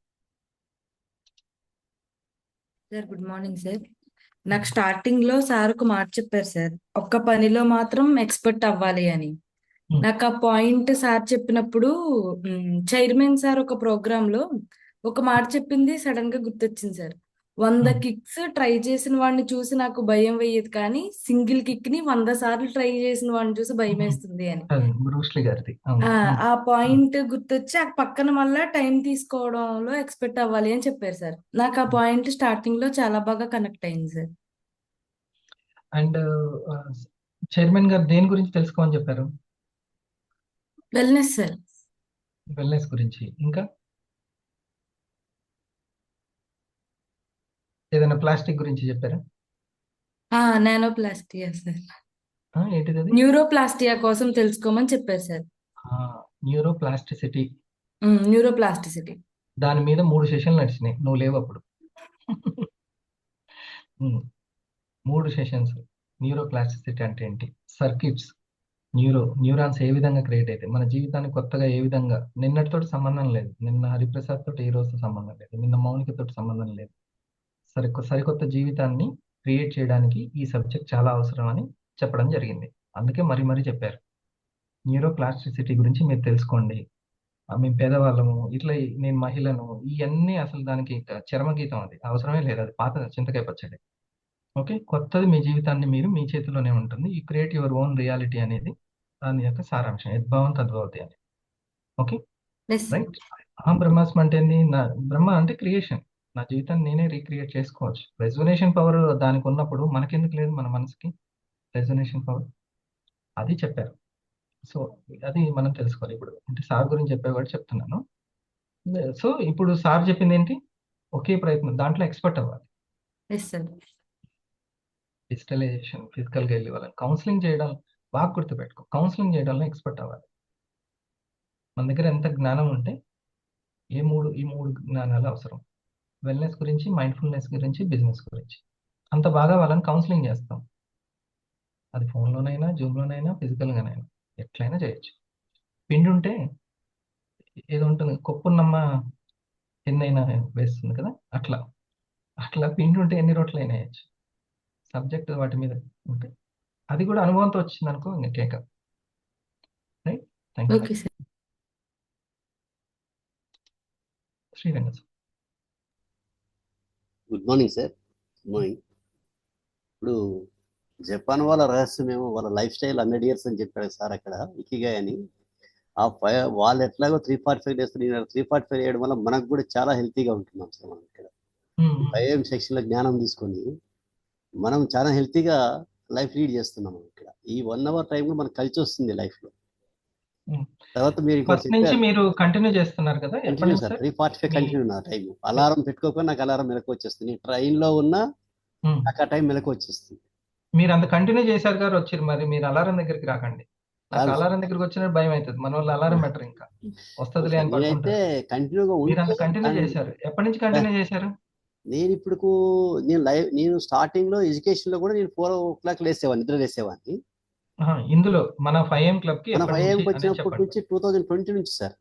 Sir good morning sir. నాకు స్టార్టింగ్ లో సార్ ఒక మాట చెప్పారు సార్, ఒక్క పనిలో మాత్రం ఎక్స్పర్ట్ అవ్వాలి అని. నాకు ఆ పాయింట్ సార్ చెప్పినప్పుడు చైర్మన్ సార్ ఒక ప్రోగ్రామ్ లో ఒక మాట చెప్పింది సడన్ గా గుర్తొచ్చింది సార్. 100 కిక్స్ ట్రై చేసిన వాడిని చూసి నాకు భయం వేయదు, కానీ సింగిల్ కిక్ ని 100 సార్లు ట్రై చేసిన వాడిని చూసి భయం వేస్తుంది అని. బ్రూస్లీ గారిది. ఆ పాయింట్ గుర్తొచ్చి ఆ పక్కన మళ్ళా టైం తీసుకోవడంలో ఎక్స్పెక్ట్ అవ్వాలి అని చెప్పారు సార్. నాకు ఆ పాయింట్ స్టార్టింగ్ లో చాలా బాగా కనెక్ట్ అయింది సార్. అండ్ చైర్మన్ గారు దేని గురించి తెలుసుకోమని చెప్పారు? Wellness sir. వెల్నెస్ గురించి. ఇంకా ఏదైనా ప్లాస్టిక్ గురించి చెప్పారా? నానోప్లాస్టియా సార్. ఏంటిది అది? న్యూరోప్లాస్టియా కోసం తెలుసుకోమని చెప్పారు సార్. న్యూరోప్లాస్టిసిటీ. న్యూరోప్లాస్టిసిటీ దాని మీద 3 సెషన్లు నడిచినాయి, నువ్వు లేవు అప్పుడు. 3 సెషన్స్. న్యూరోప్లాస్టిసిటీ అంటే ఏంటి? సర్క్యూట్స్, న్యూరాన్స్ ఏ విధంగా క్రియేట్ అయితే మన జీవితాన్ని కొత్తగా ఏ విధంగా, నిన్నటితోటి సంబంధం లేదు, నిన్న హరిప్రసాద్ తోటి ఈ రోజుతో సంబంధం లేదు, నిన్న మౌనికతోటి సంబంధం లేదు. సరికొత్త జీవితాన్ని క్రియేట్ చేయడానికి ఈ సబ్జెక్ట్ చాలా అవసరం అని చెప్పడం జరిగింది. అందుకే మరీ చెప్పారు, న్యూరోప్లాస్టిసిటీ గురించి మీరు తెలుసుకోండి. మేము పేదవాళ్ళము, ఇట్లా నేను మహిళను, ఇవన్నీ అసలు దానికి చరమగీతం, అది అవసరమే లేదు, అది పాత చింతకాయ పచ్చడి. ఓకే, కొత్తది మీ జీవితాన్ని మీరు మీ చేతిలోనే ఉంటుంది. You create your own reality అనేది దాని యొక్క సారాంశం యద్భావం తద్భవతి అని. Okay yes sir. రైట్. బ్రహ్మాస్మి అంటే ఏంది? బ్రహ్మ అంటే క్రియేషన్. నా జీవితాన్ని నేనే రీక్రియేట్ చేసుకోవచ్చు. రెజొనేషన్ పవర్ దానికి ఉన్నప్పుడు మనకెందుకు లేదు? మన మనసుకి రెజొనేషన్ పవర్ అది చెప్పారు. సో అది మనం తెలుసుకోవాలి. ఇప్పుడు అంటే సార్ గురించి చెప్పేవాడు చెప్తున్నాను. సో ఇప్పుడు సార్ చెప్పింది ఏంటి? ఒకే ప్రయత్నం, దాంట్లో ఎక్స్పర్ట్ అవ్వాలి. Yes sir. డిజిటలైజేషన్, ఫిజికల్గా వెళ్ళి వాళ్ళని కౌన్సిలింగ్ చేయడం, బాగా గుర్తుపెట్టుకో, కౌన్సిలింగ్ చేయడంలో ఎక్స్పర్ట్ అవ్వాలి. మన దగ్గర ఎంత జ్ఞానం ఉంటే ఈ మూడు జ్ఞానాలు అవసరం. వెల్నెస్ గురించి, మైండ్ఫుల్నెస్ గురించి, బిజినెస్ గురించి అంత బాగా వాళ్ళని కౌన్సిలింగ్ చేస్తాం. అది ఫోన్లోనైనా, జూమ్లోనైనా, ఫిజికల్గానైనా ఎట్లయినా చేయొచ్చు. పిండి ఉంటే ఏదో ఉంటుంది, కొప్పున్నమ్మ ఎన్నైనా వేస్తుంది కదా, అట్లా పిండి ఉంటే ఎన్ని రోట్లైనా వేయచ్చు. సబ్జెక్ట్ వాటి మీద ఉంటే అది కూడా అనుభవంతో వచ్చింది అనుకో, ఇంకా కేక. Right. Thank you. Okay sir. Sriranga sir. Good morning sir. Good morning. ఇప్పుడు జపాన్ వాళ్ళ రహస్యం ఏమో వాళ్ళ లైఫ్ స్టైల్ 100 years అని చెప్పాడు సార్ అక్కడ ఇకిగాయ్ అని. వాళ్ళు ఎట్లాగో 345 days 345 చేయడం వల్ల మనకు కూడా చాలా హెల్తీగా ఉంటున్నాం సార్. మనం ఇక్కడ 5am సెక్షన్లో జ్ఞానం తీసుకొని మనం చాలా హెల్తీగా లైఫ్ లీడ్ చేస్తున్నాం ఇక్కడ. ఈ 1 hour టైం కూడా మనకు కలిసి వస్తుంది లైఫ్లో. తర్వాత మీరు ఫస్ట్ నుంచి మీరు కంటిన్యూ చేస్తున్నారు కదా? కంటిన్యూ సార్ 345 కంటిన్యూ నా టైం. అలారం పెట్టుకోకుండా నాకు అలారం మెలకు వచ్చేస్తుంది. ట్రైన్లో ఉన్నా నాకు ఆ టైం మెలకు వచ్చేస్తుంది. మీరు అంత కంటిన్యూ చేశారు గారు వచ్చారు, మరి మీరు అలారం దగ్గరికి రాకండి. నాకు అలారం దగ్గరికి వచ్చినట్టు భయం అవుతుంది. మన వాళ్ళు అలారం బెటర్, ఇంకా వస్తుందిలే అని నేనైతే పడుకుంటారు. కంటిన్యూగా మీరు అంత కంటిన్యూ చేశారు. ఎప్పటి నుంచి కంటిన్యూ చేశారు? నేను ఇప్పుడు నేను స్టార్టింగ్ లో ఎడ్యుకేషన్ లో కూడా నేను 4 o'clock లేసేవాడిని, నిద్ర లేసేవాడిని. ఇందులో మన 5am క్లబ్ కి మన 5am వచ్చినప్పటి నుంచి 2020 నుంచి సార్.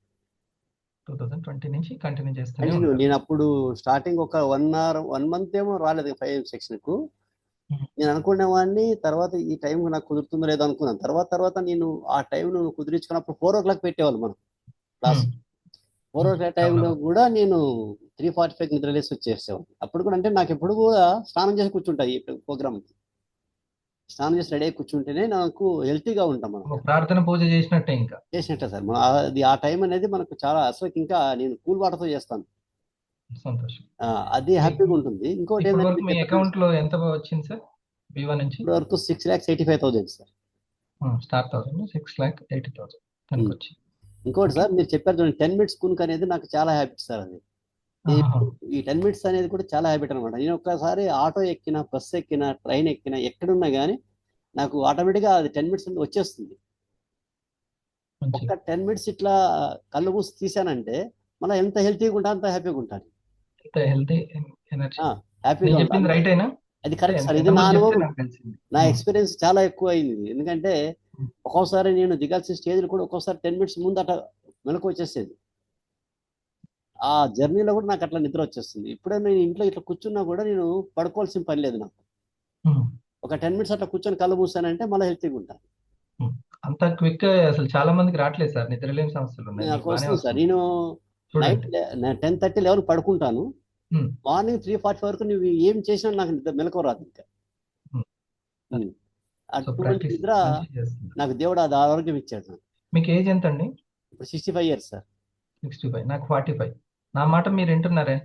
2020 నుంచి కంటిన్యూ చేస్తాను. కంటిన్యూ. నేను అప్పుడు స్టార్టింగ్ ఒక 1 month ఏమో రాలేదు 5am సెక్షన్ కు. నేను అనుకునేవాడిని తర్వాత ఈ టైం నాకు కుదురుతుందో లేదో అనుకున్నాను. తర్వాత నేను ఆ టైం కుదిరించుకున్నప్పుడు 4 o'clock పెట్టేవాళ్ళు మనం క్లాస్. 4 o'clock టైంలో కూడా నేను 3:45 నిద్రలేసి వచ్చేసేవాడిని. అప్పుడు కూడా అంటే నాకు ఎప్పుడు కూడా స్నానం చేసి కూర్చుంటా ఈ ప్రోగ్రామ్కి. స్నానం చేసి రెడీ అయి కూర్చుంటేనే నాకు హెల్తీగా ఉంటాం. మనం ప్రార్థన పూజ చేసినట్టే, ఇంకా చేసినట్టే సార్. అది ఆ టైం అనేది మనకు చాలా అసలు ఇంకా నేను కూల్ వాటర్తో చేస్తాను. సంతోషం. అది హ్యాపీగా ఉంటుంది. ఇంకోటి ఏంటంటే మీ అకౌంట్ లో ఎంత వచ్చింది సార్? V1 నుంచి ఇప్పుడు వరకు 6,85,000 సార్. స్టార్ట్ 6,80,000 వచ్చి. ఇంకోటి సార్ మీరు చెప్పారు చూడండి 10 minutes కునుక్ అనేది నాకు చాలా హ్యాబిట్ సార్. అది ఈ 10 minutes అనేది కూడా చాలా హ్యాబిట్ అనమాట. నేను ఒక్కసారి ఆటో ఎక్కినా, బస్సు ఎక్కినా, ట్రైన్ ఎక్కినా, ఎక్కడున్నా కానీ నాకు ఆటోమేటిక్గా అది 10 minutes వచ్చేస్తుంది. ఒక్క 10 minutes ఇట్లా కళ్ళు మూసి తీసానంటే మళ్ళీ ఎంత హెల్తీగా ఉంటా అంత హ్యాపీగా ఉంటాను. హ్యాపీగా. అది కరెక్ట్ సార్. ఇది నా అనుభవం, నా ఎక్స్పీరియన్స్ చాలా ఎక్కువ అయింది. ఎందుకంటే ఒక్కోసారి నేను దిగాల్సిన స్టేజ్లు కూడా ఒక్కోసారి 10 minutes ముందు అట్లా మెలకు వచ్చేసేది. ఆ జర్నీలో కూడా నాకు అట్లా నిద్ర వచ్చేస్తుంది. ఇప్పుడే నేను ఇంట్లో ఇట్లా కూర్చున్నా కూడా నేను పడుకోవాల్సిన పని లేదు నాకు. ఒక 10 minutes అట్లా కూర్చొని కళ్ళు మూసానంటే మళ్ళీ హెల్తీగా ఉంటాను. అంత క్విక్ అసలు చాలా మందికి రావట్లేదు సార్, నిద్రలేని సమస్యలు ఉన్నాయి. నాకు వస్తుంది సార్. నేను నైట్ 10:30, 11 పడుకుంటాను. మార్నింగ్ 3:40 వరకు నువ్వు ఏం చేసినా నాకు మెలకు రాదు. ఇంకా అటువంటి నిద్ర నాకు దేవుడు అది ఆరోగ్యం ఇచ్చాడు. మీకు ఏజ్ ఎంత అండి? ఇప్పుడు 65 years సార్. 65, నాకు 45. నా మాట మీరు వింటున్నారే?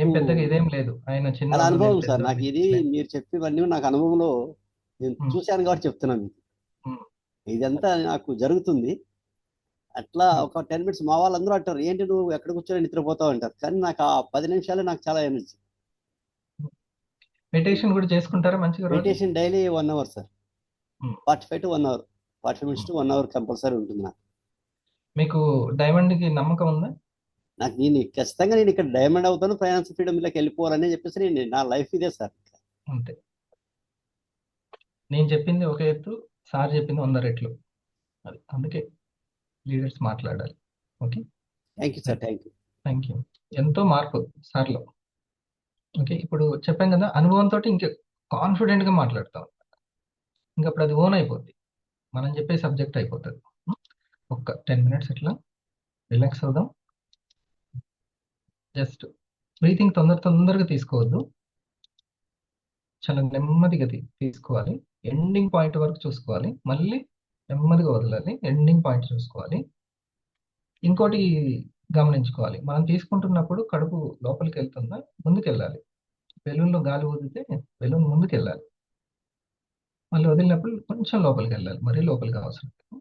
ఏం పెద్దగా ఇదేం లేదు. ఆయన చిన్న అనుభవం సార్. నాకు ఇది మీరు చెప్పేవన్నీ నాకు అనుభవంలో నేను చూశాను కాబట్టి చెప్తున్నాను. ఇదంతా నాకు జరుగుతుంది. అట్లా ఒక 10 minutes మా వాళ్ళందరూ అంటారు ఏంటి నువ్వు ఎక్కడ కూర్చొని నిద్రపోతావు అంటారు. కానీ నాకు ఆ 10 నిమిషాలే నాకు చాలా ఎనర్జీ. మెడిటేషన్ కూడా చేసుకుంటారా మంచిగా? Meditation daily 1 hour sir. 45 to 1 hour, 45 minutes to 1 hour compulsory ఉంటుంది నాకు. మీకు డైమండ్ కి నమ్మకం ఉందా? నాకు నేను ఖచ్చితంగా నేను ఇక్కడ డైమండ్ అవుతాను, ఫైనాన్షియల్ ఫ్రీడమ్లోకి వెళ్ళిపోవాలని చెప్పేసి నేను నా లైఫ్ ఇదే సార్. అంతే. నేను చెప్పింది ఒక ఎత్తు, సార్ చెప్పింది 100 రెట్లు. అది అందుకే లీడర్స్ మాట్లాడాలి. Okay, thank you sir. Thank you. ఎంతో మార్పు సార్లో. ఓకే, ఇప్పుడు చెప్పాం కదా, అనుభవంతో ఇంకా కాన్ఫిడెంట్గా మాట్లాడతాం. ఇంకా అప్పుడు అది ఓన్ అయిపోద్ది, మనం చెప్పే సబ్జెక్ట్ అయిపోతుంది. ఒక్క 10 minutes అట్లా రిలాక్స్ అవుదాం. జస్ట్ బ్రీతింగ్ తొందరగా తీసుకోవద్దు, చాలా నెమ్మదిగా తీసుకోవాలి. ఎండింగ్ పాయింట్ వరకు చూసుకోవాలి, మళ్ళీ నెమ్మదిగా వదలాలి, ఎండింగ్ పాయింట్ చూసుకోవాలి. ఇంకోటి గమనించుకోవాలి, మనం తీసుకుంటున్నప్పుడు కడుపు లోపలికి వెళ్తుందా, ముందుకు వెళ్ళాలి. బెలూన్లో గాలి ఊదితే బెలూన్ ముందుకు వెళ్ళాలి, మళ్ళీ వదిలినప్పుడు కొంచెం లోపలికి వెళ్ళాలి, మరీ లోపలికి అవసరం లేదు.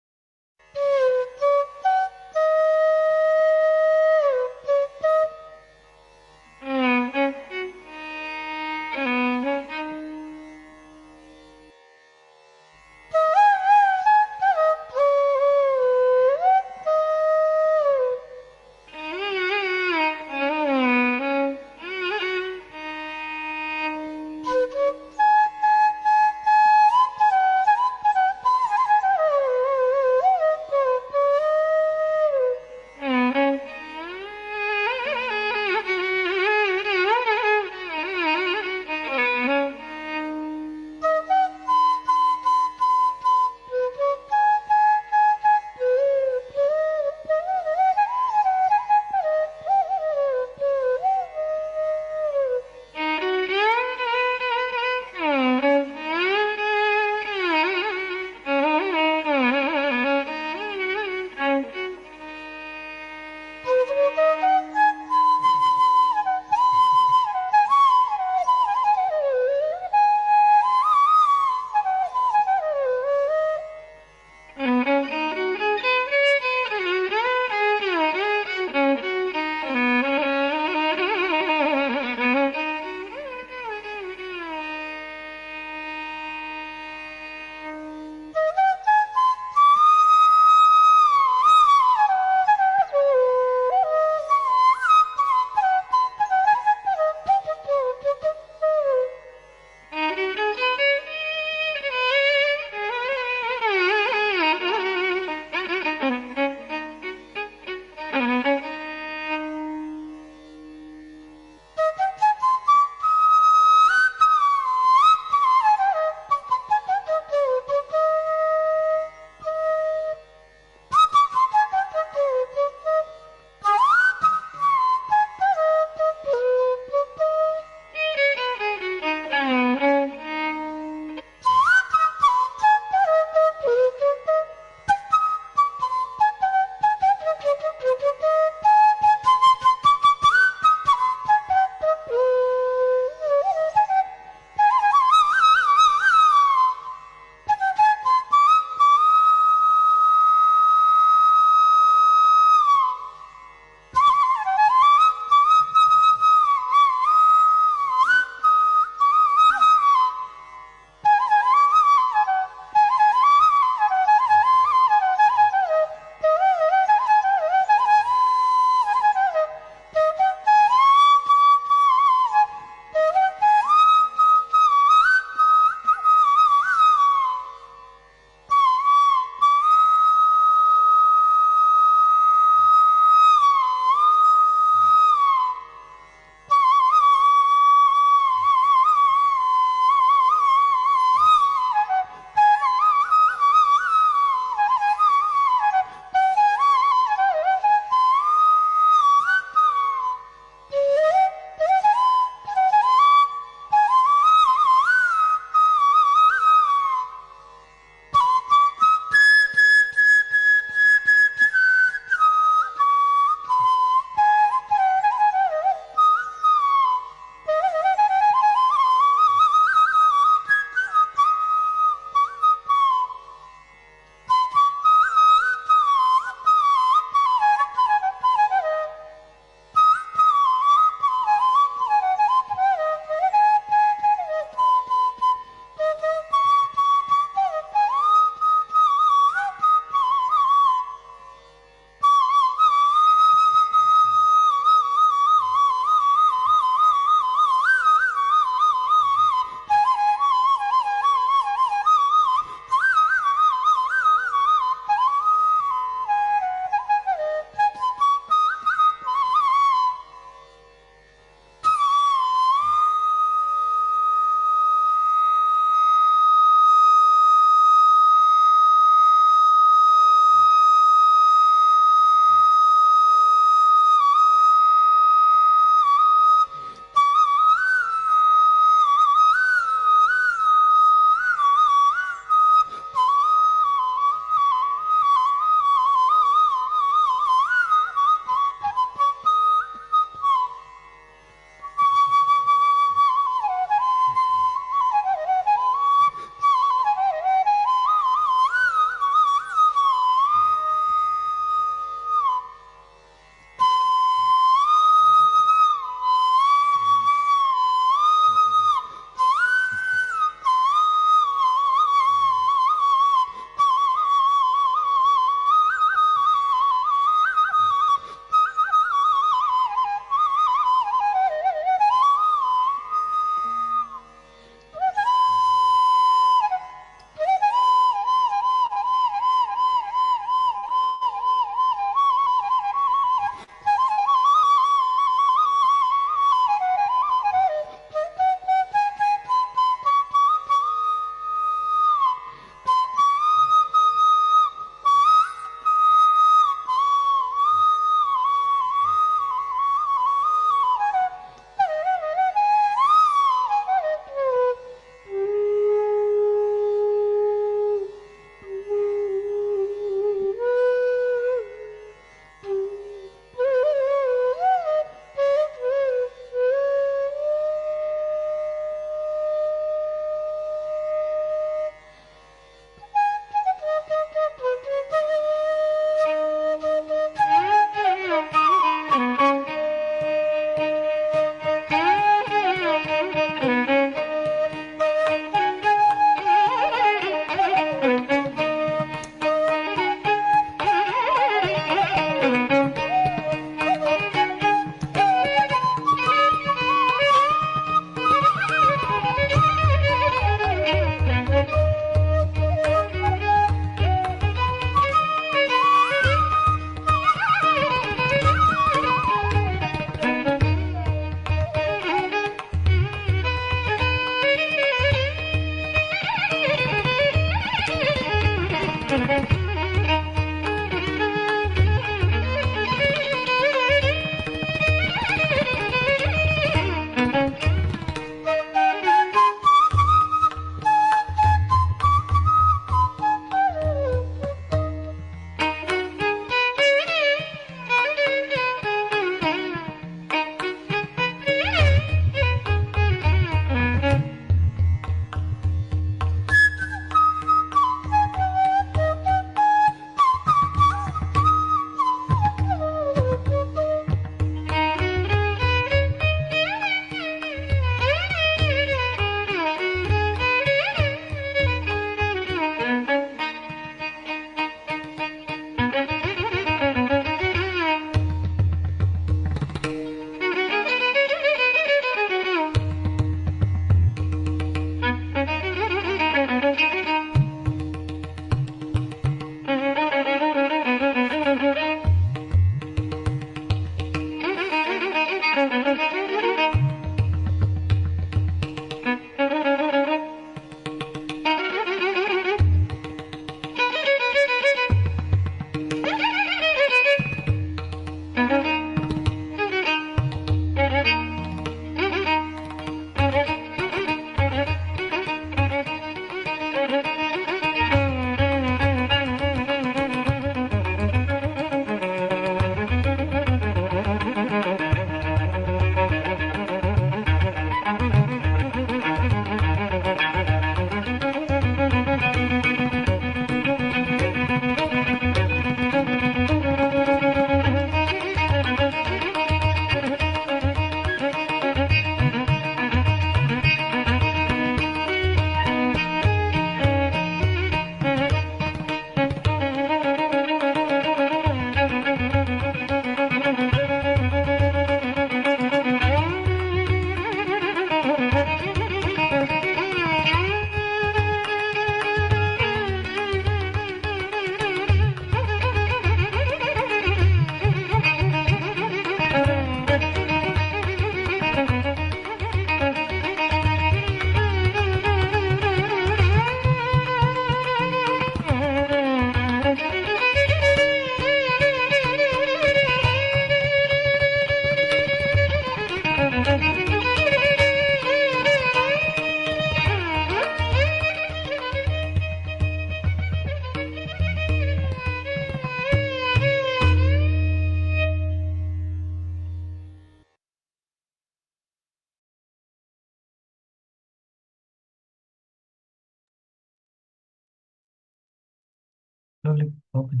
ఓపెన్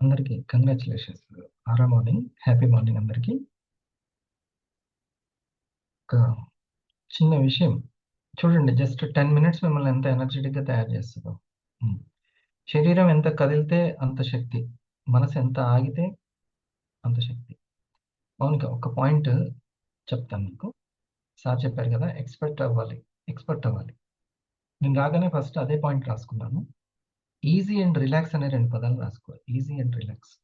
అందరికీ కంగ్రాచులేషన్స్. ఆరా మార్నింగ్, హ్యాపీ మార్నింగ్ అందరికీ. ఒక చిన్న విషయం చూడండి, జస్ట్ 10 మినిట్స్ మిమ్మల్ని ఎంత ఎనర్జెటిక్గా తయారు చేస్తుందో. శరీరం ఎంత కదిలితే అంత శక్తి, మనసు ఎంత ఆగితే అంత శక్తి. మౌనిక ఒక పాయింట్ చెప్తాను మీకు. సార్ చెప్పారు కదా, ఎక్స్పర్ట్ అవ్వాలి. నేను రాగానే ఫస్ట్ అదే పాయింట్ రాసుకున్నాను. ఈజీ అండ్ రిలాక్స్ అనే 2 పదాలు రాసుకోవాలి. Easy and relax.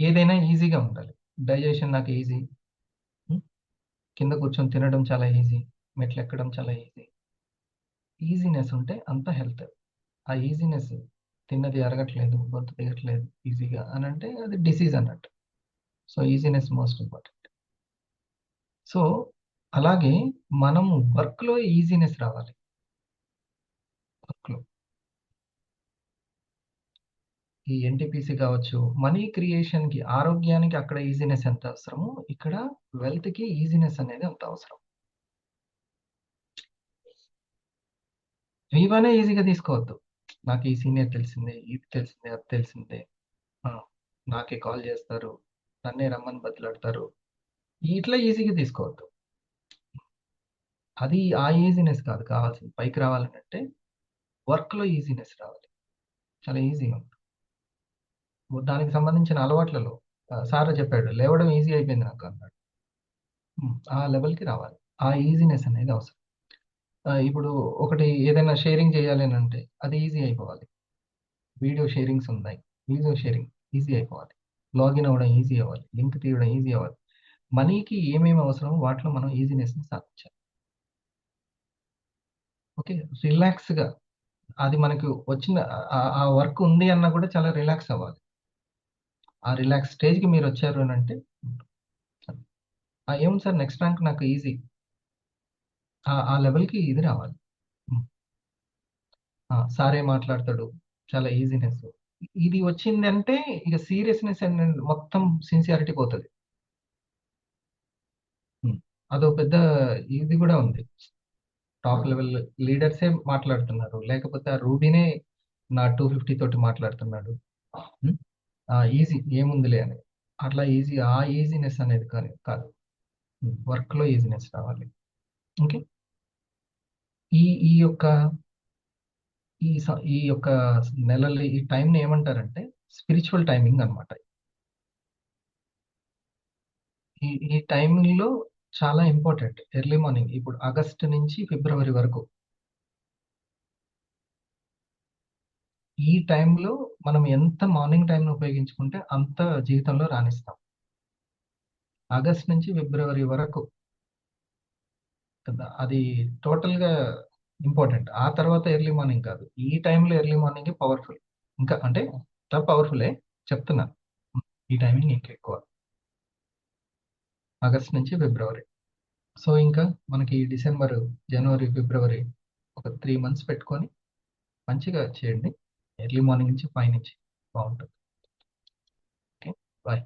ఏదైనా ఈజీగా ఉండాలి. డైజెషన్ నాకు ఈజీ, కింద కూర్చొని తినడం చాలా ఈజీ, మెట్లు ఎక్కడం చాలా ఈజీ. ఈజీనెస్ ఉంటే అంత హెల్త్. ఆ ఈజీనెస్, తిన్నది అరగట్లేదు, గొంతు దిగట్లేదు ఈజీగా అని అంటే అది డిసీజ్ అన్నట్టు. So easiness most important. So అలాగే మనము వర్క్లో ఈజీనెస్ రావాలి. వర్క్లో ఈ ఎన్టీపీసీ కావచ్చు, మనీ క్రియేషన్కి, ఆరోగ్యానికి అక్కడ ఈజీనెస్ ఎంత అవసరమో ఇక్కడ వెల్త్కి ఈజీనెస్ అనేది అంత అవసరం. ఇవన్నీ ఈజీగా తీసుకోవద్దు. నాకు ఈ సీనియర్ తెలిసిందే, ఇది తెలిసిందే, అది తెలిసిందే, నాకే కాల్ చేస్తారు, నన్నే రమ్మని బతిలాడతారు, ఇట్లా ఈజీగా తీసుకోవద్దు. అది ఆ ఈజీనెస్ కాదు కావాల్సింది. పైకి రావాలంటే వర్క్లో ఈజీనెస్ రావాలి. చాలా ఈజీగా ఉంటుంది. దానికి సంబంధించిన అలవాట్లలో సార్ చెప్పాడు, లేవడం ఈజీ అయిపోయింది నాకు అన్నాడు. ఆ లెవెల్కి రావాలి. ఆ ఈజీనెస్ అనేది అవసరం. ఇప్పుడు ఒకటి ఏదైనా షేరింగ్ చేయాలి అని అంటే అది ఈజీ అయిపోవాలి. వీడియో షేరింగ్స్ ఉన్నాయి, వీడియో షేరింగ్ ఈజీ అయిపోవాలి. లాగిన్ అవ్వడం ఈజీ అవ్వాలి, లింక్ తీయడం ఈజీ అవ్వాలి. మనీకి ఏమేమి అవసరమో వాటిలో మనం ఈజీనెస్ని సాధించాలి. ఓకే, రిలాక్స్గా అది మనకు వచ్చిన ఆ వర్క్ ఉంది అన్నా కూడా చాలా రిలాక్స్ అవ్వాలి. ఆ రిలాక్స్ స్టేజ్కి మీరు వచ్చారు అని అంటే ఏముంది సార్ నెక్స్ట్ ర్యాంక్ నాకు ఈజీ, ఆ లెవెల్కి ఇది రావాలి. సారే మాట్లాడతాడు, చాలా ఈజీనెస్. ఇది వచ్చింది అంటే ఇక సీరియస్నెస్ అనేది మొత్తం సిన్సియారిటీ పోతుంది. అదో పెద్ద ఇది కూడా ఉంది. టాప్ లెవెల్ లీడర్సే మాట్లాడుతున్నారు, లేకపోతే ఆ రూబీనే నా 250 తోటి మాట్లాడుతున్నాడు. ఈజీ ఏముందిలే అని, అట్లా ఈజీ ఆ ఈజీనెస్ అనేది కాదు. వర్క్లో ఈజీనెస్ రావాలి. ఓకే, ఈ ఈ యొక్క ఈ యొక్క నెలలు ఈ టైంని ఏమంటారంటే స్పిరిచువల్ టైమింగ్ అనమాట. ఈ టైమింగ్లో చాలా ఇంపార్టెంట్ ఎర్లీ మార్నింగ్. ఇప్పుడు ఆగస్ట్ నుంచి ఫిబ్రవరి వరకు ఈ టైంలో మనం ఎంత మార్నింగ్ టైంని ఉపయోగించుకుంటే అంత జీవితంలో రాణిస్తాం. ఆగస్ట్ నుంచి ఫిబ్రవరి వరకు కదా, అది టోటల్గా ఇంపార్టెంట్. ఆ తర్వాత ఎర్లీ మార్నింగ్ కాదు, ఈ టైంలో ఎర్లీ మార్నింగ్ పవర్ఫుల్. ఇంకా అంటే చాలా పవర్ఫుల్లే చెప్తున్నాను, ఈ టైమింగ్ ఇంకా ఎక్కువ ఆగస్ట్ నుంచి ఫిబ్రవరి. సో ఇంకా మనకి డిసెంబర్, జనవరి, ఫిబ్రవరి ఒక 3 months పెట్టుకొని మంచిగా చేయండి. ఎర్లీ మార్నింగ్ నుంచి 5 నుంచి బాగుంటుంది. Okay, bye.